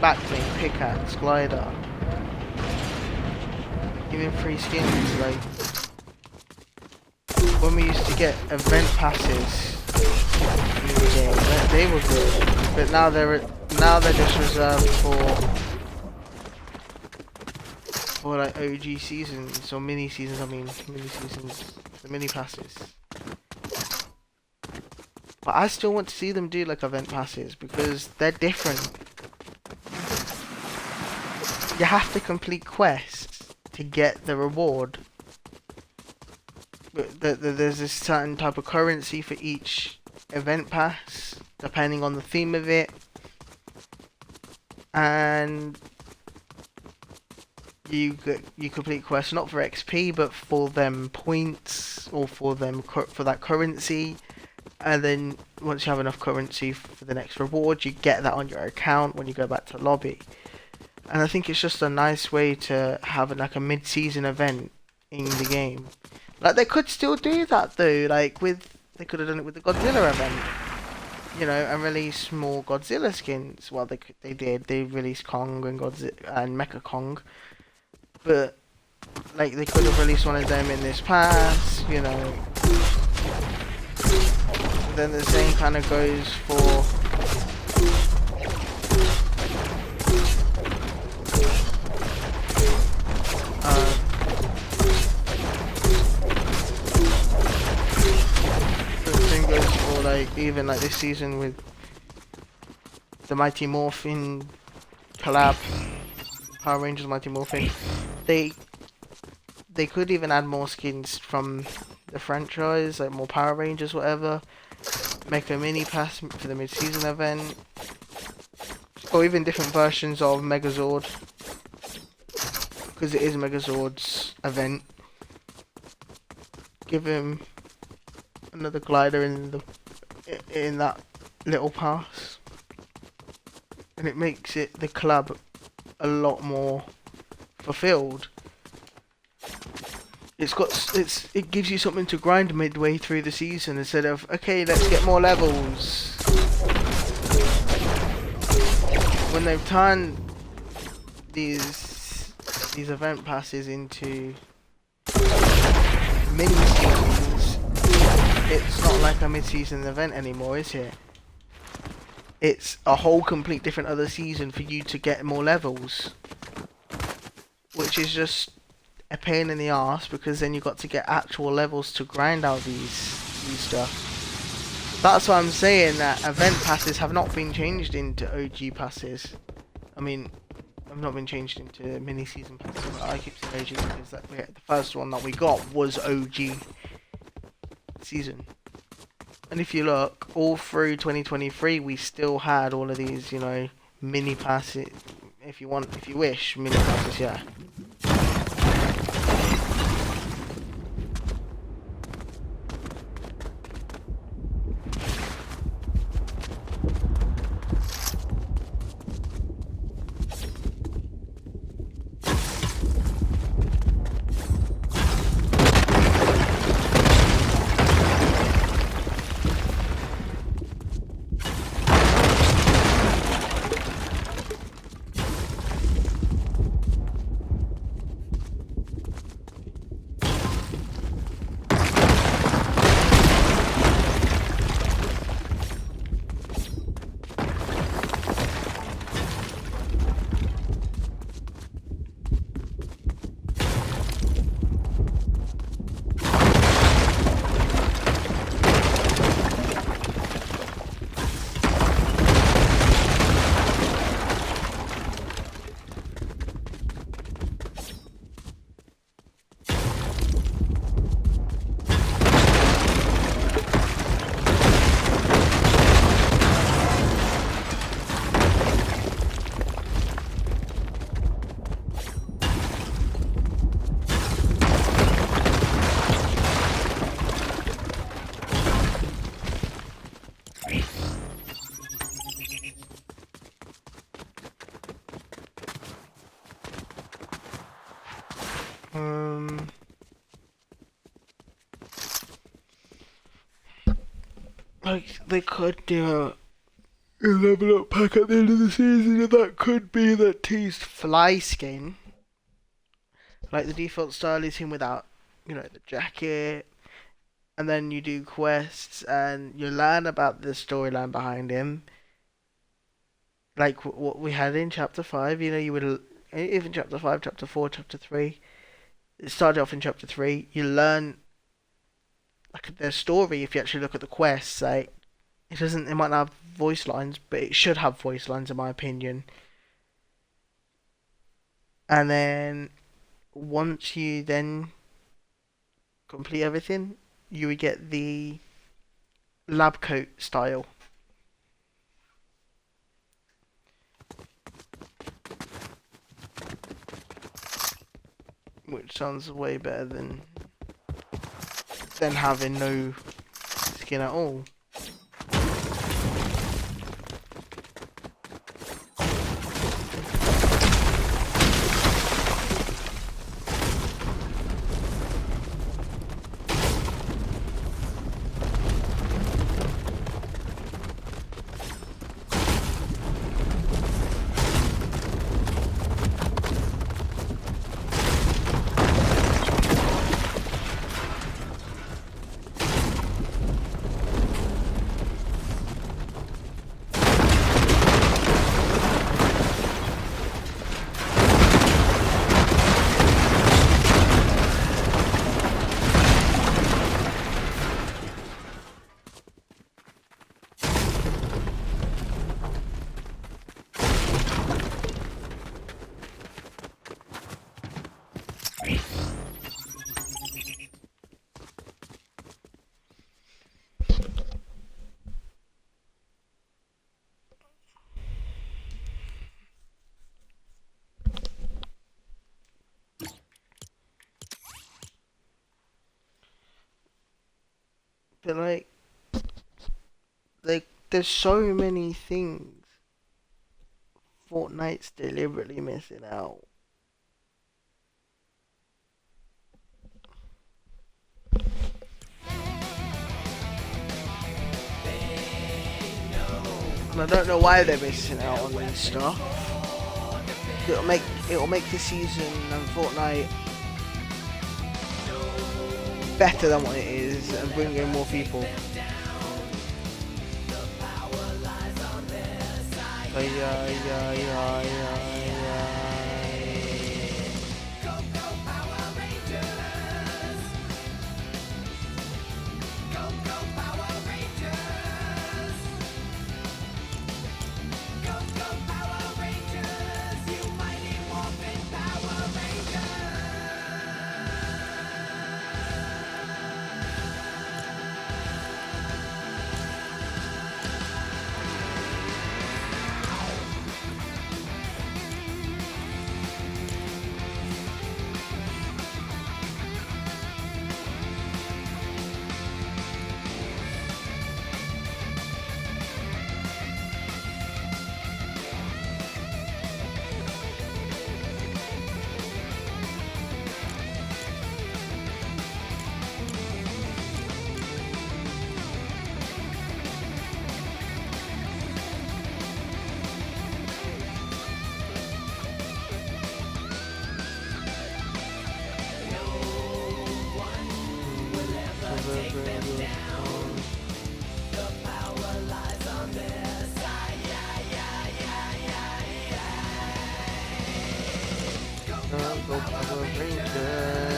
backbling, pickaxe, glider, even free skins? Like, when we used to get event passes in the game, they were good, but now they're just reserved for like OG seasons or mini seasons. I mean, mini seasons, the mini passes. But I still want to see them do like event passes because they're different. You have to complete quests to get the reward. But there's a certain type of currency for each event pass, depending on the theme of it, and you complete quests not for XP but for them points or for that currency, and then once you have enough currency for the next reward, you get that on your account when you go back to lobby. And I think it's just a nice way to have like a mid-season event in the game. Like, they could still do that though, like they could have done it with the Godzilla event, you know, and release more Godzilla skins. Well, they did. They released Kong and Godzilla and Mecha Kong, but like they could have released one of them in this pass, you know. Then the same kind of goes for like even like this season with the Mighty Morphin collab, Power Rangers Mighty Morphin. They could even add more skins from the franchise, like more Power Rangers, whatever. Make a mini pass for the mid-season event, or even different versions of Megazord, because it is Megazord's event. Give him another glider in that little pass. and it makes the collab a lot more fulfilled. It gives you something to grind midway through the season instead of, okay, let's get more levels. When they've turned these event passes into mini seasons, it's not like a mid-season event anymore, is it? It's a whole complete different other season for you to get more levels, which is just a pain in the arse, because then you got to get actual levels to grind out these stuff. That's why I'm saying that event passes have not been changed into OG passes. I mean, have not been changed into mini season passes. But I keep saying OG because the first one that we got was OG season. And if you look, all through 2023, we still had all of these, you know, mini passes. If you wish, mini passes, yeah. Like, they could do a level up pack at the end of the season, and that could be the teased fly skin. Like, the default style is him without, you know, the jacket, and then you do quests, and you learn about the storyline behind him. Like what we had in Chapter 5, you know, you would, even Chapter 5, Chapter 4, Chapter 3, it started off in Chapter 3, you learn, like, their story. If you actually look at the quests, like, it might not have voice lines, but it should have voice lines in my opinion. And then once you then complete everything, you would get the lab coat style, which sounds way better than having no skin at all. But like there's so many things Fortnite's deliberately missing out. And I don't know why they're missing out on this stuff. It'll make the season and Fortnite better than what it is and bring in more people. Go Power Rangers.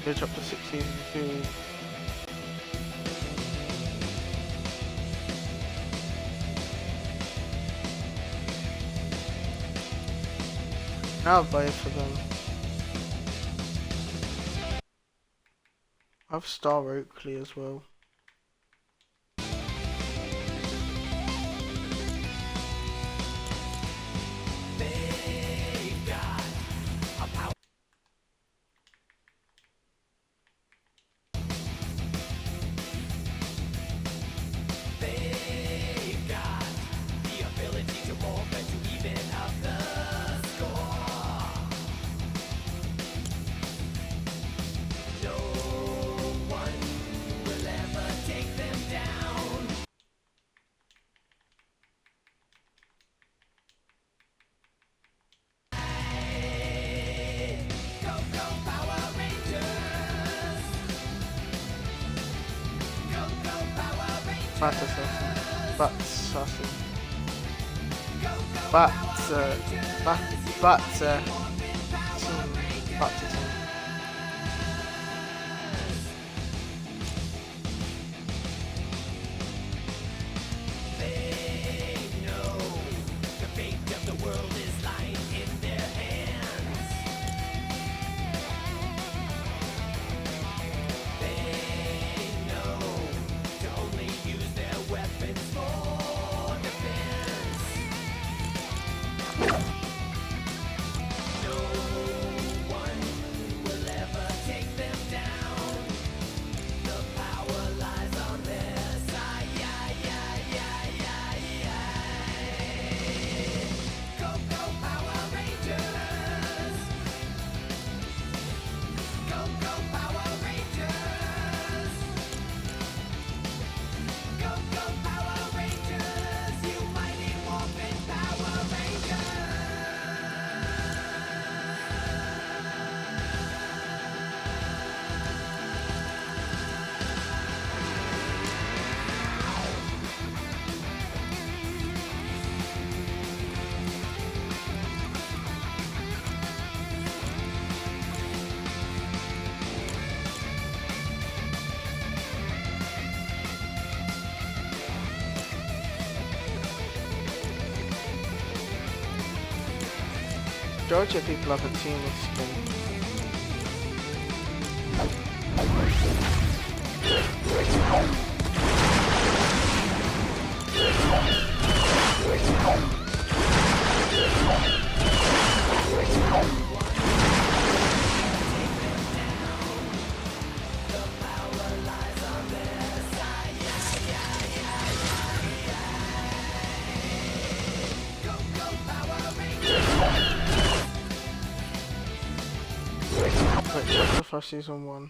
It's up to 16 to I'll buy it for them. I have Star Oakley as well. Bat assassin. Bat assassin. Bat assassin. Majority of people have a team skin. Wait, chapter 5 season 1.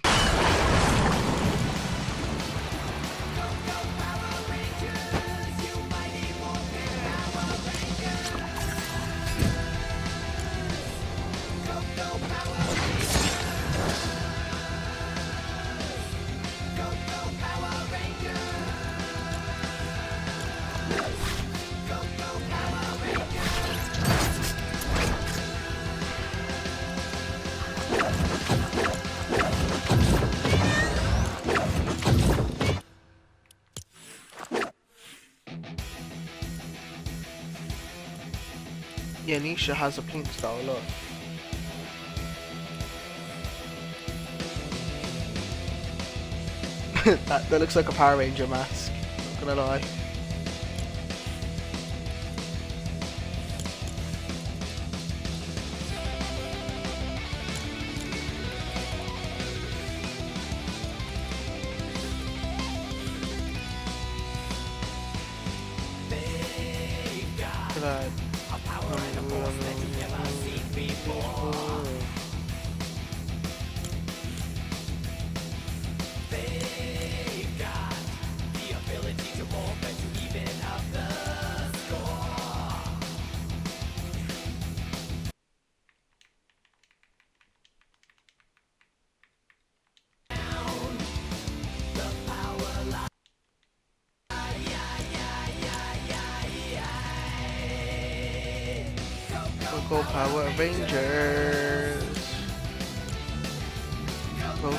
Yeah, Nisha has a pink style, look. that looks like a Power Ranger mask, not gonna lie. Look at that. Go Power Rangers! Go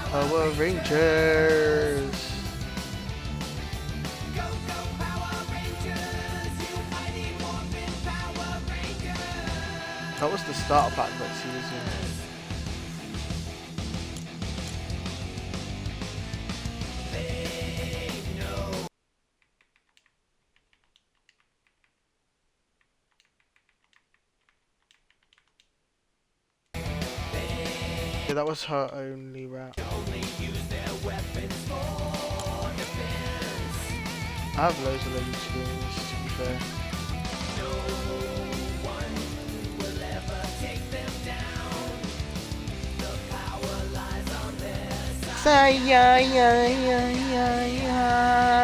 Power Rangers! That was the starter pack that season. Yeah, that was her only rap. I have loads of loads skins, to be fair. Say yeah, yeah, yeah, yeah, yeah.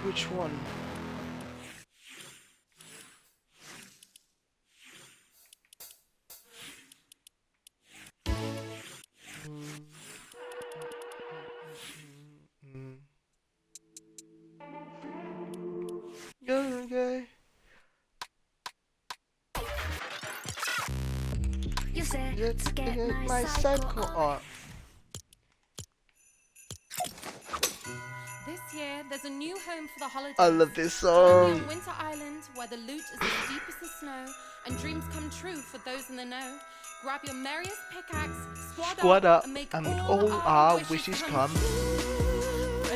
Which one? Okay. You said to get my cycle art. This year, there's a new home for the holidays. I love this Join me song. on Winter Island, where the loot is as deep as the snow, and dreams come true for those in the know. Grab your merriest pickaxe, Squad up, and make and all our wishes come.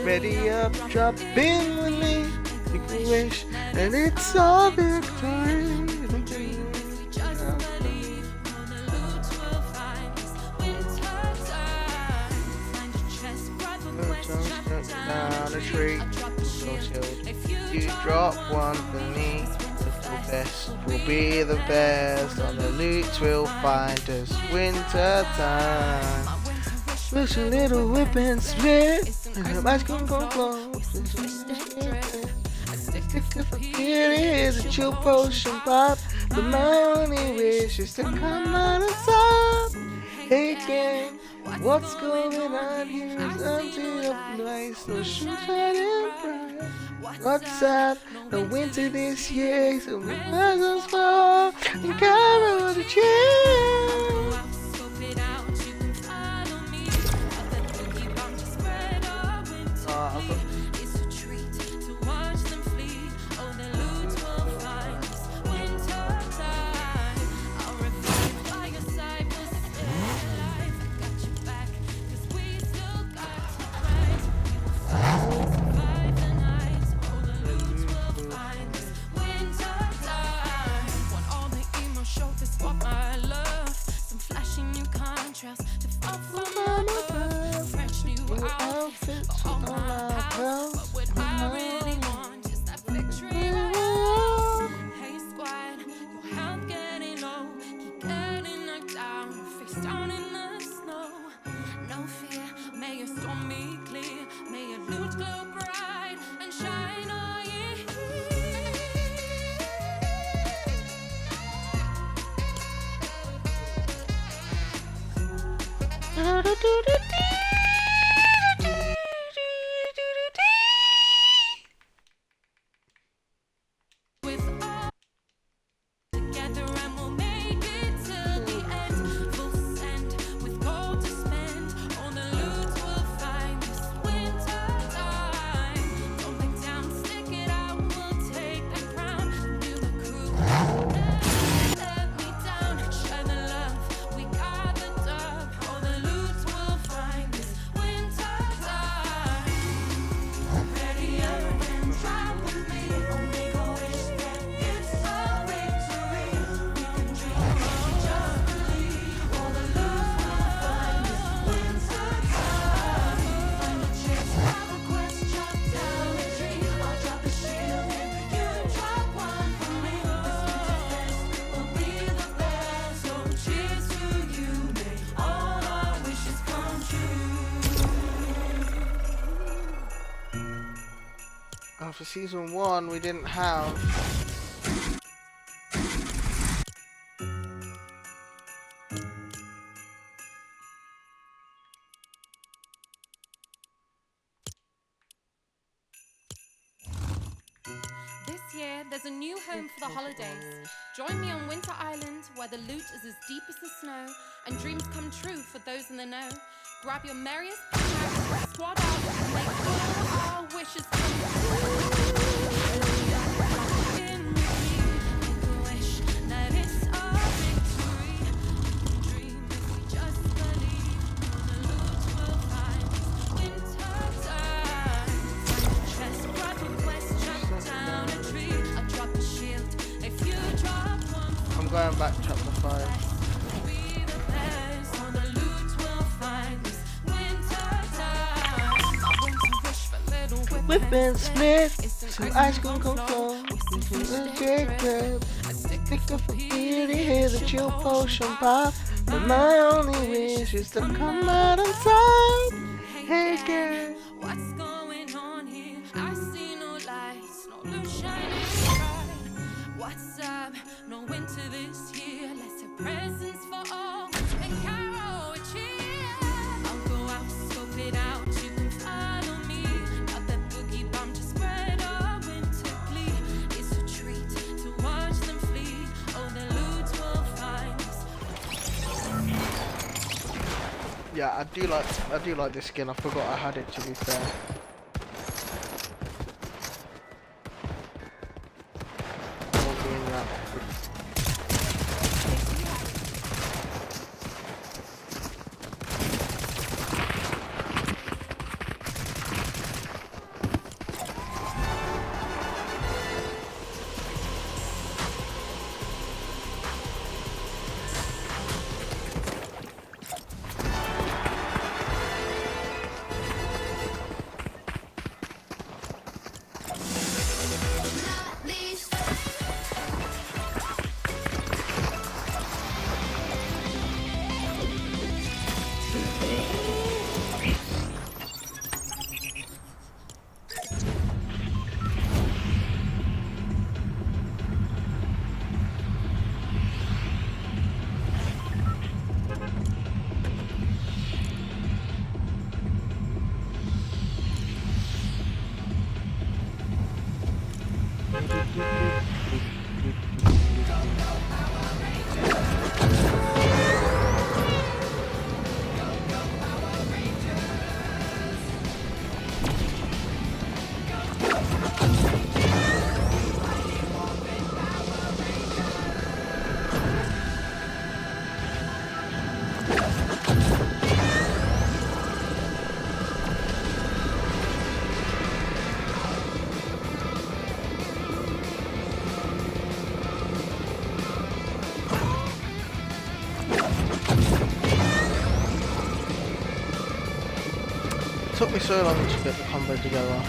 Ready up, drop in with me. Make a wish, and it's all victory. Just believe on the loot we'll find this winter time. Find a chest, grab a quest, jump Down a tree, you drop one for me. The best will be the best. On the loot we'll find us winter time. Push a little whip and split, and the ice can go close. Here is a chill potion pop, but my only wish is to come out on top. Hey gang, what's going on here? It's empty of nice, no shoes shining bright. What's up? The winter this year, so the presents fall and cover the chill. I've got It's a treat to watch them flee. Oh, the loot will find us winter time. I'll revive by your side, we'll stay alive. I got your back, 'cause we still got your prize. We will fight, we'll survive the night. Oh, the loot will find us winter time. Want all the emo show, this what my love. Some flashy new contrast to fall from above. Fresh new outfits for all my pals. But what I really want is that victory royale. Hey squad, your health getting low. Keep getting knocked down, face down in the snow. No fear, may your storm be clear. May your loot glow bright and shine all year. With all together and we'll make it till the end. Full send with gold to spend. All the loot will find this winter time. Don't back down, stick it out, we'll take that crown. Build a crew, let me down. Share the love, we got the dub. All the loot will find this winter time. Readier and try with me. Make a wish that it's a victory. We can dream, just believe. All the loot will find this winter time. Find a chance, have a quest, chop down a tree. I'll drop a shield if you drop one for me. This winter fest will be the best. So cheers to you, may all our wishes come true. for season 1 we didn't have. This year, there's a new home for the holidays. Join me on Winter Island, where the loot is as deep as the snow, and dreams come true for those in the know. Grab your merriest pack, squad out, and make all our wishes come true. In with me, make a wish that it's our victory. Dream if we just believe, the loot will find us. Winter time, find a chest, grab a quest, chop down a tree. I'll drop a shield if you drop one. I'm going back to chapter 5. Be the best, so the loot will find us. Winter time, I want to wish for little We've been split, It's an so ice cream come flow. We can get grab. Pick up a beauty, hear the chill potion pop. But my only wish is to come out on top. Hey girl, what's going on here? I see no lights, no blue shining bright. What's up? No winter this year. Let's have presents for all and carol a cheer. I'll go out, scope it out. You can follow me. Got that boogie bomb to spread our winter glee. It's a treat to watch them flee. Oh, the loot will find us. yeah, I do like this skin. I forgot I had it, to be fair. Won't be in that. took me so long to get the combo together.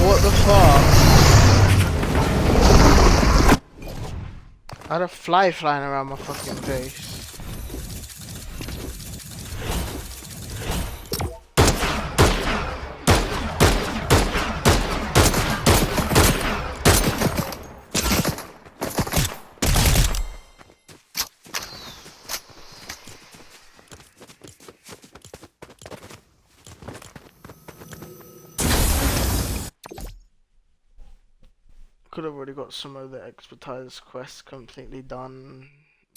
What the fuck? I had a fly flying around my fucking face. Could have already got some of the expertise quests completely done.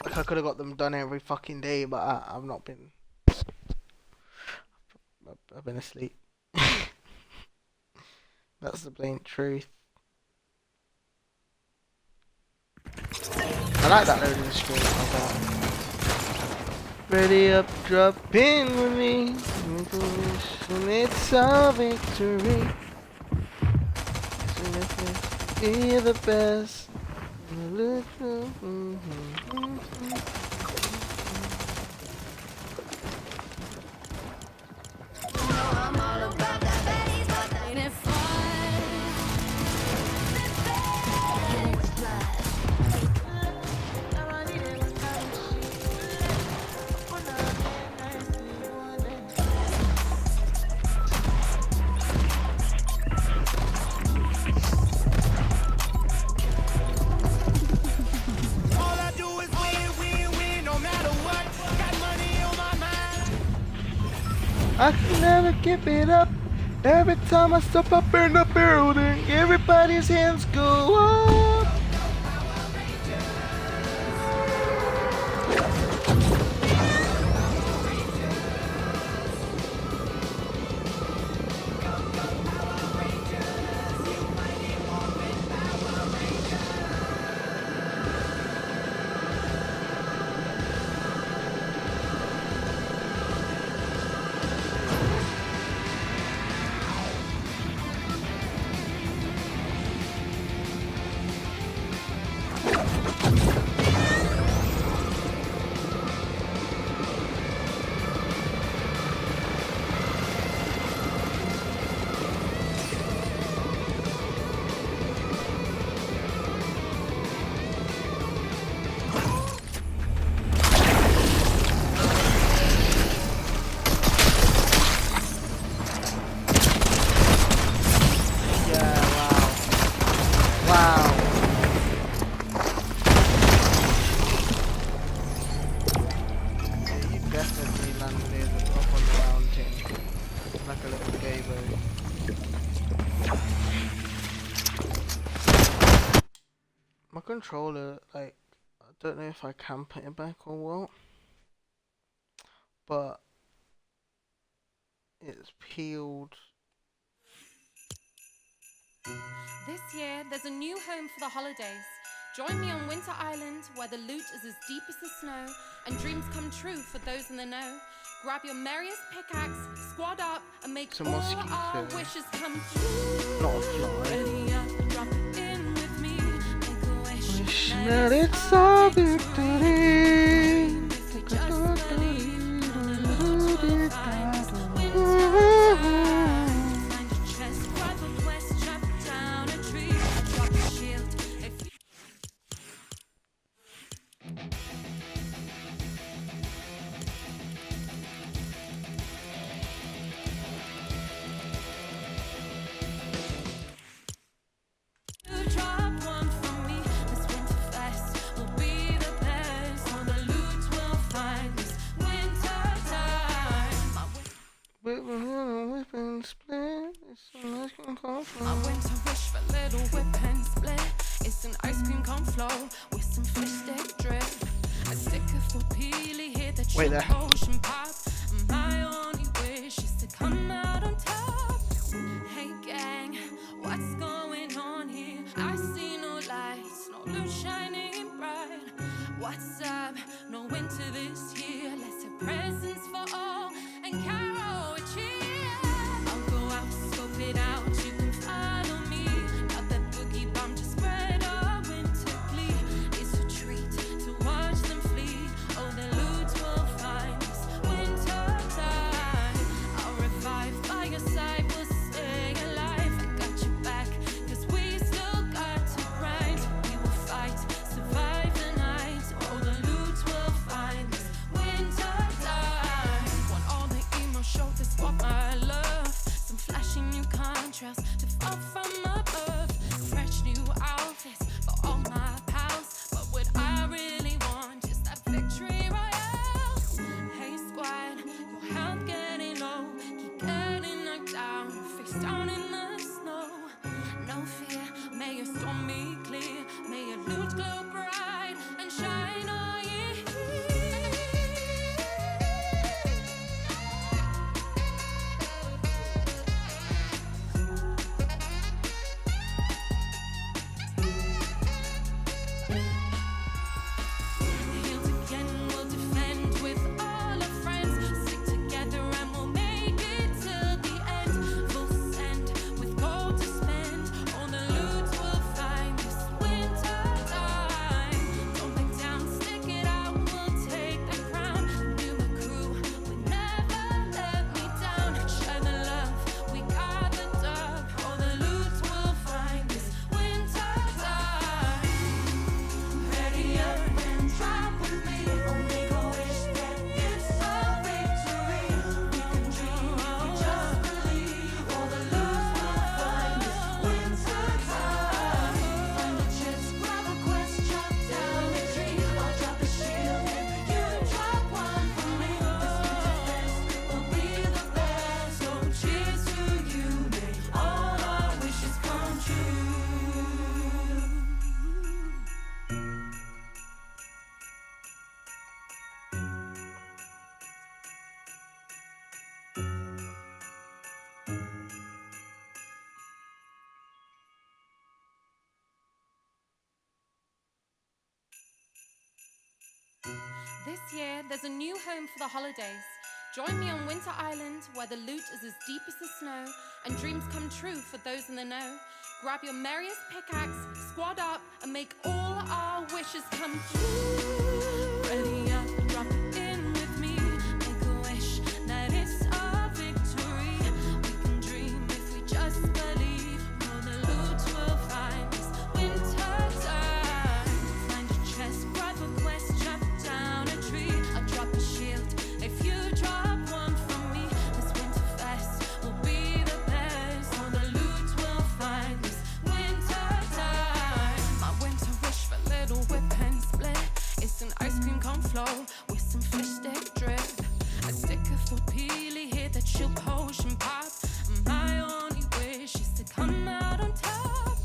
Like I could have got them done every fucking day, but I've not been. I've been asleep. That's the plain truth. I like that loading screen. Ready up, drop in with me. And it's our victory. Be the best. I'm all about that bass, but that Ain't it fun? All I do is win, win, win, no matter what. Got money on my mind. I can never give it up. Every time I step up in the building, everybody's hands go up. My controller, like, I don't know if I can put it back or what, but it's peeled. This year, there's a new home for the holidays. Join me on Winter Island, where the loot is as deep as the snow, and dreams come true for those in the know. Grab your merriest pickaxe, squad up, and make It's a all mosquito. our wishes come true. Not a fly. Ready up, drop it in with me. Make a wish Wish that that it's it's our our victory. victory. If we just believe, all the loot we'll find this wintertime. Find a chest, grab a quest, chop down a tree. Drop a shield if you drop one from me. This winter fest will be the best. All the loot we'll find this wintertime. Whip and split. It's an ice cream cone My winter wish for little whip and split. It's an ice cream cone flow with some fish stick drip. A sticker for Peely, hear the Wait chill there. ocean pop. My only wish is to come out on top. Hey gang, what's going on here? I see no lights, no blue shining bright. What's up? No winter this year. Let's have presents for all and carol a cheer. I'll go out, scope it out. You can follow me. Got that boogie bomb to spread our winter glee. It's a treat to watch them flee. Oh, the loot will find this winter time. I'll revive by your side. We'll stay alive. I got your back, 'cause we still got to grind. We will fight, survive the night. Oh, the loot will find this winter time. Want all the emo show that's what I love. Some flashy new contrast to fall from above. Fresh new outfits for all my pals. But what I really want is that victory royale. Hey squad, your health getting low. Keep getting knocked down, face down in the snow. No fear, may your storm be clear. May your loot glow bright and shine all year. Healed again, we'll defend with all our friends. Stick together and we'll make it till the end. Full send with gold to spend. All the loot we'll find this winter time. Don't back down, stick it out, we'll take the crown. New crew would never let me down. Share the love, we got the dub. All the loot we'll find this winter time. Ready up and drop with me. Oh, make a wish that it's our victory. We can dream if we just believe. All the loot we'll find this winter time. Find a chest, grab a quest, chop down a tree. I'll drop a shield if you drop one for me. This winter fest will be the best. So cheers to you, may all our wishes come true. This year, there's a new home for the holidays. Join me on Winter Island, where the loot is as deep as the snow, and dreams come true for those in the know. Grab your merriest pickaxe, squad up, and make all our wishes come true. Ready up, drop it in with me. Make a wish that it's our victory. We can dream if we just believe. All the loot we'll find this winter time. Find a chest, grab a quest, chop down a tree. I'll drop a shield if you drop one from me. This winter fest will be the best. All the loot we'll find this winter time. My winter wish for little whip and split. It's an ice cream cone flow with some fish stick drip. A sticker for Peely, hear the chill potion pop. My only wish is to come out on top.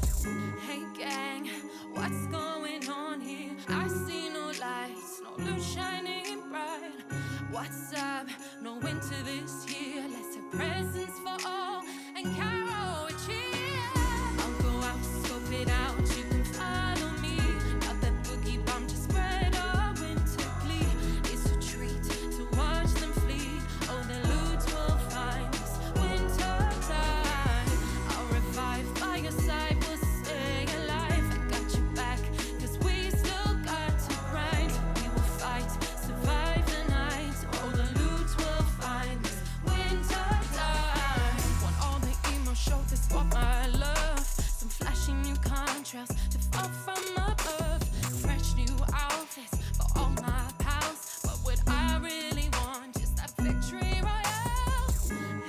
Hey gang, what's going on here? I see no lights, no blue shining bright. What's up? No winter this year. Let's have presents for all and carol a cheer. I'll contrails to fall from above. Fresh new outfits for all my pals. But what I really want is that victory royale.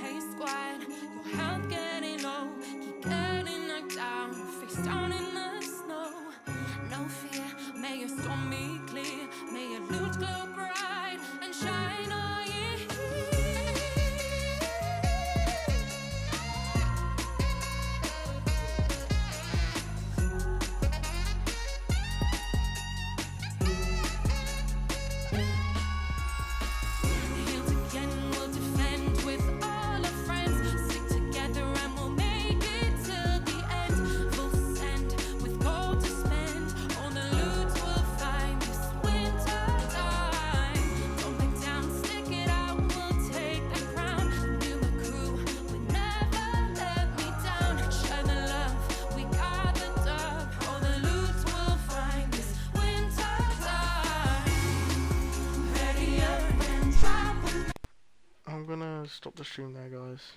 Hey squad, your health getting low. Keep getting knocked down, face down in the snow. No fear, may your storm be clear. May your lute glow bright and shine all year. Healed again, we'll defend with all our friends. Stick together and we'll make it till the end. Full send with gold to spend. All the loot we'll find this winter time. Don't back down, stick it out, we'll take the crown. New crew would never let me down. Share the love, we got the dub. All the loot we'll find this winter time. Ready up and drop. I'm gonna stop the stream there, guys.